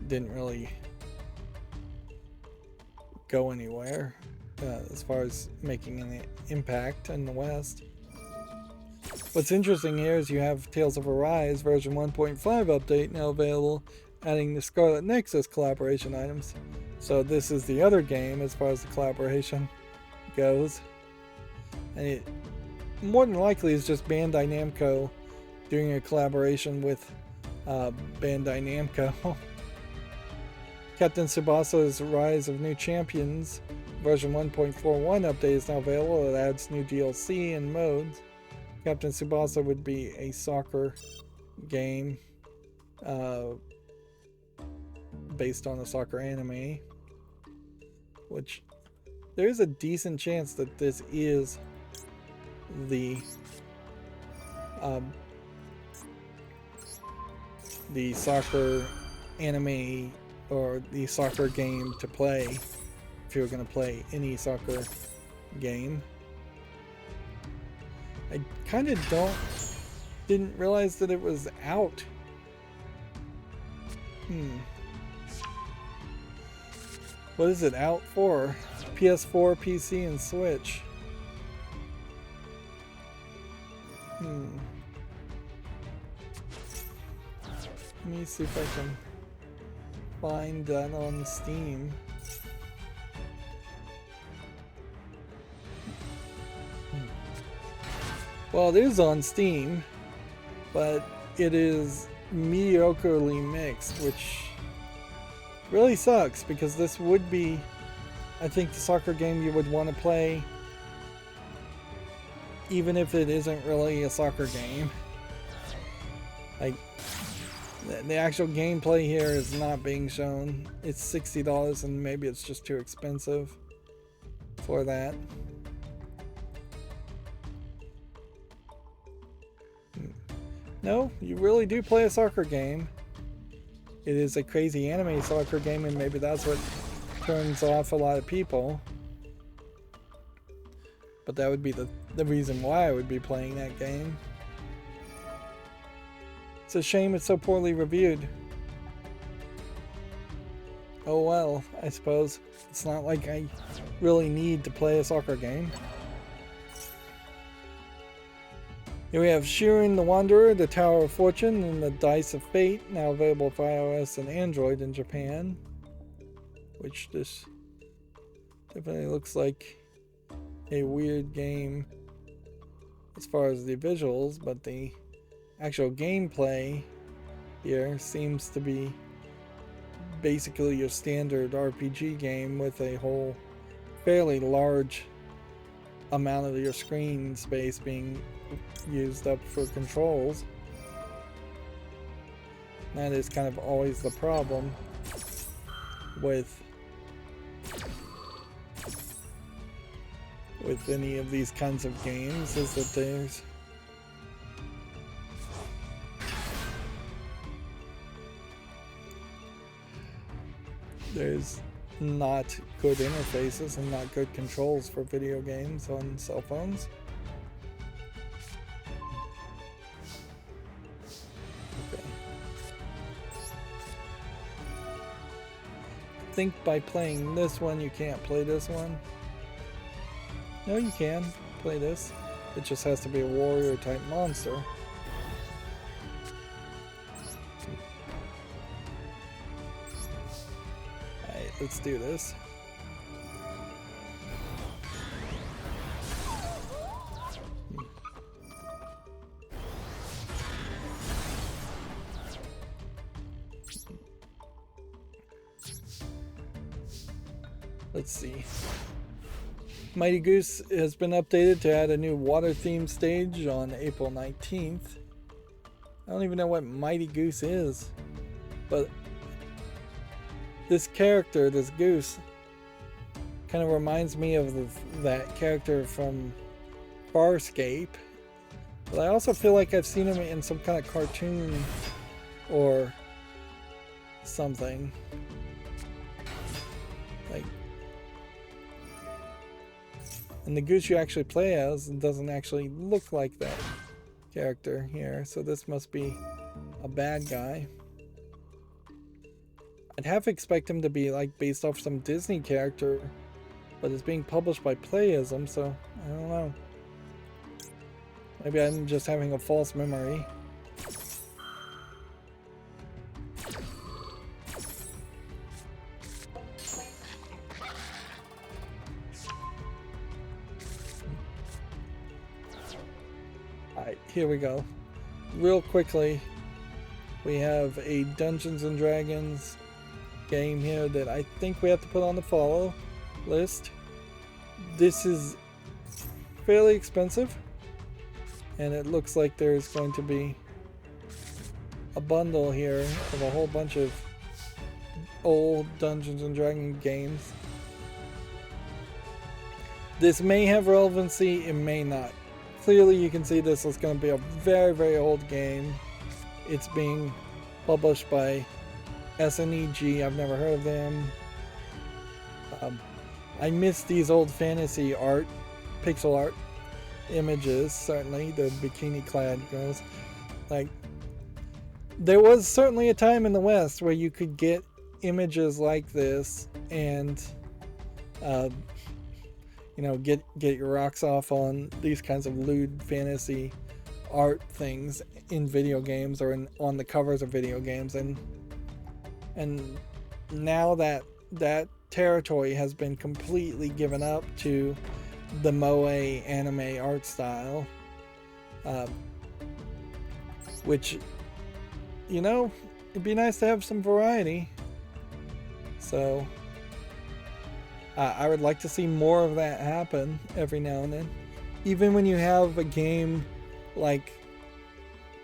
didn't really go anywhere as far as making an impact in the West. What's interesting here is you have Tales of Arise version 1.5 update now available, adding the Scarlet Nexus collaboration items. So this is the other game as far as the collaboration goes. And it more than likely is just Bandai Namco doing a collaboration with Bandai Namco. Captain Tsubasa's Rise of New Champions version 1.41 update is now available. It adds new DLC and modes. Captain Tsubasa would be a soccer game based on a soccer anime, which there is a decent chance that this is the soccer anime or the soccer game to play if you're going to play any soccer game. I kind of didn't realize that it was out. What is it out for? PS4, PC, and Switch. Let me see if I can find that on Steam. Well, it is on Steam, but it is mediocrely mixed, which really sucks because this would be, I think, the soccer game you would want to play even if it isn't really a soccer game. Like, the actual gameplay here is not being shown. It's $60 and maybe it's just too expensive for that. No, you really do play a soccer game. It is a crazy anime soccer game, and maybe that's what turns off a lot of people. But that would be the reason why I would be playing that game. It's a shame it's so poorly reviewed. Oh well, I suppose. It's not like I really need to play a soccer game. Here we have Shirin the Wanderer, the Tower of Fortune, and the Dice of Fate, now available for iOS and Android in Japan. Which this definitely looks like a weird game as far as the visuals, but the actual gameplay here seems to be basically your standard RPG game with a whole fairly large amount of your screen space being used up for controls. That is kind of always the problem with any of these kinds of games, is that there's not good interfaces and not good controls for video games on cell phones. Okay. I think by playing this one you can't play this one. No, you can play this. It just has to be a warrior type monster. Alright, let's do this. Let's see. Mighty Goose has been updated to add a new water themed stage on April 19th. I don't even know what Mighty Goose is, but this character, this goose, kind of reminds me of that character from Farscape. But I also feel like I've seen him in some kind of cartoon or something. Like, and the goose you actually play as doesn't actually look like that character here, so this must be a bad guy. I'd half expect him to be like based off some Disney character, but it's being published by Playism, so I don't know. Maybe I'm just having a false memory. Alright, here we go. Real quickly, we have a Dungeons and Dragons game here that I think we have to put on the follow list. This is fairly expensive, and it looks like there's going to be a bundle here of a whole bunch of old Dungeons and Dragons games. This may have relevancy, it may not. Clearly you can see this is going to be a very, very old game. It's being published by SNEG. I've never heard of them. I miss these old fantasy art, pixel art images, certainly, the bikini clad girls. Like, there was certainly a time in the West where you could get images like this and you know, get your rocks off on these kinds of lewd fantasy art things in video games or on the covers of video games, and now that territory has been completely given up to the moe anime art style, which, you know, it'd be nice to have some variety. So I would like to see more of that happen every now and then. Even when you have a game like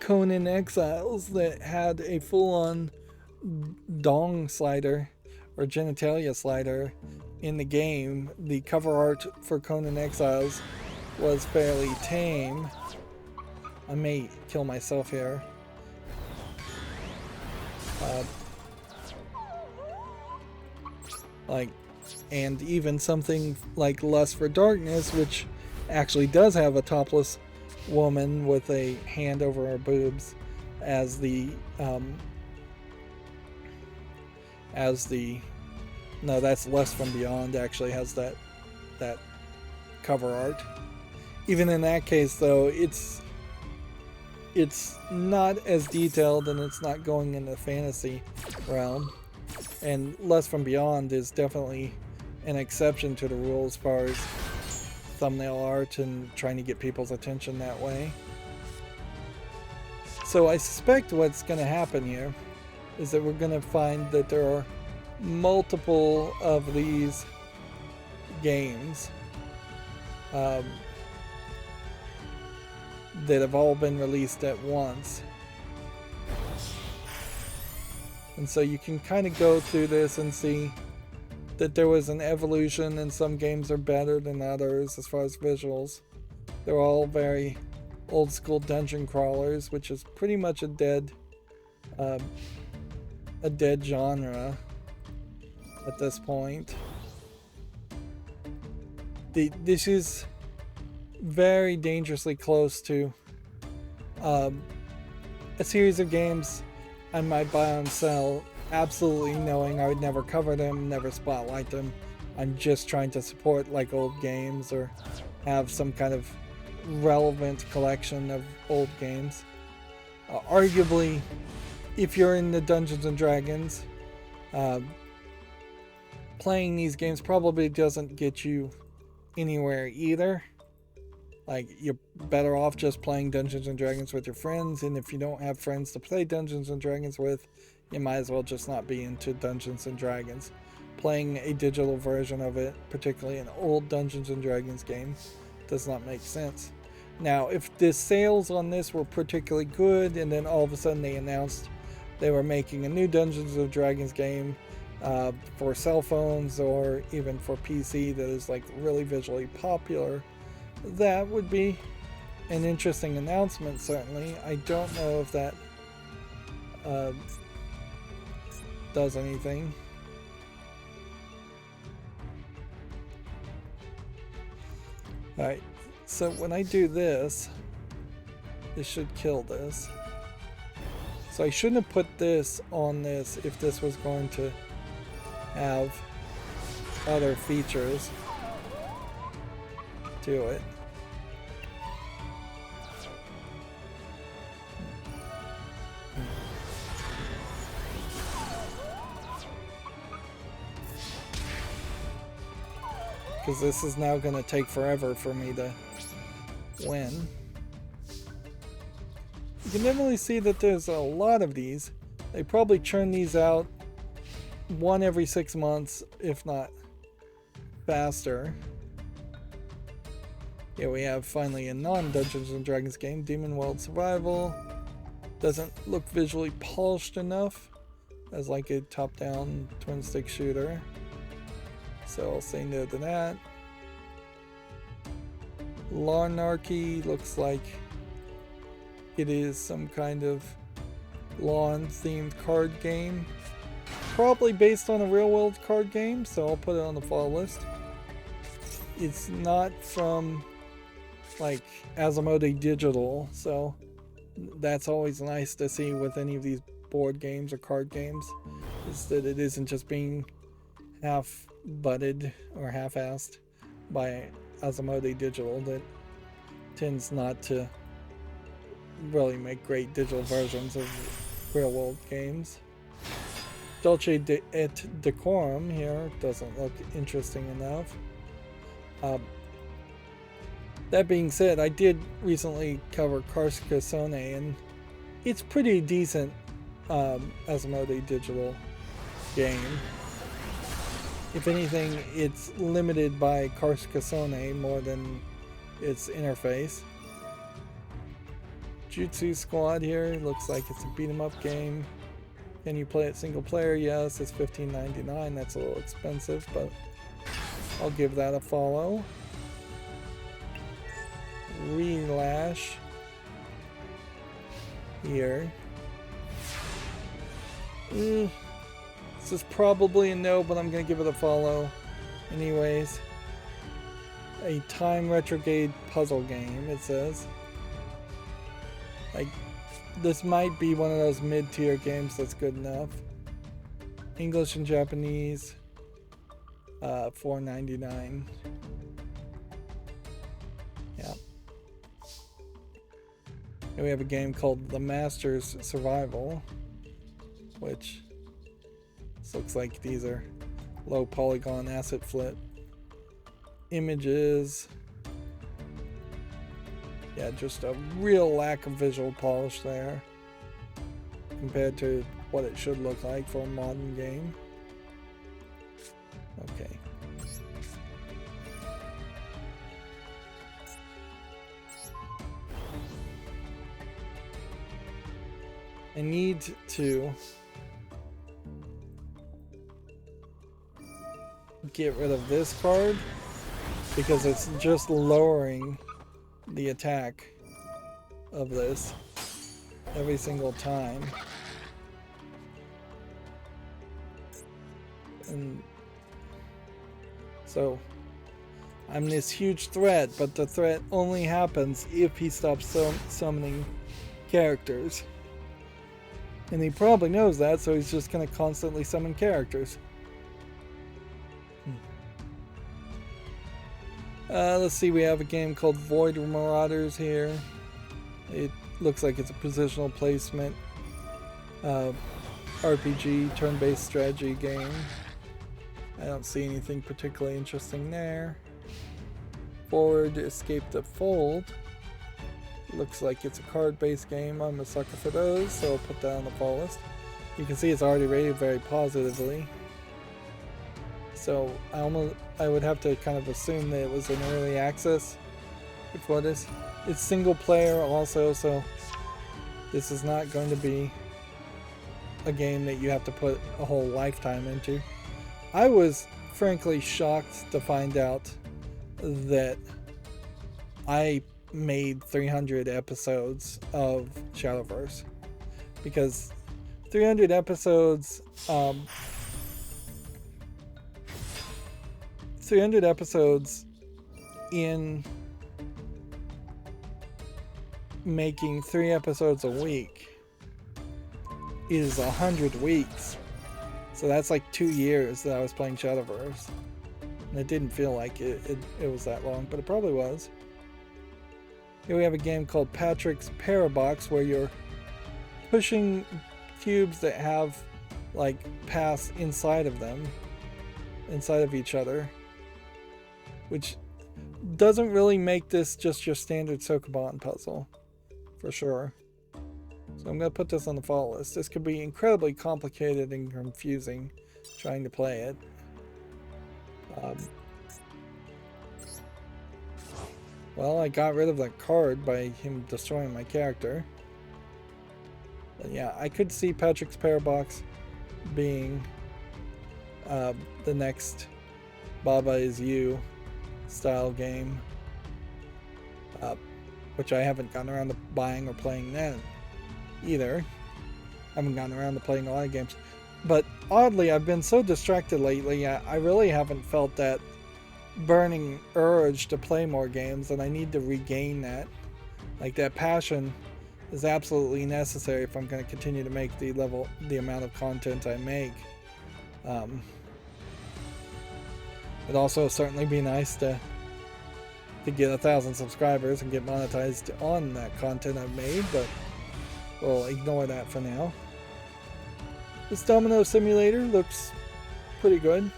Conan Exiles that had a full-on dong slider or genitalia slider in the game, the cover art for Conan Exiles was fairly tame. I may kill myself here. And even something like Lust for Darkness, which actually does have a topless woman with a hand over her boobs as the No, that's Less from Beyond actually has that cover art. Even in that case, though, it's not as detailed and it's not going in the fantasy realm. And Less from Beyond is definitely an exception to the rule as far as thumbnail art and trying to get people's attention that way. So I suspect what's going to happen here is that we're going to find that there are multiple of these games that have all been released at once. And so you can kind of go through this and see that there was an evolution, and some games are better than others as far as visuals. They're all very old school dungeon crawlers, which is pretty much a dead genre at this point. This is very dangerously close to a series of games I might buy and sell, absolutely knowing I would never cover them, never spotlight them. I'm just trying to support like old games or have some kind of relevant collection of old games. Arguably, if you're in the Dungeons and Dragons, playing these games probably doesn't get you anywhere either. Like, you're better off just playing Dungeons and Dragons with your friends, and if you don't have friends to play Dungeons and Dragons with, you might as well just not be into Dungeons and Dragons. Playing a digital version of it, particularly an old Dungeons and Dragons game, does not make sense. Now, if the sales on this were particularly good, and then all of a sudden they announced they were making a new Dungeons and Dragons game for cell phones or even for PC that is like really visually popular, that would be an interesting announcement, certainly. I don't know if that does anything. Alright, so when I do this, this should kill this. So I shouldn't have put this on this if this was going to have other features to it. Because this is now going to take forever for me to win. You can definitely see that there's a lot of these. They probably churn these out one every 6 months, if not faster. Here we have finally a non-Dungeons and Dragons game, Demon World Survival. Doesn't look visually polished enough as like a top-down twin-stick shooter. So I'll say no to that. Larnarchy looks like it is some kind of lawn-themed card game. Probably based on a real-world card game, so I'll put it on the fall list. It's not from like Asmodee Digital, so that's always nice to see with any of these board games or card games, is that it isn't just being half-butted or half-assed by Asmodee Digital that tends not to really make great digital versions of real-world games. Dolce et Decorum here doesn't look interesting enough. That being said, I did recently cover Carcassonne, and it's pretty decent Asmodee Digital game. If anything, it's limited by Carcassonne more than its interface. Jutsu Squad here looks like it's a beat-em-up game. Can you play it single player? Yes, it's $15.99. That's a little expensive, but I'll give that a follow. Relash here. This is probably a no, but I'm gonna give it a follow anyways. A time retrograde puzzle game, it says. Like, this might be one of those mid-tier games that's good enough. English and Japanese. $4.99. Yeah. And we have a game called The Masters Survival, which looks like these are low polygon asset flip images. Yeah, just a real lack of visual polish there compared to what it should look like for a modern game. Okay. I need to get rid of this card because it's just lowering the attack of this every single time. And so I'm this huge threat, but the threat only happens if he stops summoning characters. And he probably knows that, so he's just going to constantly summon characters. Let's see, we have a game called Void Marauders here. It looks like it's a positional placement RPG, turn-based strategy game. I don't see anything particularly interesting there. Forward Escape the Fold. Looks like it's a card-based game. I'm a sucker for those, so I'll put that on the fall list. You can see it's already rated very positively. So I would have to kind of assume that it was in early access before this. It's single player also, so this is not going to be a game that you have to put a whole lifetime into. I was frankly shocked to find out that I made 300 episodes of Shadowverse, because 300 episodes 300 episodes in making 3 episodes a week is 100 weeks. So that's like 2 years that I was playing Shadowverse. And it didn't feel like it was that long, but it probably was. Here we have a game called Patrick's Parabox, where you're pushing cubes that have like paths inside of them, inside of each other, which doesn't really make this just your standard Sokoban puzzle, for sure. So I'm going to put this on the fall list. This could be incredibly complicated and confusing trying to play it. Well, I got rid of that card by him destroying my character. But yeah, I could see Patrick's Parabox being the next Baba Is You style game, which I haven't gotten around to buying or playing that either. I haven't gotten around to playing a lot of games. But oddly, I've been so distracted lately, I really haven't felt that burning urge to play more games, and I need to regain that. Like, that passion is absolutely necessary if I'm going to continue to make the amount of content I make. It'd also certainly be nice to get 1,000 subscribers and get monetized on that content I've made, but we'll ignore that for now. This Domino Simulator looks pretty good.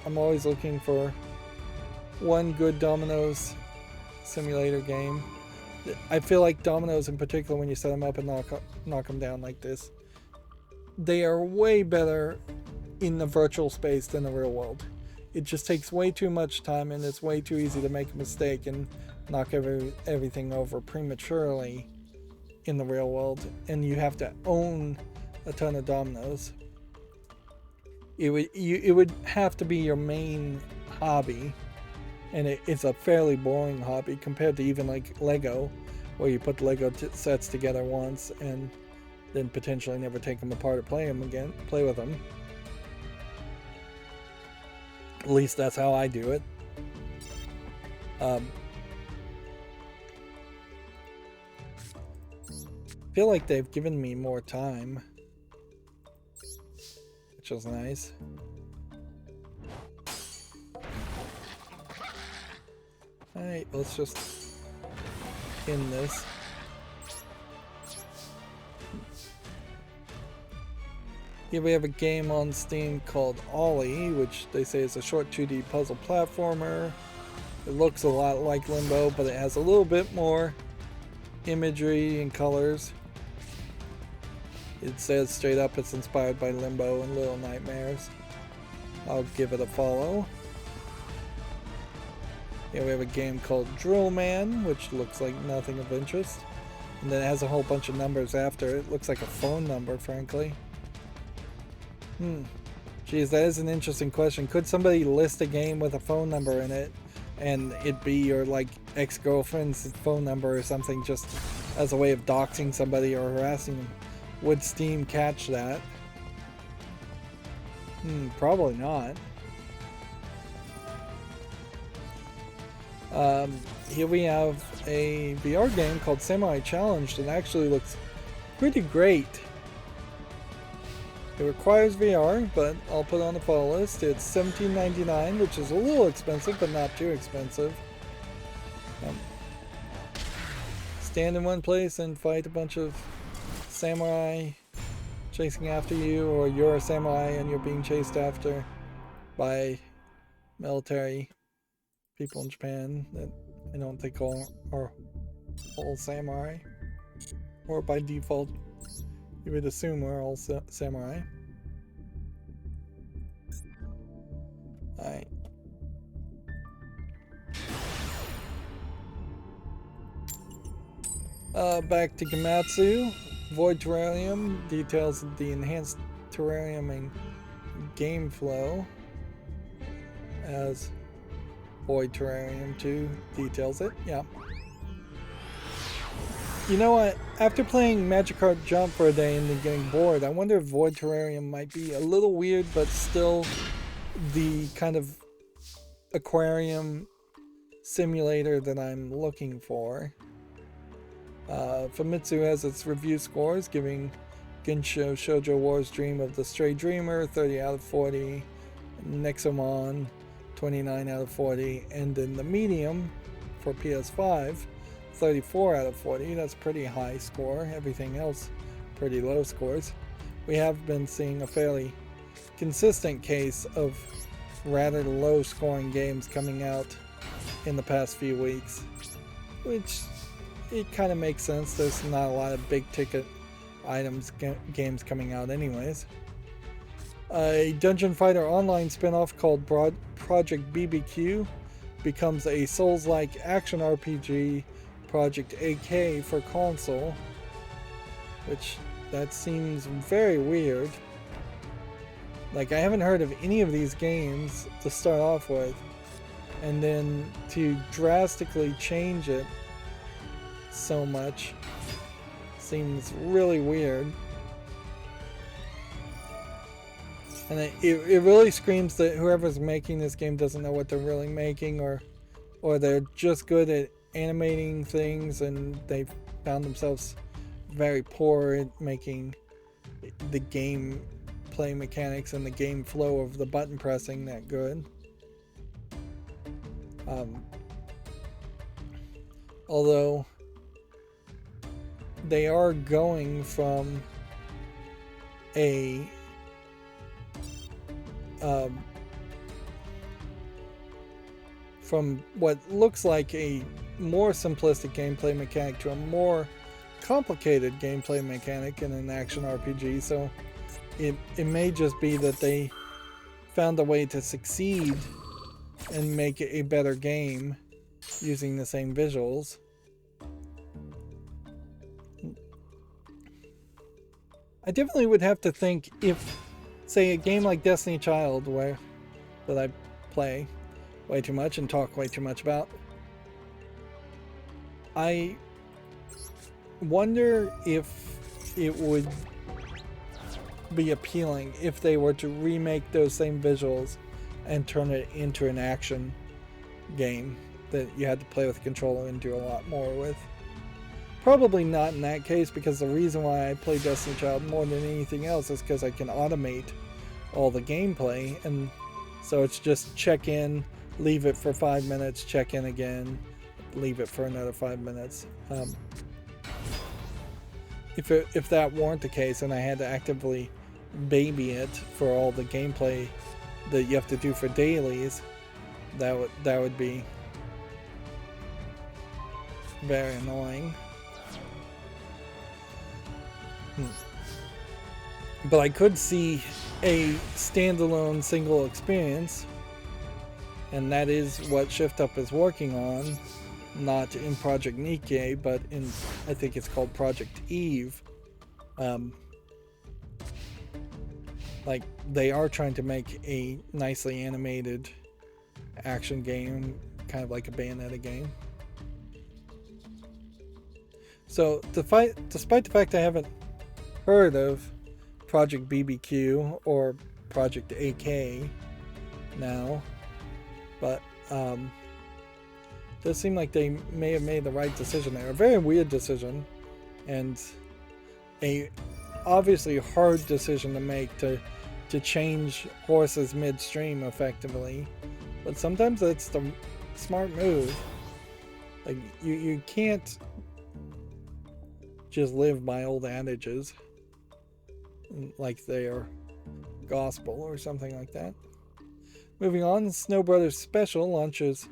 I'm always looking for one good Dominoes simulator game. I feel like dominoes in particular, when you set them up and knock them down like this, they are way better in the virtual space than the real world. It just takes way too much time, and it's way too easy to make a mistake and knock everything over prematurely in the real world, and you have to own a ton of dominoes. It would have to be your main hobby, and it's a fairly boring hobby compared to even like Lego, where you put Lego sets together once and then potentially never take them apart or play with them. At least that's how I do it. I feel like they've given me more time, which is nice. Alright, let's just end this. Here we have a game on Steam called Ollie, which they say is a short 2D puzzle platformer. It looks a lot like Limbo, but it has a little bit more imagery and colors. It says straight up it's inspired by Limbo and Little Nightmares. I'll give it a follow. Here we have a game called Drill Man, which looks like nothing of interest. And then it has a whole bunch of numbers after. It looks like a phone number, frankly. Geez, that is an interesting question. Could somebody list a game with a phone number in it and it be your like ex-girlfriend's phone number or something, just as a way of doxing somebody or harassing them? Would Steam catch that? Probably not. Here we have a VR game called Samurai Challenge that actually looks pretty great. It requires VR, but I'll put it on the follow list. It's $17.99, which is a little expensive, but not too expensive. Stand in one place and fight a bunch of samurai chasing after you, or you're a samurai and you're being chased after by military people in Japan that I don't think are all samurai. Or by default, you would assume we're all samurai. Alright. Back to Gamatsu. Void Terrarium details the enhanced terrarium and game flow, as Void Terrarium 2 details it. Yeah. You know what? After playing Magikarp Jump for a day and then getting bored, I wonder if Void Terrarium might be a little weird, but still the kind of aquarium simulator that I'm looking for. Famitsu has its review scores, giving Gensho Shoujo Wars Dream of the Stray Dreamer 30 out of 40, Nexomon 29 out of 40, and in the medium for PS5 34 out of 40. That's pretty high score. Everything else pretty low scores. We have been seeing a fairly consistent case of rather low scoring games coming out in the past few weeks, which it kind of makes sense. There's not a lot of big ticket items games coming out anyways. A Dungeon Fighter Online spin-off called Project BBQ becomes a Souls-like action RPG Project AK for console, which that seems very weird. Like, I haven't heard of any of these games to start off with, and then to drastically change it so much seems really weird. And it really screams that whoever's making this game doesn't know what they're really making, or they're just good at animating things and they found themselves very poor at making the game play mechanics and the game flow of the button pressing that good. Although they are going from a from what looks like a more simplistic gameplay mechanic to a more complicated gameplay mechanic in an action RPG, so it may just be that they found a way to succeed and make it a better game using the same visuals. I definitely would have to think if, say, a game like Destiny Child, that I play way too much and talk way too much about, I wonder if it would be appealing if they were to remake those same visuals and turn it into an action game that you had to play with a controller and do a lot more with. Probably not in that case, because the reason why I play Destiny Child more than anything else is because I can automate all the gameplay, and so it's just check in, leave it for 5 minutes, check in again, leave it for another 5 minutes. If that weren't the case and I had to actively baby it for all the gameplay that you have to do for dailies, that would be very annoying. But I could see a standalone single experience, and that is what Shift Up is working on, not in Project Nike, but in, I think it's called Project Eve. Like, they are trying to make a nicely animated action game, kind of like a Bayonetta game. So, despite the fact I haven't heard of Project BBQ or Project AK now, but it does seem like they may have made the right decision there. A very weird decision, and a obviously hard decision to make, to change horses midstream effectively, but sometimes that's the smart move. Like, you can't just live by old adages like they are gospel or something like that. Moving on, Snow Brothers Special launches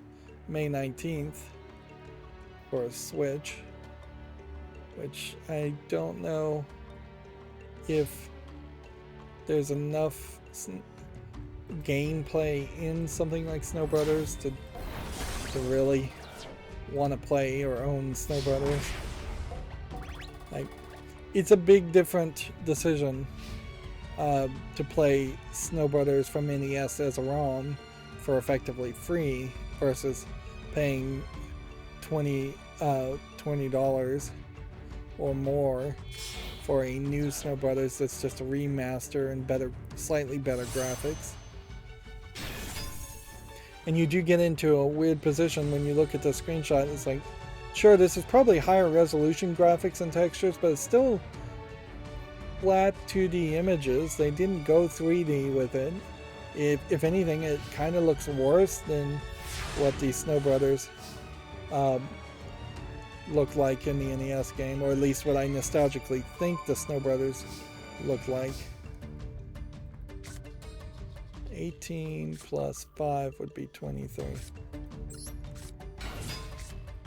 May 19th for a Switch, which I don't know if there's enough gameplay in something like Snow Brothers to really want to play or own Snow Brothers. Like, it's a big different decision to play Snow Brothers from NES as a ROM for effectively free versus paying $20 or more for a new Snow Brothers that's just a remaster and slightly better graphics. And you do get into a weird position when you look at the screenshot. It's like, sure, this is probably higher resolution graphics and textures, but it's still flat 2D images. They didn't go 3D with it. If anything, it kind of looks worse than what the Snow Brothers look like in the NES game, or at least what I nostalgically think the Snow Brothers look like. 18 plus 5 would be 23.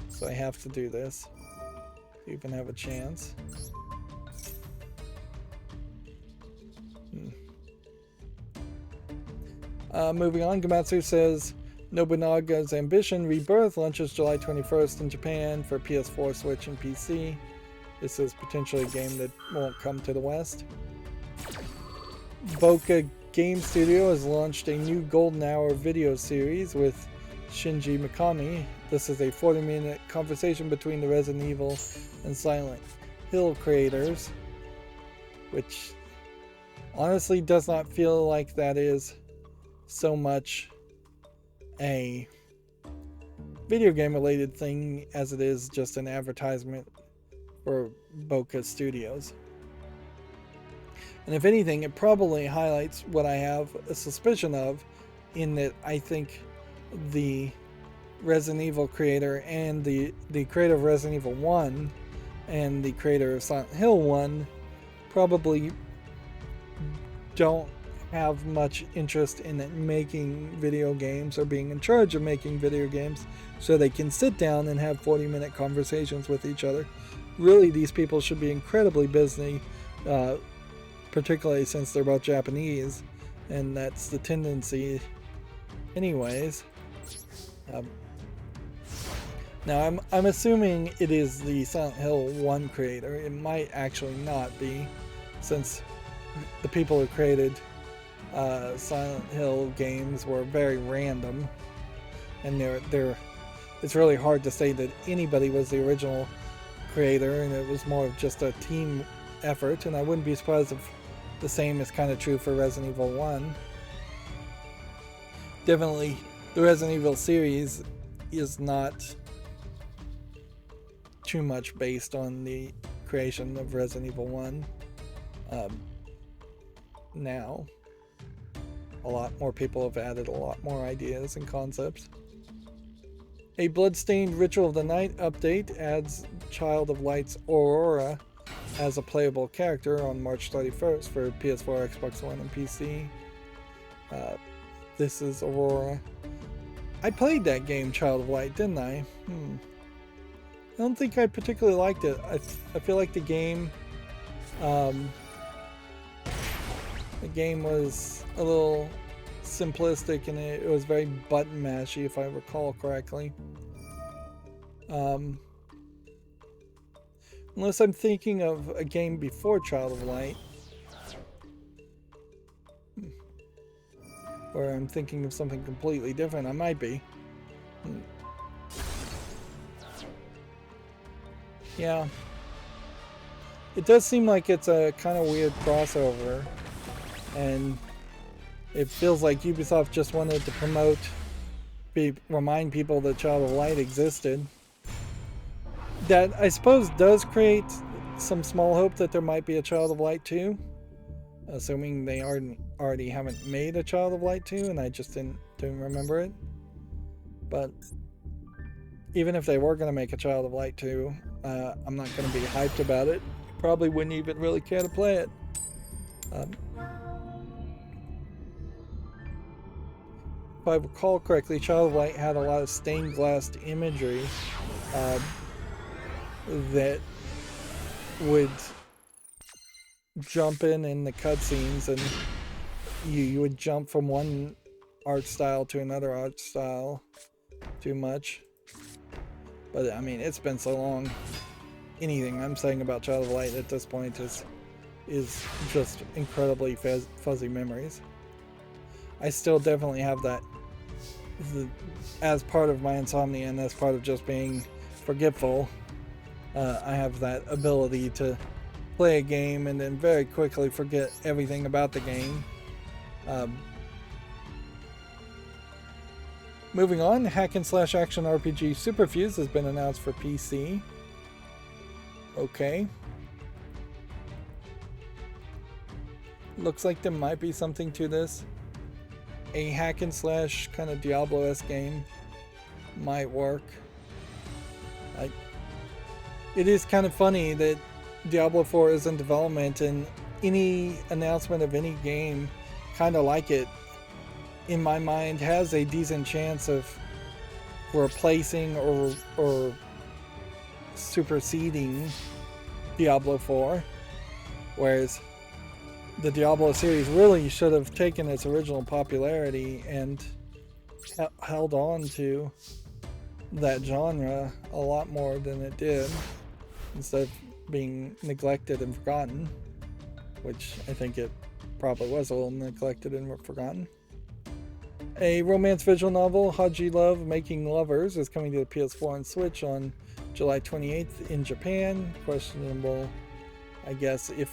So I have to do this to even have a chance. Moving on, Gamatsu says Nobunaga's Ambition Rebirth launches July 21st in Japan for PS4, Switch, and PC. This is potentially a game that won't come to the West. Boca Game Studio has launched a new Golden Hour video series with Shinji Mikami. This is a 40-minute conversation between the Resident Evil and Silent Hill creators, which honestly does not feel like that is so much a video game related thing as it is just an advertisement for Boca Studios. And if anything, it probably highlights what I have a suspicion of, in that I think the Resident Evil creator and the creator of Resident Evil 1 and the creator of Silent Hill 1 probably don't have much interest in making video games or being in charge of making video games so they can sit down and have 40-minute conversations with each other. Really, these people should be incredibly busy, particularly since they're both Japanese, and that's the tendency anyways. Now I'm assuming it is the Silent Hill 1 creator. It might actually not be, since the people who created Silent Hill games were very random, and it's really hard to say that anybody was the original creator, and it was more of just a team effort. And I wouldn't be surprised if the same is kind of true for Resident Evil 1. Definitely, the Resident Evil series is not too much based on the creation of Resident Evil 1 now. a lot more people have added a lot more ideas and concepts. A Bloodstained Ritual of the Night update adds Child of Light's Aurora as a playable character on March 31st for PS4, Xbox One, and PC. This is Aurora. I played that game, Child of Light, didn't I? I don't think I particularly liked it. I feel like the game was a little simplistic, and it was very button mashy, if I recall correctly. Unless I'm thinking of a game before Child of Light, or I'm thinking of something completely different. I might be. Yeah. It does seem like it's a kind of weird crossover, and it feels like Ubisoft just wanted to remind people that Child of Light existed. That, I suppose, does create some small hope that there might be a Child of Light 2, assuming they already haven't made a Child of Light 2 and I just didn't remember it. But even if they were going to make a Child of Light 2, I'm not going to be hyped about it. Probably wouldn't even really care to play it. If I recall correctly, Child of Light had a lot of stained glass imagery that would jump in the cutscenes, and you would jump from one art style to another art style too much. But I mean, it's been so long. Anything I'm saying about Child of Light at this point is just incredibly fuzzy memories. I still definitely have that as part of my insomnia and as part of just being forgetful. I have that ability to play a game and then very quickly forget everything about the game. Moving on, hack and slash action RPG Superfuse has been announced for PC. Okay. Looks like there might be something to this. A hack and slash kind of Diablo-esque game might work. It is kind of funny that Diablo 4 is in development, and any announcement of any game kind of like it, in my mind, has a decent chance of replacing or superseding Diablo 4, whereas the Diablo series really should have taken its original popularity and held on to that genre a lot more than it did, instead of being neglected and forgotten, which I think it probably was a little neglected and forgotten. A romance visual novel, Haji Love Making Lovers, is coming to the PS4 and Switch on July 28th in Japan. Questionable, I guess, if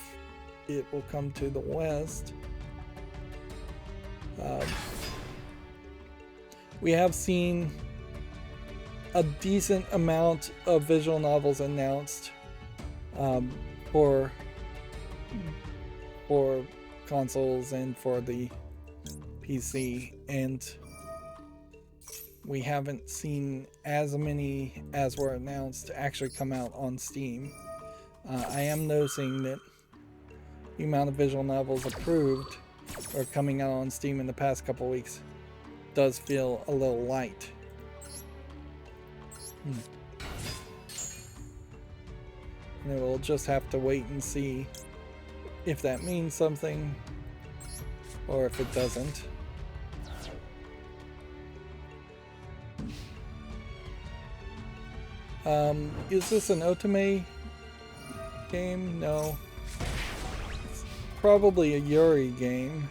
it will come to the West. We have seen a decent amount of visual novels announced for consoles and for the PC, and we haven't seen as many as were announced actually come out on Steam. I am noticing that the amount of visual novels approved or coming out on Steam in the past couple weeks does feel a little light. And we'll just have to wait and see if that means something or if it doesn't. Is this an Otome game? No. It's probably a Yuri game.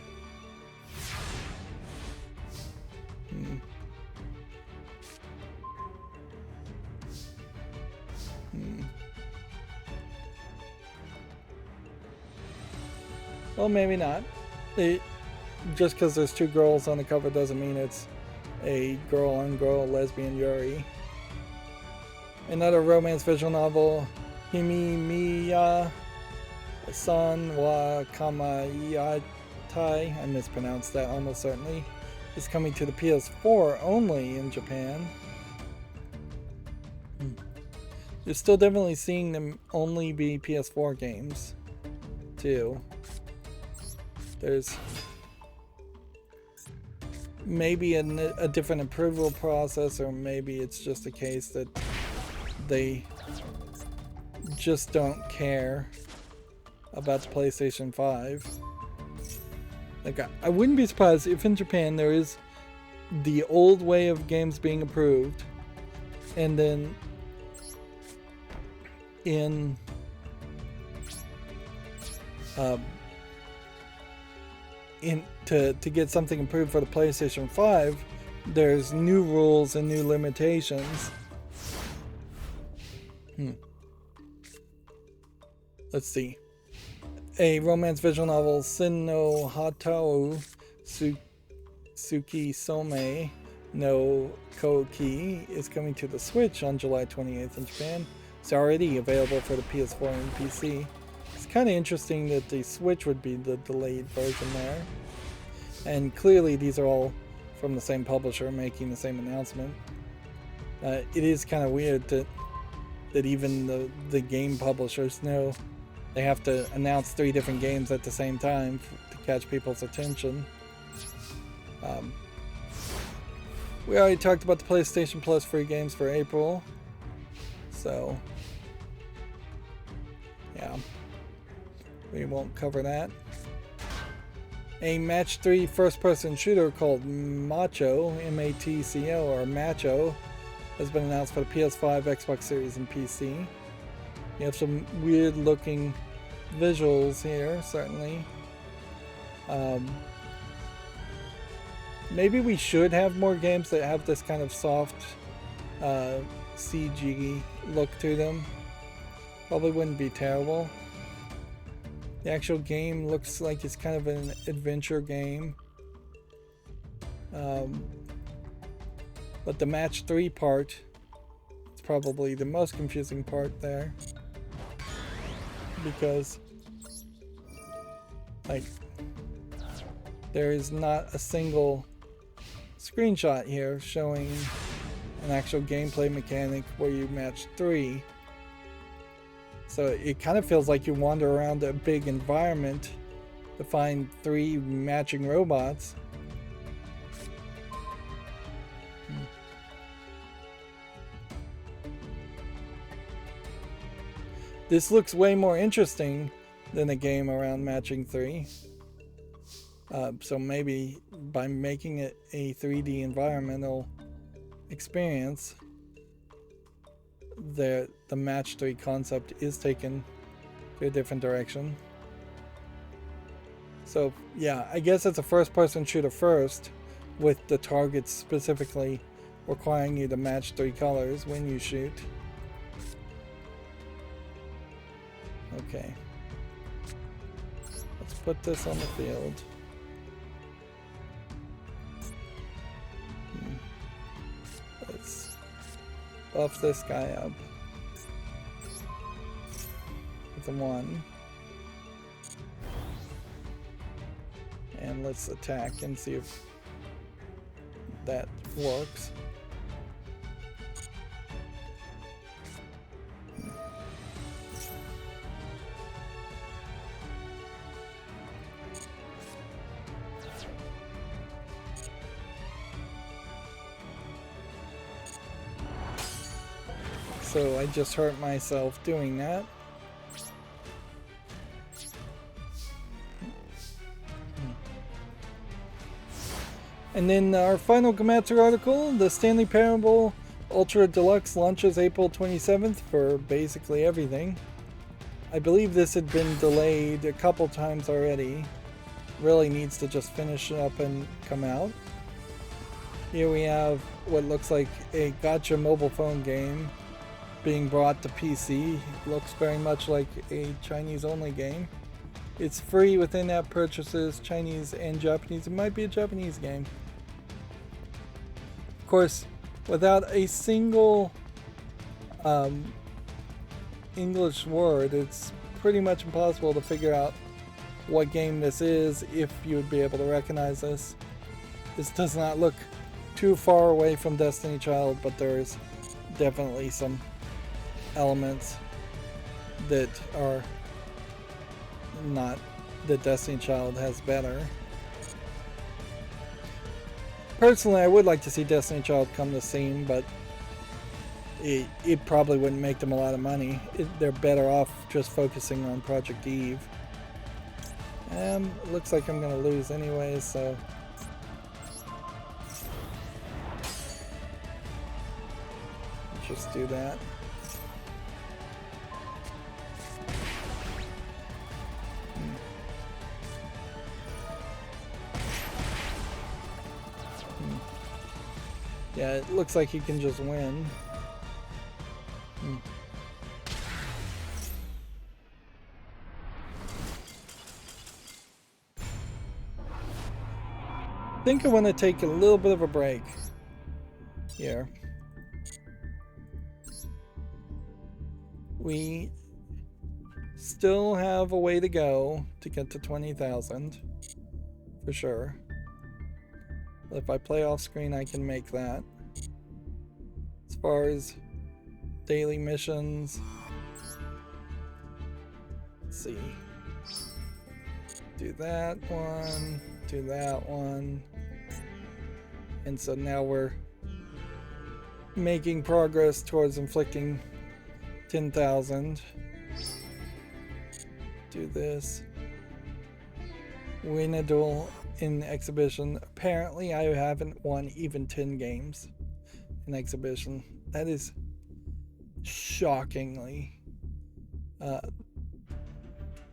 Well, maybe not. Just because there's two girls on the cover doesn't mean it's a girl-on-girl lesbian Yuri. Another romance visual novel, Himimiya San wa Kamayata Hatai, I mispronounced that almost certainly, is coming to the PS4 only in Japan. You're still definitely seeing them only be PS4 games, too. There's maybe a different approval process, or maybe it's just a case that they just don't care about the PlayStation 5. Like, I wouldn't be surprised if in Japan there is the old way of games being approved, and then to get something approved for the PlayStation 5, there's new rules and new limitations. Let's see. A romance visual novel, Sen no Hatao Tsuki Some no Koki, is coming to the Switch on July 28th in Japan. It's already available for the PS4 and PC. It's kind of interesting that the Switch would be the delayed version there. And clearly these are all from the same publisher making the same announcement. It is kind of weird that even the game publishers know they have to announce 3 different games at the same time to catch people's attention. We already talked about the PlayStation Plus free games for April. So, yeah. We won't cover that. A Match 3 first-person shooter called Macho, M-A-T-C-O, or Macho, has been announced for the PS5, Xbox Series, and PC. You have some weird-looking visuals here, certainly. Maybe we should have more games that have this kind of soft CG look to them. Probably wouldn't be terrible. The actual game looks like it's kind of an adventure game. But the Match 3 part is probably the most confusing part there. Because, like, there is not a single screenshot here showing an actual gameplay mechanic where you match 3. So it kind of feels like you wander around a big environment to find 3 matching robots. This looks way more interesting than a game around matching 3. So maybe by making it a 3D environmental experience, the Match 3 concept is taken to a different direction. So yeah, I guess it's a first-person shooter first, with the targets specifically requiring you to match 3 colors when you shoot. Okay. Let's put this on the field. Let's buff this guy up with a 1. And let's attack and see if that works. So I just hurt myself doing that. And then our final Gamatsu article, the Stanley Parable Ultra Deluxe launches April 27th for basically everything. I believe this had been delayed a couple times already. Really needs to just finish up and come out. Here we have what looks like a gacha mobile phone game being brought to PC. Looks very much like a Chinese-only game. It's free with in-app purchases, Chinese and Japanese. It might be a Japanese game. Of course, without a single English word, it's pretty much impossible to figure out what game this is, if you would be able to recognize this. This does not look too far away from Destiny Child, but there's definitely some elements that are not that Destiny Child has better. Personally, I would like to see Destiny Child come to Steam, but it probably wouldn't make them a lot of money. They're better off just focusing on Project Eve. It looks like I'm going to lose anyway, so... just do that. Yeah, it looks like you can just win. I think I want to take a little bit of a break here. We still have a way to go to get to 20,000 for sure. But if I play off screen, I can make that. As far as daily missions, let's see. Do that one, do that one. And so now we're making progress towards inflicting 10,000. Do this. Win a duel in exhibition. Apparently I haven't won even 10 games in exhibition. That is shockingly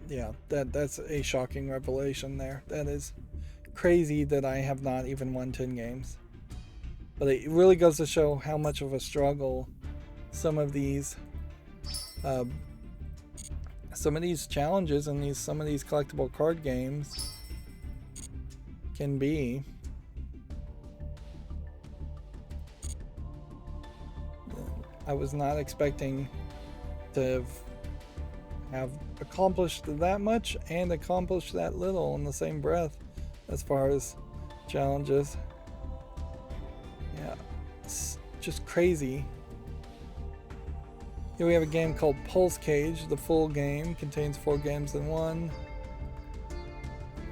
yeah, that's a shocking revelation there. That is crazy that I have not even won 10 games. But it really goes to show how much of a struggle some of these challenges and some of these collectible card games can be. I was not expecting to have accomplished that much and accomplished that little in the same breath as far as challenges. Yeah, it's just crazy. Here we have a game called Pulse Cage. The full game contains 4 games in one.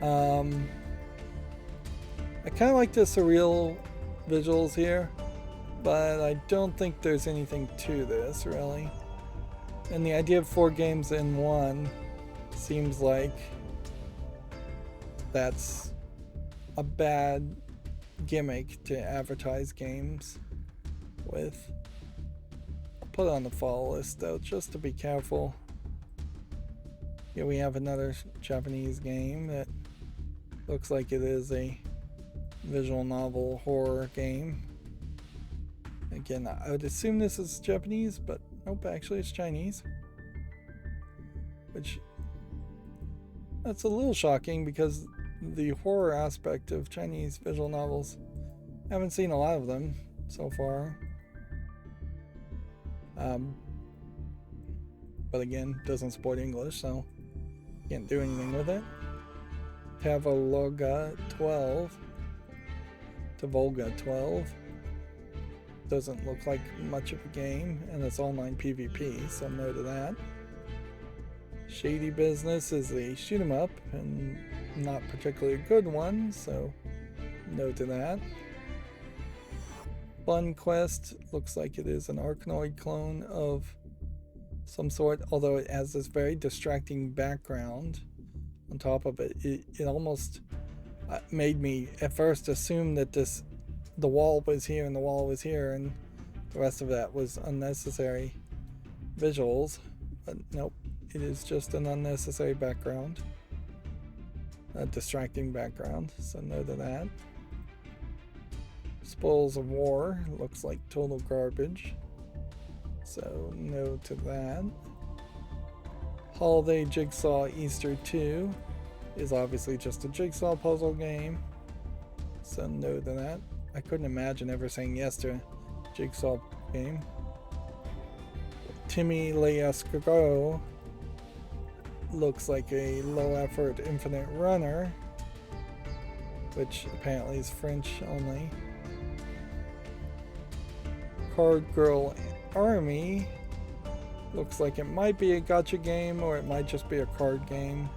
I kind of like the surreal visuals here, but I don't think there's anything to this really. And the idea of 4 games in one seems like that's a bad gimmick to advertise games with. I'll put it on the follow list though, just to be careful. Here we have another Japanese game that looks like it is a visual novel horror game. Again, I would assume this is Japanese, but nope, actually it's Chinese. Which, that's a little shocking because the horror aspect of Chinese visual novels, I haven't seen a lot of them so far. But again, doesn't support English, so can't do anything with it. Tavalga 12. Doesn't look like much of a game, and it's online PvP, so no to that. Shady Business is a shoot 'em up, and not particularly a good one, so no to that. Fun Quest looks like it is an Arkanoid clone of some sort, although it has this very distracting background on top of it. It almost made me at first assume that the wall was here and the wall was here, and the rest of that was unnecessary visuals. But nope, it is just an unnecessary background, a distracting background, so no to that. Spoils of War looks like total garbage, so no to that. Holiday Jigsaw Easter 2 is obviously just a jigsaw puzzle game, so no to that. I couldn't imagine ever saying yes to a jigsaw game. Timmy Leasco looks like a low effort infinite runner, which apparently is French only. Card Girl Army looks like it might be a gacha game, or it might just be a card game.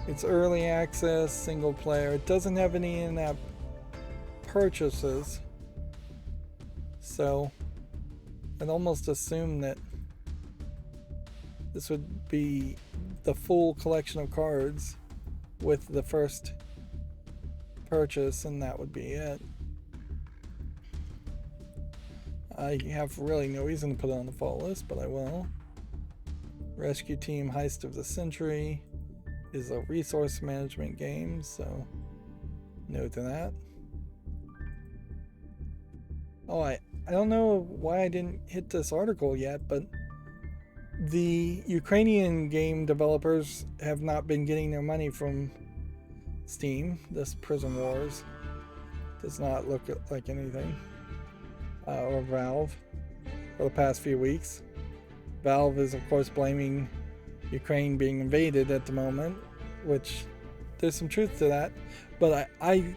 It's early access, single player. It doesn't have any in-app purchases, so I'd almost assume that this would be the full collection of cards with the first purchase, and that would be it. I have really no reason to put it on the fall list, but I will. Rescue Team Heist of the Century is a resource management game, so no to that. Oh, I don't know why I didn't hit this article yet, but the Ukrainian game developers have not been getting their money from Steam. This Prison Wars does not look like anything. Or Valve for the past few weeks. Valve is of course blaming Ukraine being invaded at the moment, which there's some truth to that, but I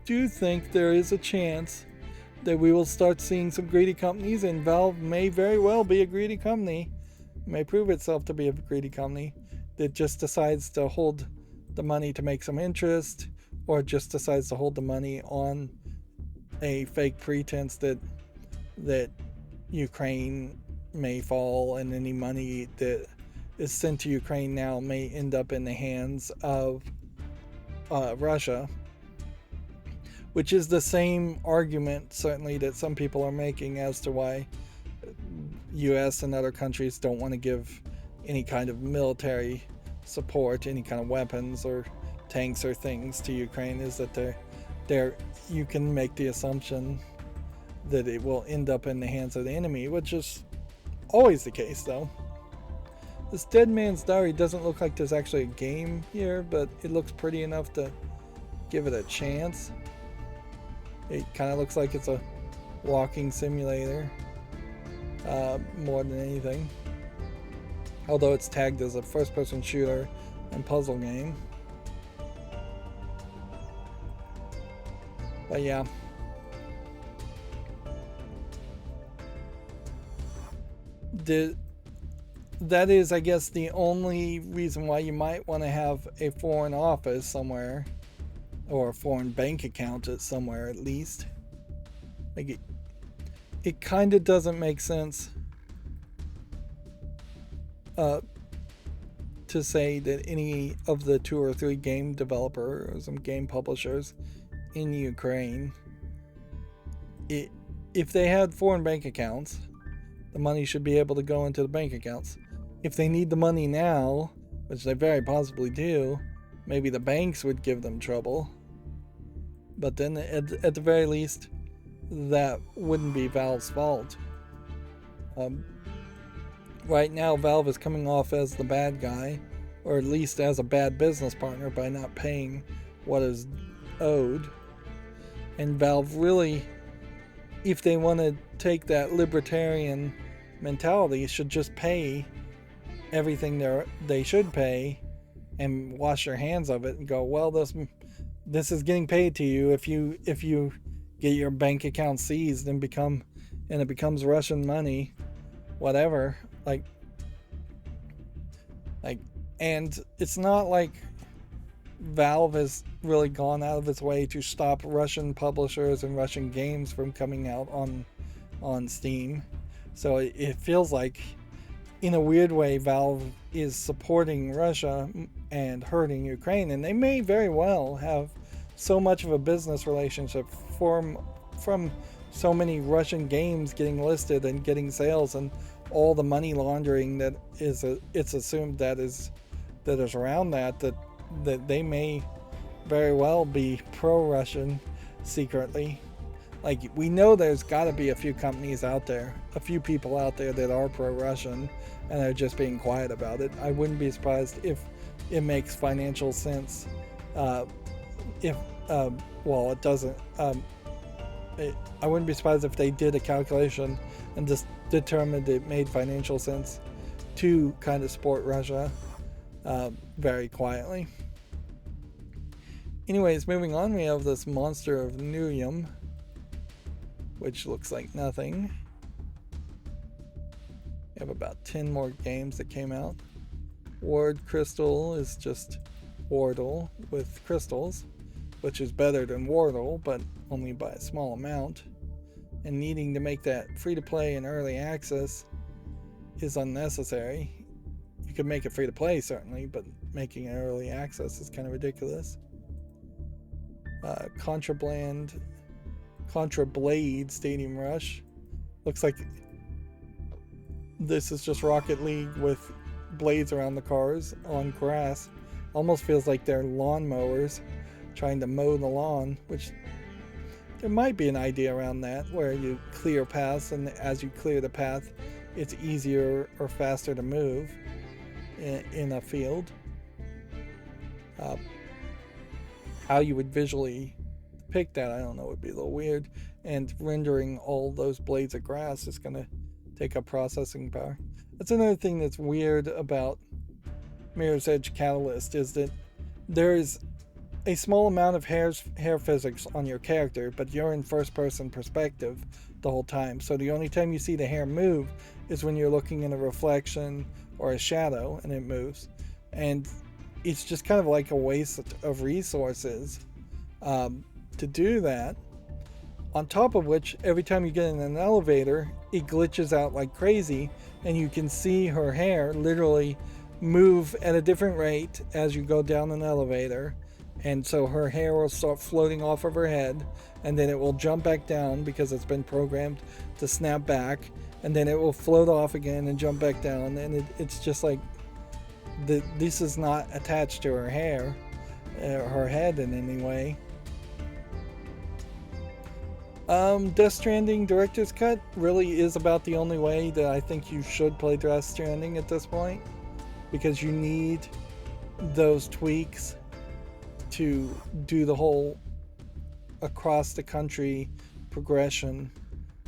do think there is a chance that we will start seeing some greedy companies, and Valve may very well be a greedy company, may prove itself to be a greedy company that just decides to hold the money to make some interest, or just decides to hold the money on a fake pretense that Ukraine may fall, and any money that is sent to Ukraine now may end up in the hands of Russia, which is the same argument certainly that some people are making as to why US and other countries don't want to give any kind of military support, any kind of weapons or tanks or things to Ukraine, is that you can make the assumption that it will end up in the hands of the enemy, which is always the case though. This Dead Man's Diary doesn't look like there's actually a game here, but it looks pretty enough to give it a chance. It kind of looks like it's a walking simulator more than anything, although it's tagged as a first-person shooter and puzzle game. But yeah, that is, I guess, the only reason why you might want to have a foreign office somewhere, or a foreign bank account at somewhere at least. Like it kind of doesn't make sense to say that any of the 2 or 3 game developers or some game publishers in Ukraine, if they had foreign bank accounts, the money should be able to go into the bank accounts. If they need the money now, which they very possibly do, maybe the banks would give them trouble. But then at the very least, that wouldn't be Valve's fault. Right now, Valve is coming off as the bad guy, or at least as a bad business partner by not paying what is owed. And Valve really, if they want to take that libertarian mentality, should just pay everything they should pay and wash their hands of it and go, well, this is getting paid to you if you get your bank account seized and it becomes Russian money, whatever. Like, and it's not like Valve has really gone out of its way to stop Russian publishers and Russian games from coming out on Steam. So it feels like, in a weird way, Valve is supporting Russia and hurting Ukraine, and they may very well have so much of a business relationship from so many Russian games getting listed and getting sales, and all the money laundering that it's assumed that is around that they may very well be pro-Russian secretly. Like, we know there's got to be a few companies out there, a few people out there that are pro-Russian and are just being quiet about it. I wouldn't be surprised if it makes financial sense. It doesn't. I wouldn't be surprised if they did a calculation and just determined it made financial sense to kind of support Russia. very quietly. Anyways, moving on, we have this Monster of Nuyum, which looks like nothing. We have about 10 more games that came out. Ward Crystal is just Wardle with crystals, which is better than Wardle, but only by a small amount. And needing to make that free to play and early access is unnecessary. You could make it free to play, certainly, but making it early access is kind of ridiculous. Contra Blade Stadium Rush. Looks like this is just Rocket League with blades around the cars on grass. Almost feels like they're lawnmowers trying to mow the lawn, which there might be an idea around that, where you clear paths, and as you clear the path, it's easier or faster to move in a field. How you would visually depict that, I don't know, would be a little weird. And rendering all those blades of grass is going to take up processing power. That's another thing that's weird about Mirror's Edge Catalyst, is that there's a small amount of hair physics on your character, but you're in first person perspective the whole time. So the only time you see the hair move is when you're looking in a reflection or a shadow and it moves. And it's just kind of like a waste of resources to do that. On top of which, every time you get in an elevator, it glitches out like crazy, and you can see her hair literally move at a different rate as you go down an elevator. And so her hair will start floating off of her head, and then it will jump back down because it's been programmed to snap back, and then it will float off again and jump back down. And it's just like, this is not attached to her hair, her head in any way. Death Stranding Director's Cut really is about the only way that I think you should play Death Stranding at this point, because you need those tweaks to do the whole across the country progression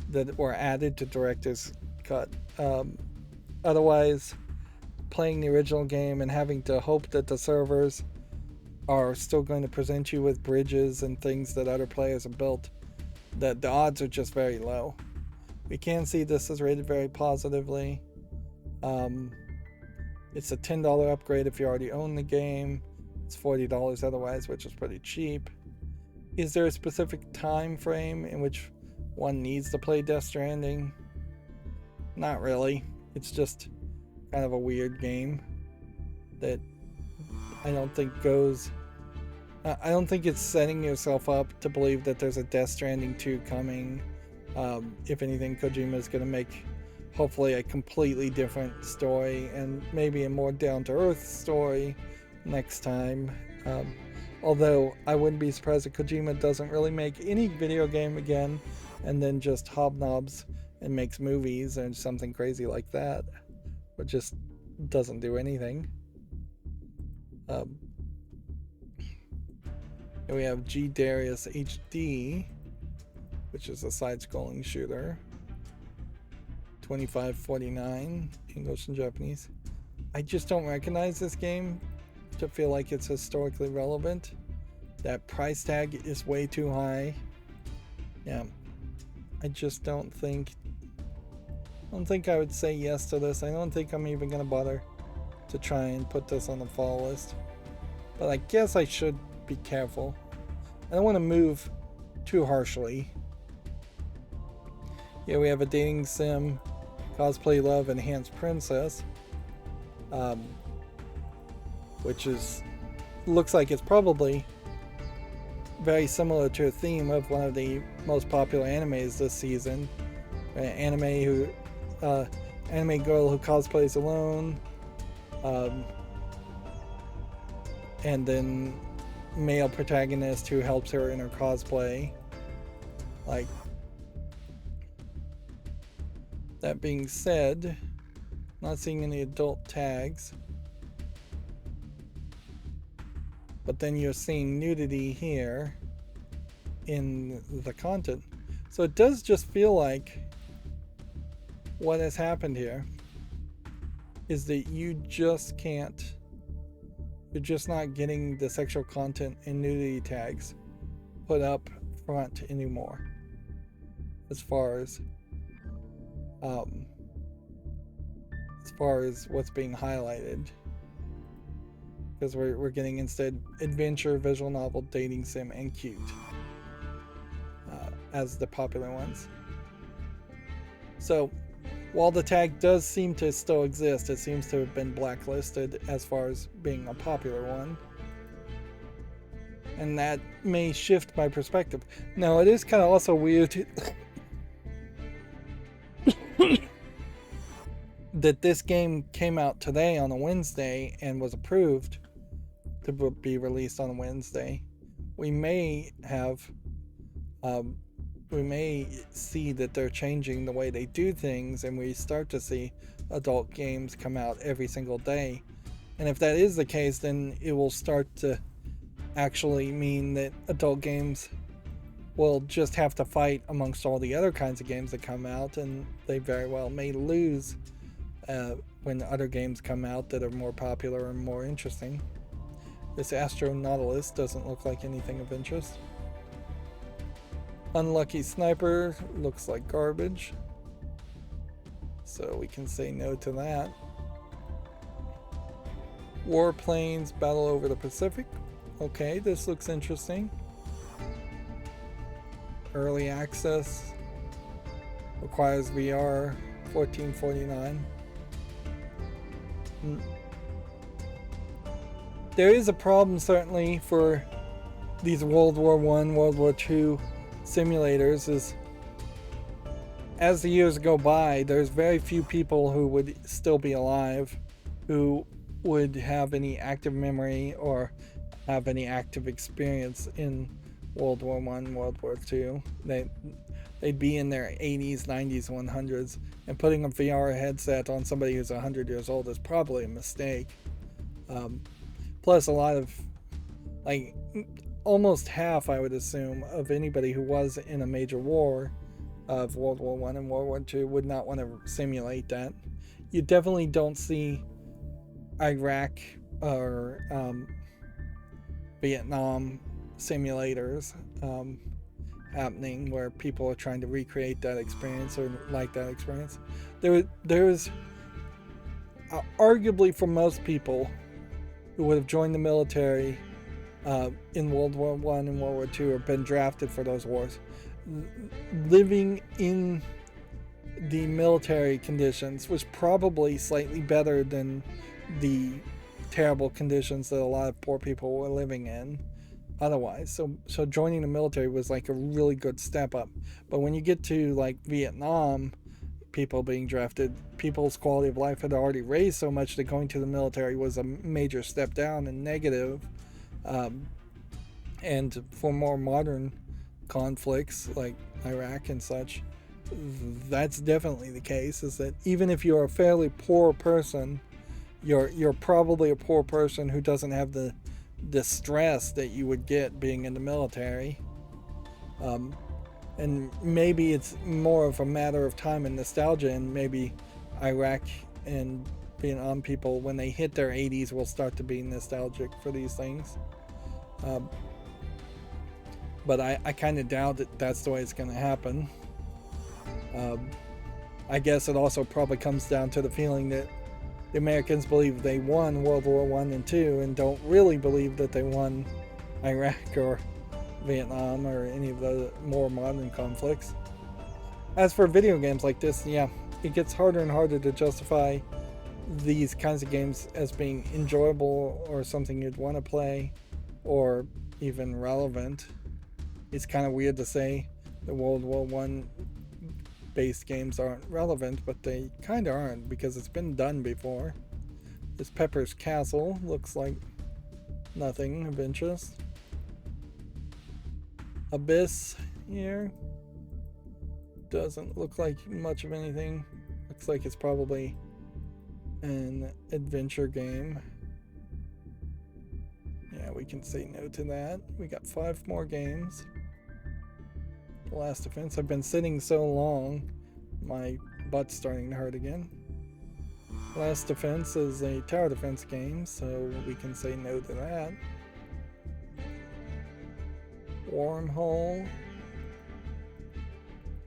that were added to Director's Cut. Otherwise, playing the original game and having to hope that the servers are still going to present you with bridges and things that other players have built, that the odds are just very low. We can see this is rated very positively. It's a $10 upgrade if you already own the game. It's $40 otherwise, which is pretty cheap. Is there a specific time frame in which one needs to play Death Stranding? Not really. It's just kind of a weird game that I don't think it's setting yourself up to believe that there's a Death Stranding 2 coming. If anything, Kojima is going to make hopefully a completely different story, and maybe a more down-to-earth story next time. Although I wouldn't be surprised if Kojima doesn't really make any video game again, and then just hobnobs and makes movies or something crazy like that, or just doesn't do anything. And we have G Darius HD, which is a side-scrolling shooter. $25.49 English and Japanese. I just don't recognize this game to feel like it's historically relevant. That price tag is way too high. Yeah, I just don't think I would say yes to this. I don't think I'm even gonna bother to try and put this on the fall list. But I guess I should be careful. I don't want to move too harshly. Yeah, we have a dating sim, cosplay love, enhanced princess, which looks like it's probably very similar to a theme of one of the most popular animes this season. Anime girl who cosplays alone, and then male protagonist who helps her in her cosplay. Like, that being said, not seeing any adult tags, but then you're seeing nudity here in the content. So it does just feel like what has happened here is that you just can't You're just not getting the sexual content and nudity tags put up front anymore. As far as what's being highlighted, because we're getting instead adventure, visual novel, dating sim, and cute as the popular ones. So while the tag does seem to still exist, it seems to have been blacklisted as far as being a popular one, and that may shift my perspective. Now, it is kind of also weird that this game came out today on a Wednesday and was approved to be released on a Wednesday. We may see that they're changing the way they do things, and we start to see adult games come out every single day. And if that is the case, then it will start to actually mean that adult games will just have to fight amongst all the other kinds of games that come out, and they very well may lose when other games come out that are more popular and more interesting. This Nautilus doesn't look like anything of interest. Unlucky Sniper looks like garbage, so we can say no to that. Warplanes Battle Over the Pacific. Okay, this looks interesting. Early access requires VR, $14.49. There is a problem certainly for these World War I, World War II simulators, is as the years go by, there's very few people who would still be alive who would have any active memory or have any active experience in World War I, World War II. They'd be in their 80s, 90s, 100s, and putting a VR headset on somebody who's 100 years old is probably a mistake. Plus, a lot of, like, almost half, I would assume, of anybody who was in a major war of World War I and World War II would not want to simulate that. You definitely don't see Iraq or Vietnam simulators happening where people are trying to recreate that experience or like that experience. There's arguably, for most people who would have joined the military in World War I and World War II or been drafted for those wars, living in the military conditions was probably slightly better than the terrible conditions that a lot of poor people were living in otherwise. So joining the military was like a really good step up. But when you get to like Vietnam, people being drafted, people's quality of life had already raised so much that going to the military was a major step down and negative. And for more modern conflicts like Iraq and such, that's definitely the case, is that even if you're a fairly poor person, you're probably a poor person who doesn't have the stress that you would get being in the military. And maybe it's more of a matter of time and nostalgia, and maybe Iraq and Vietnam people, when they hit their 80s, will start to be nostalgic for these things. But I kind of doubt that that's the way it's going to happen. I guess it also probably comes down to the feeling that the Americans believe they won World War I and II and don't really believe that they won Iraq or Vietnam or any of the more modern conflicts. As for video games like this, yeah, it gets harder and harder to justify these kinds of games as being enjoyable or something you'd want to play or even relevant. It's kind of weird to say that World War I based games aren't relevant, but they kind of aren't, because it's been done before. This Pepper's Castle looks like nothing of interest. Abyss here doesn't look like much of anything. Looks like it's probably an adventure game. Yeah, we can say no to that. We got 5 more games. The Last Defense. I've been sitting so long, my butt's starting to hurt again. Last Defense is a tower defense game, so we can say no to that. Wormhole.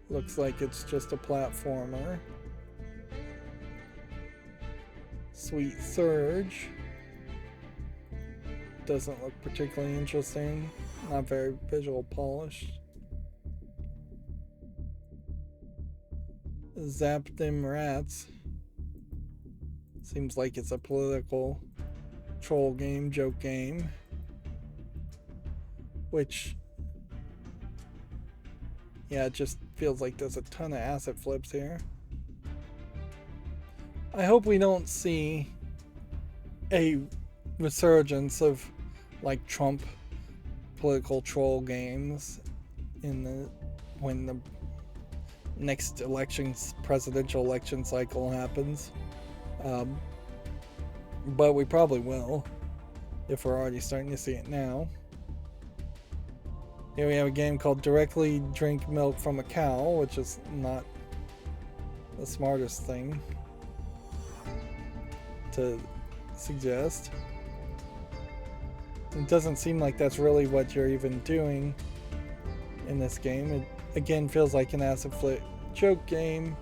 Looks like it's just a platformer. Sweet Surge. Doesn't look particularly interesting. Not very visual polished. Zap Them Rats. Seems like it's a political troll game, joke game. Which, yeah, it just feels like there's a ton of asset flips here. I hope we don't see a resurgence of like Trump political troll games when the next presidential election cycle happens. But we probably will, if we're already starting to see it now. Here we have a game called Directly Drink Milk from a Cow, which is not the smartest thing to suggest. It doesn't seem like that's really what you're even doing in this game. It again feels like an asset flip joke game,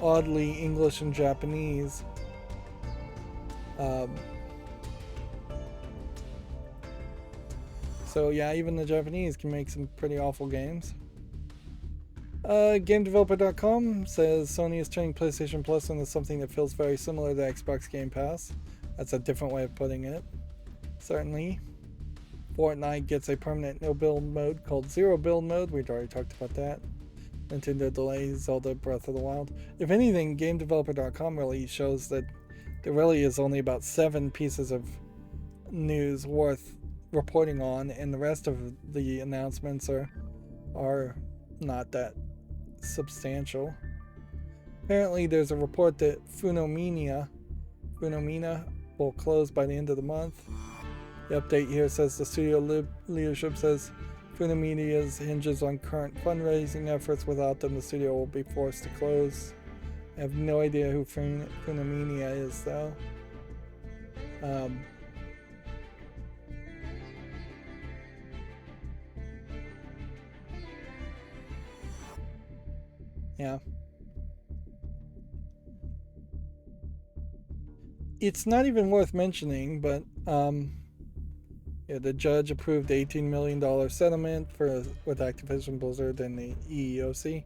oddly English and Japanese. So yeah, even the Japanese can make some pretty awful games. GameDeveloper.com says Sony is turning PlayStation Plus into something that feels very similar to Xbox Game Pass. That's a different way of putting it. Certainly. Fortnite gets a permanent no-build mode called Zero Build Mode. We'd already talked about that. Nintendo delays Zelda Breath of the Wild. If anything, GameDeveloper.com really shows that there really is only about 7 pieces of news worth reporting on, and the rest of the announcements are not that substantial. Apparently, there's a report that Funomina will close by the end of the month. The update here says the studio leadership says Funominia's hinges on current fundraising efforts. Without them, the studio will be forced to close. I have no idea who Funominia is, though. Yeah. It's not even worth mentioning, but yeah, the judge approved $18 million settlement with Activision Blizzard and the EEOC.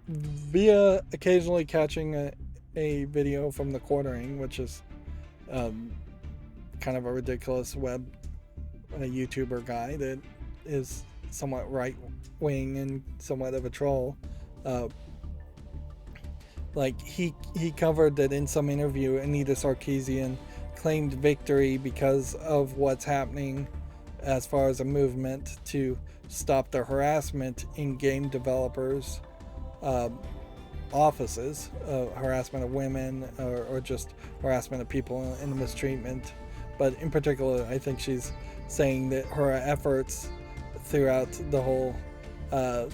Via occasionally catching a video from the Quartering, which is kind of a ridiculous YouTuber guy that is somewhat right-wing and somewhat of a troll. Like he covered that in some interview, Anita Sarkeesian claimed victory because of what's happening as far as a movement to stop the harassment in game developers' offices, harassment of women or just harassment of people and the mistreatment. But in particular, I think she's saying that her efforts throughout the whole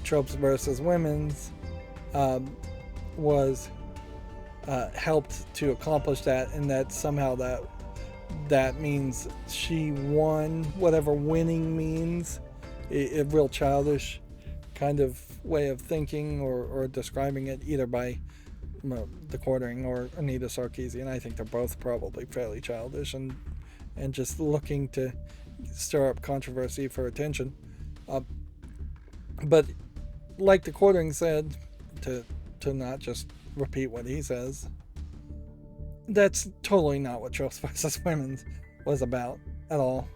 tropes versus women's was helped to accomplish that, and that somehow that means she won, whatever winning means. A real childish kind of way of thinking or describing it, either by the Quartering or Anita Sarkeesian. I think they're both probably fairly childish and just looking to stir up controversy for attention. But like the Quartering said, to not just repeat what he says, that's totally not what Tropes vs. Women was about at all.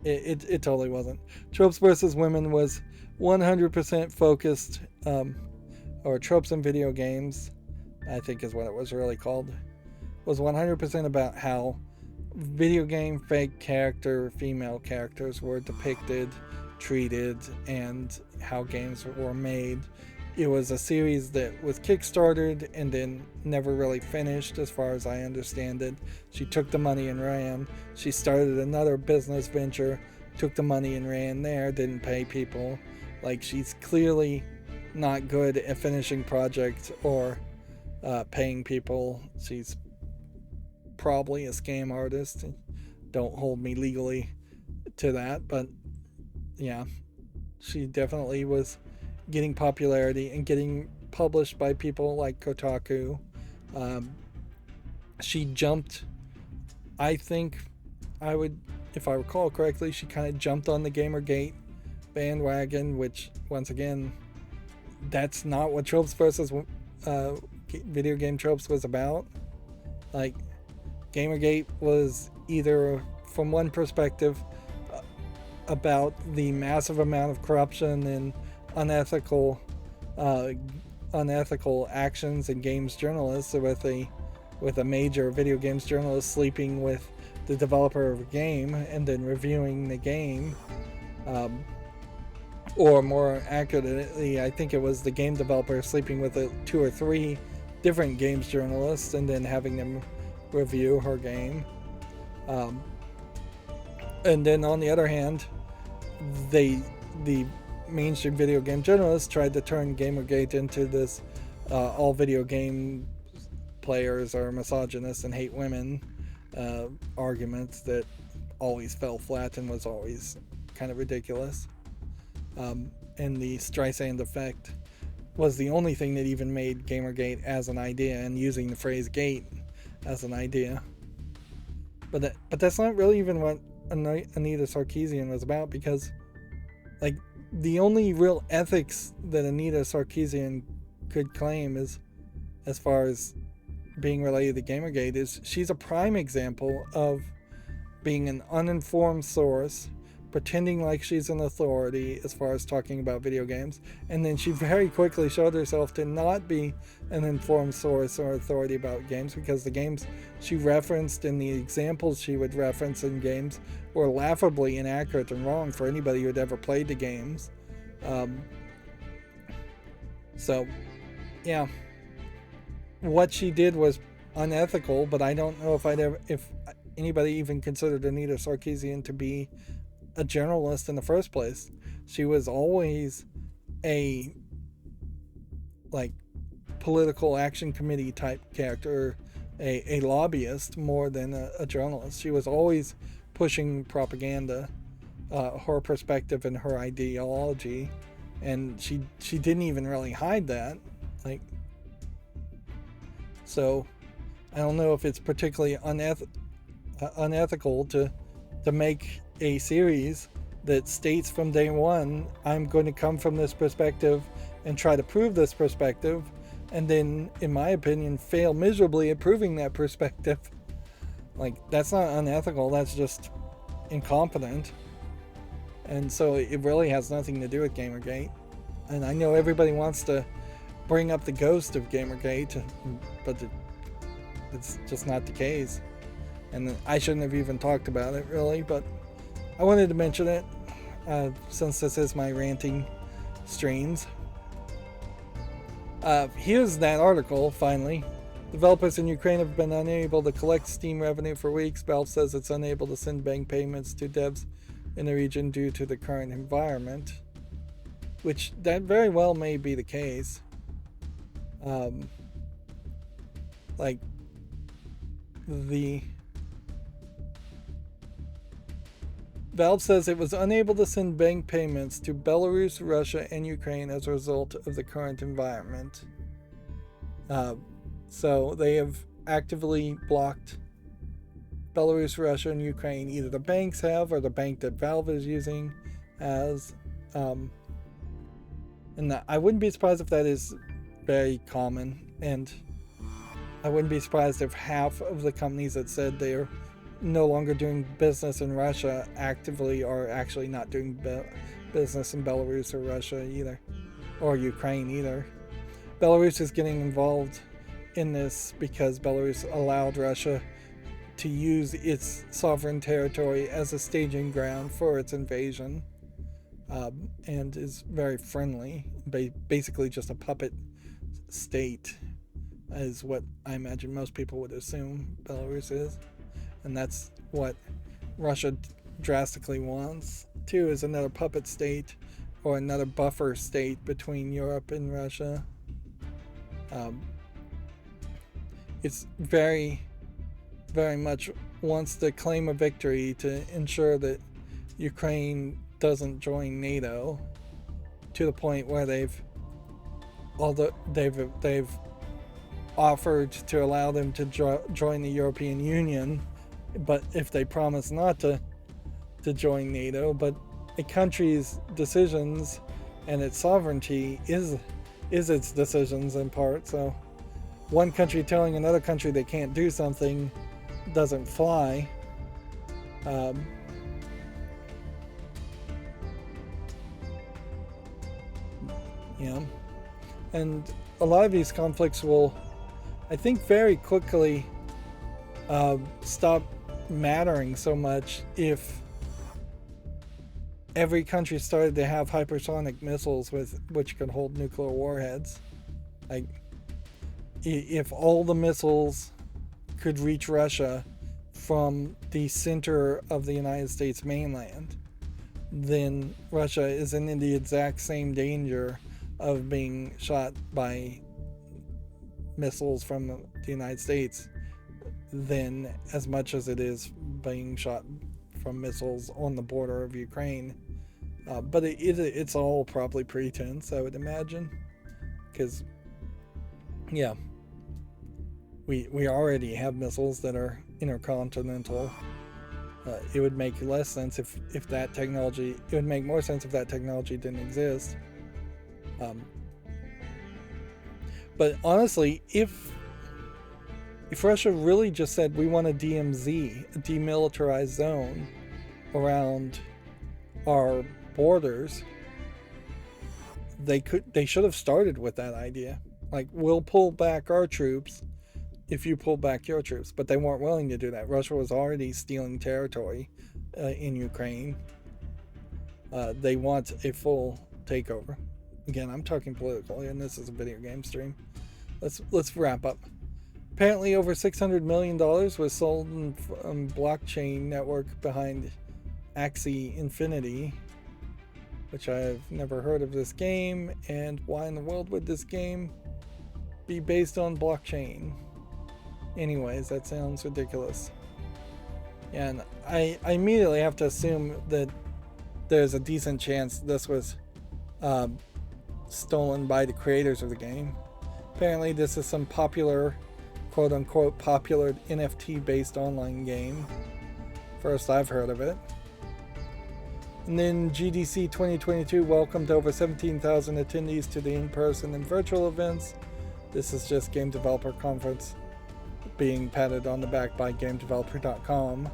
It totally wasn't. Tropes vs. Women was 100% focused, or Tropes in Video Games, I think is what it was really called, was 100% about how video game fake female characters were depicted, treated, and how games were made. It was a series that was kickstarted and then never really finished, as far as I understand it. She took the money and ran. She started another business venture, took the money and ran there, didn't pay people. Like, she's clearly not good at finishing projects or paying people. She's probably a scam artist. Don't hold me legally to that, but yeah, she definitely was getting popularity and getting published by people like Kotaku. Um, she jumped, I think, I would, if I recall correctly, she kind of jumped on the Gamergate bandwagon, which, once again, that's not what Tropes versus video game tropes was about. Like, Gamergate was either, from one perspective, about the massive amount of corruption and unethical uh, unethical actions in games journalists, with a major video games journalist sleeping with the developer of a game and then reviewing the game. Um, or more accurately, I think it was the game developer sleeping with two or three different games journalists and then having them review her game. Um, and then on the other hand, the mainstream video game journalists tried to turn Gamergate into this all video game players are misogynists and hate women arguments that always fell flat and was always kind of ridiculous. And the Streisand effect was the only thing that even made Gamergate as an idea, and using the phrase "gate" as an idea. But that's not really even what Anita Sarkeesian was about, because like the only real ethics that Anita Sarkeesian could claim is, as far as being related to Gamergate, is she's a prime example of being an uninformed source, pretending like she's an authority as far as talking about video games, and then she very quickly showed herself to not be an informed source or authority about games, because the games she referenced and the examples she would reference in games were laughably inaccurate and wrong for anybody who had ever played the games. So, yeah, what she did was unethical, but I don't know if anybody even considered Anita Sarkeesian to be a journalist in the first place. She was always a like political action committee type character, a lobbyist more than a journalist. She was always pushing propaganda, her perspective and her ideology, and she didn't even really hide that. Like, so I don't know if it's particularly unethical to make a series that states from day one, I'm going to come from this perspective and try to prove this perspective, and then, in my opinion, fail miserably at proving that perspective. Like, that's not unethical, that's just incompetent. And so it really has nothing to do with Gamergate. And I know everybody wants to bring up the ghost of Gamergate, but it's just not the case. And I shouldn't have even talked about it, really, but I wanted to mention it since this is my ranting streams. Here's that article, finally. Developers in Ukraine have been unable to collect Steam revenue for weeks. Valve says it's unable to send bank payments to devs in the region due to the current environment, which that very well may be the case. Like, the Valve says it was unable to send bank payments to Belarus, Russia, and Ukraine as a result of the current environment. So they have actively blocked Belarus, Russia, and Ukraine. Either the banks have, or the bank that Valve is using has. And I wouldn't be surprised if that is very common. And I wouldn't be surprised if half of the companies that said they're no longer doing business in Russia actively are actually not doing business in Belarus or Russia either, or Ukraine either. Belarus is getting involved in this because Belarus allowed Russia to use its sovereign territory as a staging ground for its invasion, and is very friendly, basically just a puppet state, is what I imagine most people would assume Belarus is. And that's what Russia drastically wants, too, is another puppet state, or another buffer state between Europe and Russia. it's very, very much wants to claim a victory to ensure that Ukraine doesn't join NATO, to the point where they've offered to allow them to join the European Union, but if they promise not to join NATO. But a country's decisions and its sovereignty is its decisions in part. So one country telling another country they can't do something doesn't fly. And a lot of these conflicts will, I think, very quickly stop mattering so much if every country started to have hypersonic missiles which could hold nuclear warheads. Like, if all the missiles could reach Russia from the center of the United States mainland, then Russia is in the exact same danger of being shot by missiles from the United States than as much as it is being shot from missiles on the border of Ukraine. But it's all probably pretense, I would imagine, because we already have missiles that are intercontinental. It would make less sense if that technology. It would make more sense if that technology didn't exist. But honestly, if Russia really just said we want a DMZ, a demilitarized zone, around our borders, they should have started with that idea. Like, we'll pull back our troops if you pull back your troops. But they weren't willing to do that. Russia was already stealing territory in Ukraine. They want a full takeover. Again, I'm talking politically, and this is a video game stream. Let's wrap up. Apparently, over $600 million was sold in blockchain network behind Axie Infinity, which I've never heard of this game. And why in the world would this game be based on blockchain? Anyways, that sounds ridiculous. And I immediately have to assume that there's a decent chance this was stolen by the creators of the game. Apparently this is some popular, quote-unquote popular NFT-based online game. First I've heard of it. And then GDC 2022 welcomed over 17,000 attendees to the in-person and virtual events. This is just Game Developer Conference being patted on the back by GameDeveloper.com.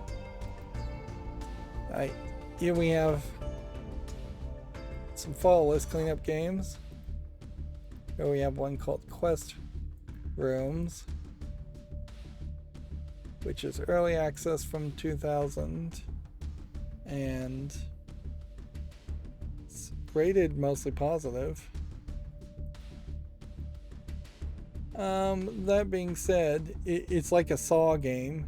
Alright, here we have some fall list cleanup games. Here we have one called Quest Rooms, which is early access from 2000, and it's rated mostly positive. That being said, it's like a Saw game.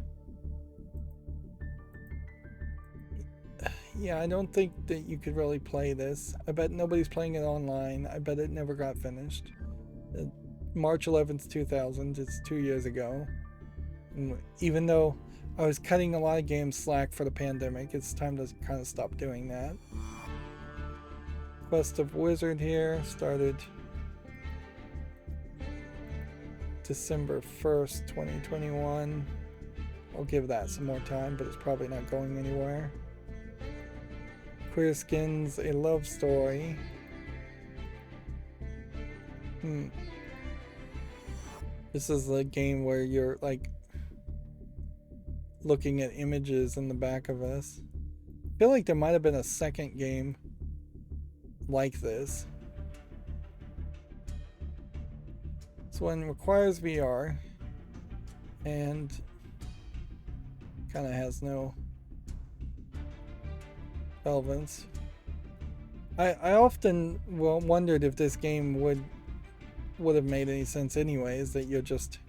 Yeah, I don't think that you could really play this. I bet nobody's playing it online. I bet it never got finished. March 11th, 2000. It's 2 years ago. And even though I was cutting a lot of games slack for the pandemic, it's time to kind of stop doing that. Quest of Wizard here started December 1st, 2021. I'll give that some more time, but it's probably not going anywhere. Queer Skins, a love story. This is a game where you're like looking at images in the back of us. I feel like there might have been a second game like this. This one requires VR and kind of has no relevance. I often wondered if this game would have made any sense anyways, that you're just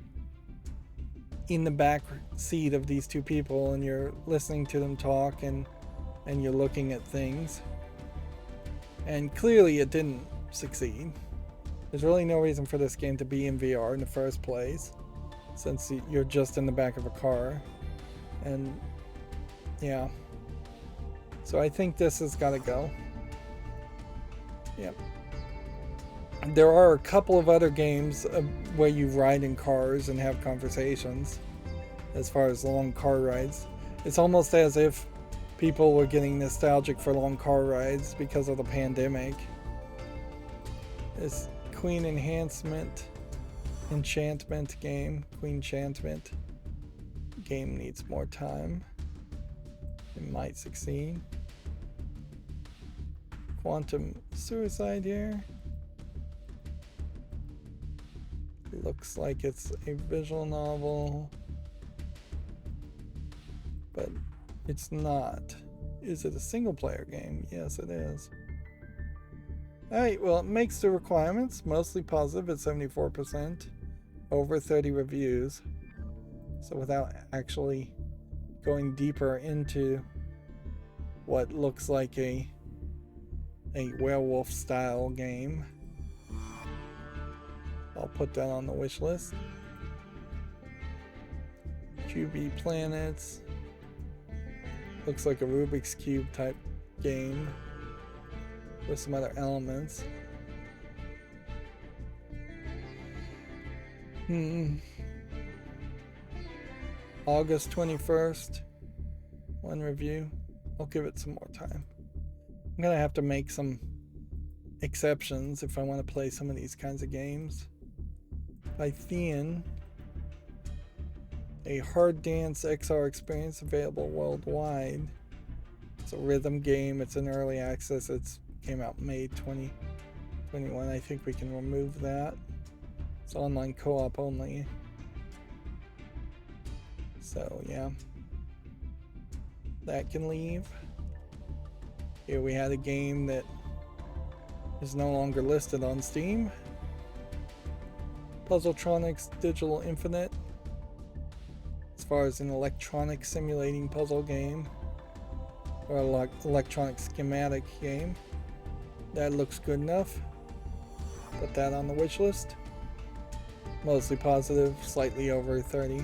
in the back seat of these two people and you're listening to them talk and you're looking at things. And clearly it didn't succeed. There's really no reason for this game to be in VR in the first place. since you're just in the back of a car. And yeah, so I think this has got to go. Yep. There are a couple of other games where you ride in cars and have conversations as far as long car rides. It's almost as if people were getting nostalgic for long car rides because of the pandemic. This Queen Enchantment game needs more time. It might succeed. Quantum Suicide here. Looks like it's a visual novel, but it's not. Is it a single player game? Yes, it is. Alright, well, it makes the requirements, mostly positive at 74%, over 30 reviews. So without actually going deeper into what looks like a werewolf style game, I'll put that on the wish list. QB Planets. Looks like a Rubik's Cube type game with some other elements. August 21st. One review. I'll give it some more time. I'm gonna have to make some exceptions if I want to play some of these kinds of games. By Thean. A hard dance XR experience available worldwide. It's a rhythm game. It's in early access. It's came out May 2021. I think we can remove that. It's online co-op only. So yeah, that can leave. Here we had a game that is no longer listed on Steam. Puzzletronics Digital Infinite. As far as an electronic simulating puzzle game, or electronic schematic game, that looks good enough. Put that on the wish list. Mostly positive, slightly over 30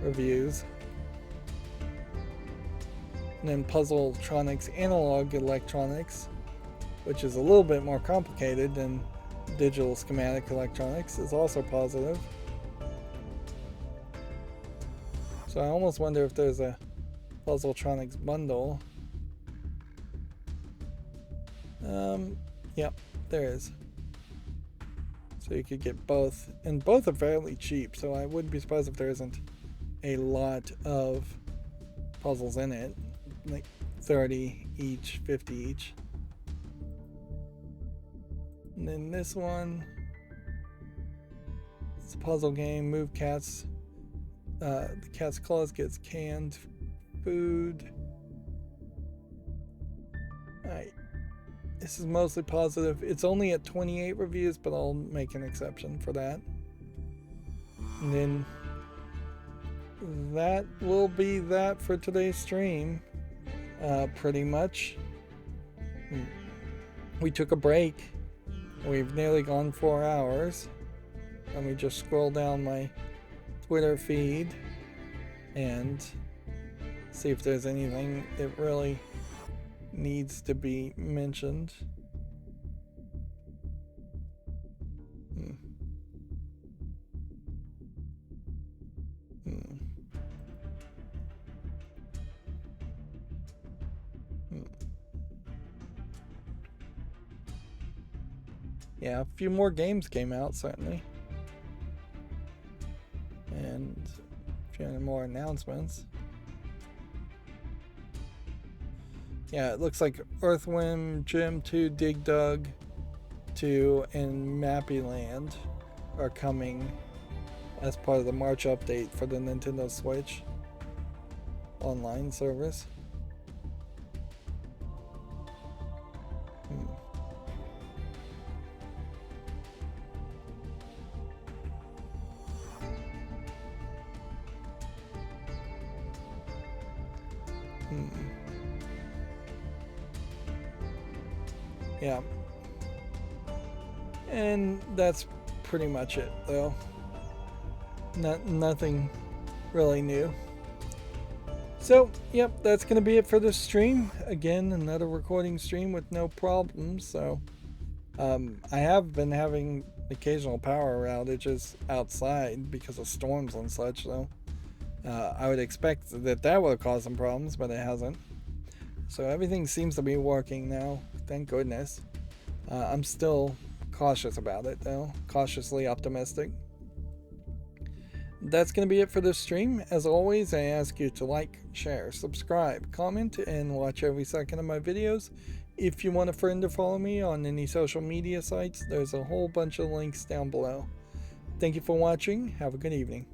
reviews. And then Puzzletronics Analog Electronics, which is a little bit more complicated than digital schematic electronics, is also positive. So I almost wonder if there's a Puzzletronics bundle. Yep, there is. So you could get both, and both are fairly cheap, so I wouldn't be surprised if there isn't a lot of puzzles in it, like 30 each, 50 each. And then this one, it's a puzzle game. Move cats. The cat's claws gets canned food. Alright. This is mostly positive. It's only at 28 reviews, but I'll make an exception for that. And then that will be that for today's stream. Pretty much. We took a break. We've nearly gone 4 hours. Let me just scroll down my Twitter feed and see if there's anything that really needs to be mentioned. Yeah, a few more games came out, certainly. And a few more announcements. Yeah, it looks like Earthworm Jim 2, Dig Dug 2, and Mappy Land are coming as part of the March update for the Nintendo Switch online service. Yeah. And that's pretty much it, though. Nothing really new. So, yep, that's going to be it for this stream. Again, another recording stream with no problems. So, I have been having occasional power outages outside because of storms and such, though. I would expect that would cause some problems, but it hasn't. So everything seems to be working now, thank goodness. I'm still cautious about it, though. Cautiously optimistic. That's going to be it for this stream. As always, I ask you to like, share, subscribe, comment, and watch every second of my videos. If you want a friend to follow me on any social media sites, there's a whole bunch of links down below. Thank you for watching. Have a good evening.